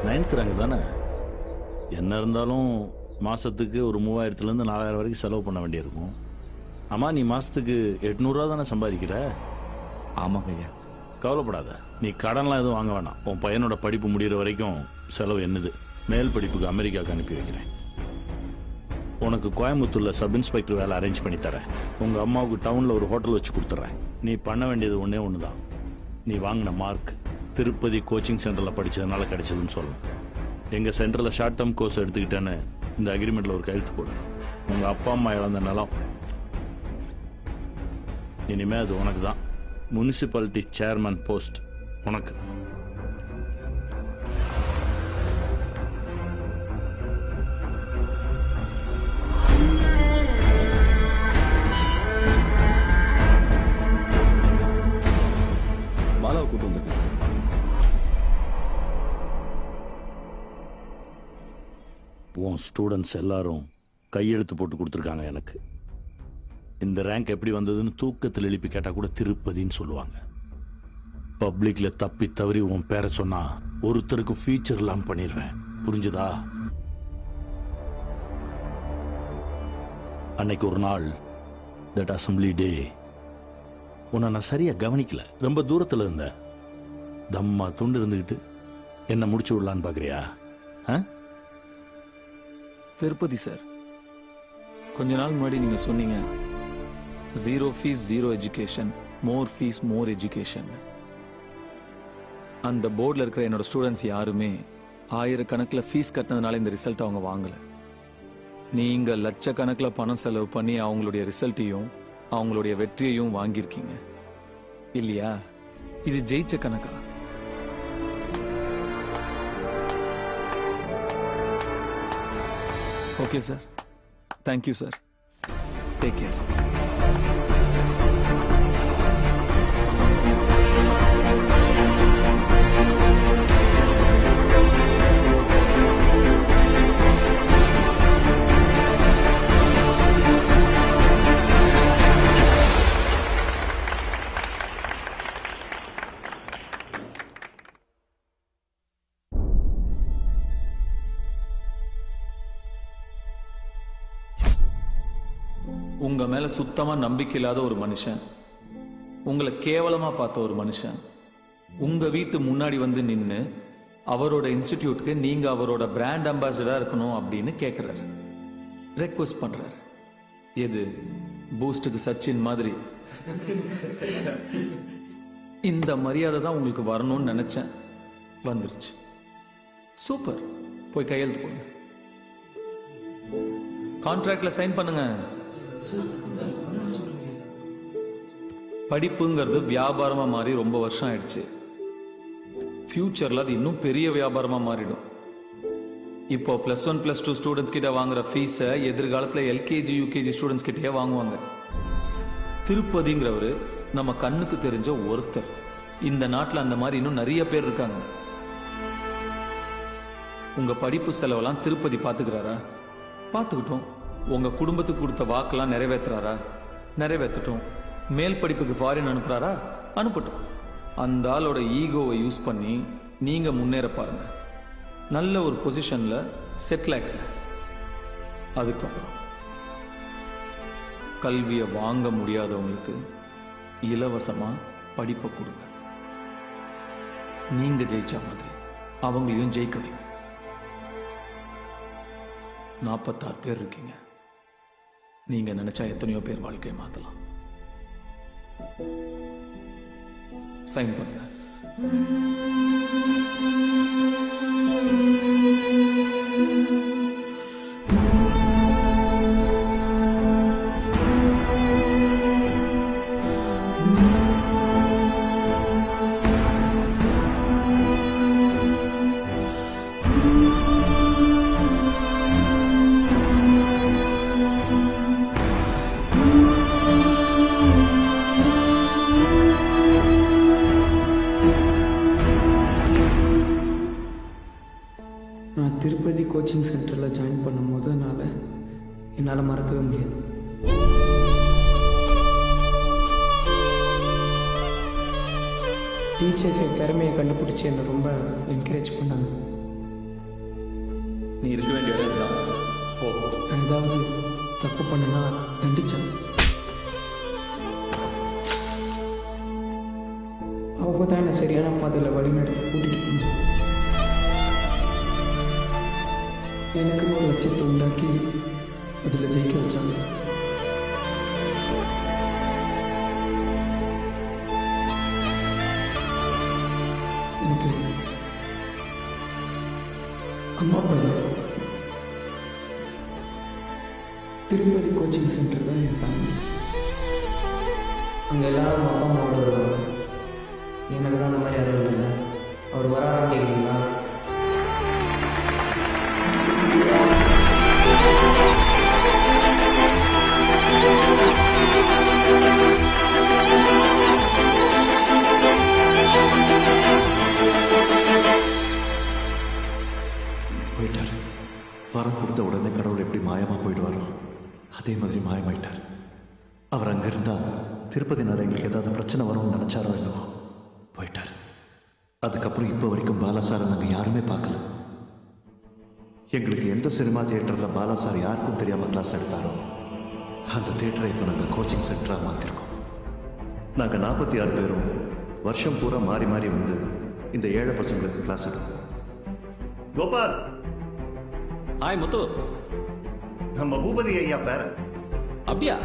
நயன்கிறாங்க தானே? என்ன இருந்தாலும் மாசத்துக்கு ஒரு 3000 to 4000 வரைக்கும் செலவு பண்ண வேண்டியிருக்கும். ஆமா, நீ மாசத்துக்கு 800 ரூபா தானே சம்பாதிக்கிற? ஆமாங்க ஐயா. கவலைப்படாத, நீ கடன்லாம் எதுவும் வாங்க வேணாம். உன் பையனோட படிப்பு முடிகிற வரைக்கும் செலவு என்னது. மேல் படிப்புக்கு அமெரிக்காவுக்கு அனுப்பி வைக்கிறேன். உனக்கு கோயம்புத்தூர்ல சப் இன்ஸ்பெக்டர் வேலை அரேஞ்ச் பண்ணி தரேன். உங்க அம்மாவுக்கு டவுன்ல ஒரு ஹோட்டல் வச்சு கொடுத்துட்றேன். நீ பண்ண வேண்டியது ஒன்னே ஒண்ணுதான். நீ வாங்கின மார்க் திருப்பதி கோச்சிங் சென்டர்ல படிச்சதுனால கிடைச்சதுன்னு சொல்லணும். எங்க சென்டர்ல ஷார்ட் டேர்ம் கோர்ஸ் எடுத்துக்கிட்டேன்னு இந்த அக்ரிமெண்ட்ல ஒரு கையெழுத்து போடு. உங்க அப்பா அம்மா இழந்த நிலம் இனிமே அது உனக்கு தான். முனிசிபாலிட்டி சேர்மன் போஸ்ட் உனக்கு. பாலாவை கூட்டு வந்திருக்கேன் சார். உன் ஸ்டூடெண்ட்ஸ் எல்லாரும் கையெழுத்து போட்டு கொடுத்துருக்காங்க எனக்கு. இந்த ரேங்க் எப்படி வந்ததுன்னு தூக்கத்தில் எழுப்பி கேட்டால் கூட திருப்பதின்னு சொல்லுவாங்க. பப்ளிக்ல தப்பி தவறி உன் பேரை சொன்னா ஒருத்தருக்கும் ஃபீச்சர் இல்லாம பண்ணிடுவேன். புரிஞ்சுதா? அன்னைக்கு ஒரு நாள், தட் அசம்பிளி டே, உன்னை நான் சரியா கவனிக்கல. ரொம்ப தூரத்தில் இருந்த தம்மா துண்டு இருந்துக்கிட்டு என்ன முடிச்சு விடலான்னு பார்க்குறியா? திருப்பதி சார், கொஞ்ச நாள் முன்னாடி நீங்க சொன்னீங்க 0 fees 0 எஜுகேஷன், மோர் ஃபீஸ் மோர் எஜுகேஷன். அந்த போர்டில் இருக்கிற என்னோட ஸ்டூடெண்ட்ஸ் யாருமே 1000 கணக்கில் ஃபீஸ் கட்டினதுனால இந்த ரிசல்ட் அவங்க வாங்கல. நீங்க லட்சக்கணக்கில் பணம் செலவு பண்ணி அவங்களுடைய ரிசல்ட்டையும் அவங்களுடைய வெற்றியையும் வாங்கியிருக்கீங்க இல்லையா? இது ஜெயிச்ச கணக்கா? Okay sir, thank you sir, take care sir. உங்க மேல சுத்தமா நம்பிக்கை இல்லாத ஒரு மனுஷன், உங்களை கேவலமா பார்த்த ஒரு மனுஷன் உங்க வீட்டு முன்னாடி வந்து நின்று அவரோட இன்ஸ்டிடியூட்டுக்கு நீங்க அவரோட பிராண்ட் அம்பாசிடரா இருக்கணும் அப்படின்னு கேட்கிறாரு, ரெக்வெஸ்ட் பண்றாரு. எது பூஸ்டுக்கு சச்சின் மாதிரி? இந்த மரியாதை தான் உங்களுக்கு வரணும்னு நினைச்சேன், வந்துருச்சு. சூப்பர், போய் கையெழுத்து போடுங்க, கான்ட்ராக்ட்ல சைன் பண்ணுங்க. படிப்புங்கிறது வியாபாரமா மாறி ரொம்ப வருஷம் ஆயிடுச்சு. ஃபியூச்சர்ல அது இன்னும் பெரிய வியாபாரமா மாறிடும். இப்போ +1 +2 ஸ்டூடெண்ட்ஸ் கிட்ட வாங்குற ஃபீஸை எதிர்காலத்துல LKG UKG ஸ்டூடெண்ட்ஸ் கிட்டயே வாங்குவாங்க. திருப்பதிங்கிறவரு நம்ம கண்ணுக்கு தெரிஞ்ச ஒருத்தர். இந்த நாட்டில் அந்த மாதிரி இன்னும் நிறைய பேர் இருக்காங்க. உங்க படிப்பு செலவெல்லாம் திருப்பதி பார்த்துக்கிறாரா? பார்த்துக்கிட்டோம். உங்க குடும்பத்துக்கு கொடுத்த வாக்கெல்லாம் நிறைவேற்றுறாரா? நிறைவேற்றட்டும். மேல் படிப்புக்கு ஃபாரின் அனுப்புறாரா? அனுப்பட்டும். அந்த ஆளோட ஈகோவை யூஸ் பண்ணி நீங்க முன்னேற பாருங்க. நல்ல ஒரு பொசிஷன்ல செட்டில் ஆகல. அதுக்கப்புறம் கல்வியை வாங்க முடியாதவங்களுக்கு இலவசமா படிப்பை கொடுங்க. நீங்க ஜெயிச்ச மாதிரி அவங்களையும் ஜெயிக்க வைங்க. 46 பேர் இருக்கீங்க. நீங்க நினைச்சா எத்தனையோ பேர் வாழ்க்கையை மாத்தலாம். சைன் பண்ணுங்க. நான் திருப்பதி கோச்சிங் சென்டரில் ஜாயின் பண்ண முதல் நாள் என்னால் மறக்கவே முடியாது. டீச்சர்ஸ் என் திறமையை கண்டுபிடிச்சி என்னை ரொம்ப என்கரேஜ் பண்ணாங்க. நீ இருக்க வேண்டிய இடம் தான். நான் ஏதாவது தப்பு பண்ணனா தண்டிச்சாங்க. அவங்க தான் என்னை சரியான பாதையில் வழிநடத்தி கூட்டிகிட்டு போனாங்க. எனக்கு ஒரு லட்சியத்தை உண்டாக்கி அதில் ஜெயிக்க வச்சாங்க. எனக்கு அம்மா அப்பா இல்லை. திருப்பதி கோச்சிங் சென்டர் தான் என் ஃபேமிலி. அங்கே எல்லாரும் அப்பா அம்மாவோட வருவாங்க. எனக்கு தான் அந்த மாதிரி யாரும் இல்லை. அவர் வரான்னு கேட்குறீங்களா? போயிட்டார். வரம் கொடுத்த உடனே கடவுள் எப்படி மாயமா போயிடுவாரோ அதே மாதிரி மாயமாயிட்டார். அவர் அங்க இருந்தா திருப்பதினால எங்களுக்கு ஏதாவது பிரச்சனை வரும்னு நினைச்சாரோ என்னவோ போயிட்டார். அதுக்கப்புறம் இப்போ வரைக்கும் பாலா சாரை நாங்கள் யாருமே பார்க்கல. எங்களுக்கு எந்த சினிமா தியேட்டரில் பாலா சார் யாருக்கும் தெரியாமல் கிளாஸ் எடுத்தாரோ அந்த தியேட்டரை இப்போ நாங்கள் கோச்சிங் சென்டராக மாற்றிருக்கோம். நாங்கள் 46 பேரும் வருஷம் பூரா மாறி மாறி வந்து இந்த ஏழை பசங்களுக்கு கிளாஸ் எடுப்போம். கோபால். ஹாய் முத்து. நம்ம பூபதி ஐயா பேரன். அப்படியா?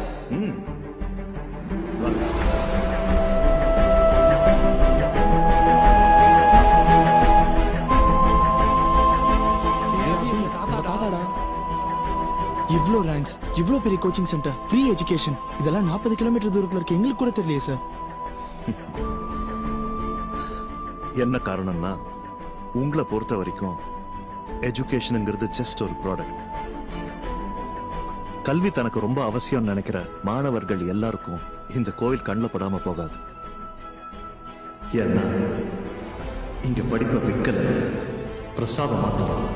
இவ்ளோ ரேங்க்ஸ், இவ்ளோ பெரிய கோச்சிங் சென்டர், ஃப்ரீ எஜுகேஷன், இதெல்லாம் 40 கிலோமீட்டர் தூரத்துல இருக்கு. எங்களுக்கு கூட தெரியலையே சார். என்ன காரணம்னா உங்களை பொறுத்த வரைக்கும் எஜுகேஷனுங்கிறது ஜஸ்ட் ஒரு ப்ராடக்ட். கல்வி தனக்கு ரொம்ப அவசியம் நினைக்கிற மாணவர்கள் எல்லாருக்கும் இந்த கோவில் கண்ணில் படாம போகாது. ஏன்னா இங்க படிப்பை விற்கல, பிரசாதம் மாத்தலாம்.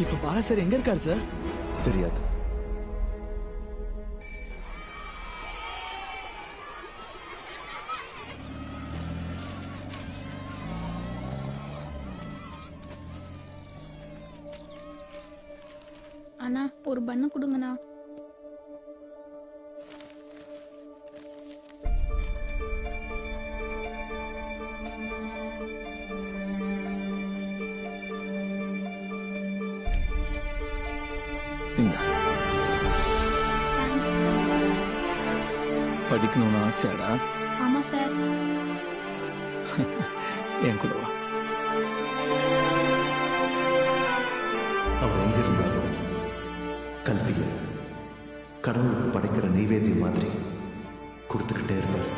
இப்ப பாலா சார் எங்க இருக்காரு சார்? தெரியாது. அண்ணா ஒரு பண்ணு கொடுங்கண்ணா. படிக்கணும்னு ஆசையாடா? ஆமா சார். என் கூட வா. அவர் எங்க இருந்தாலும் கல்வியை கடவுளுக்கு படைக்கிற நெய்வேத்தியம் மாதிரி கொடுத்துக்கிட்டே இருப்பார்.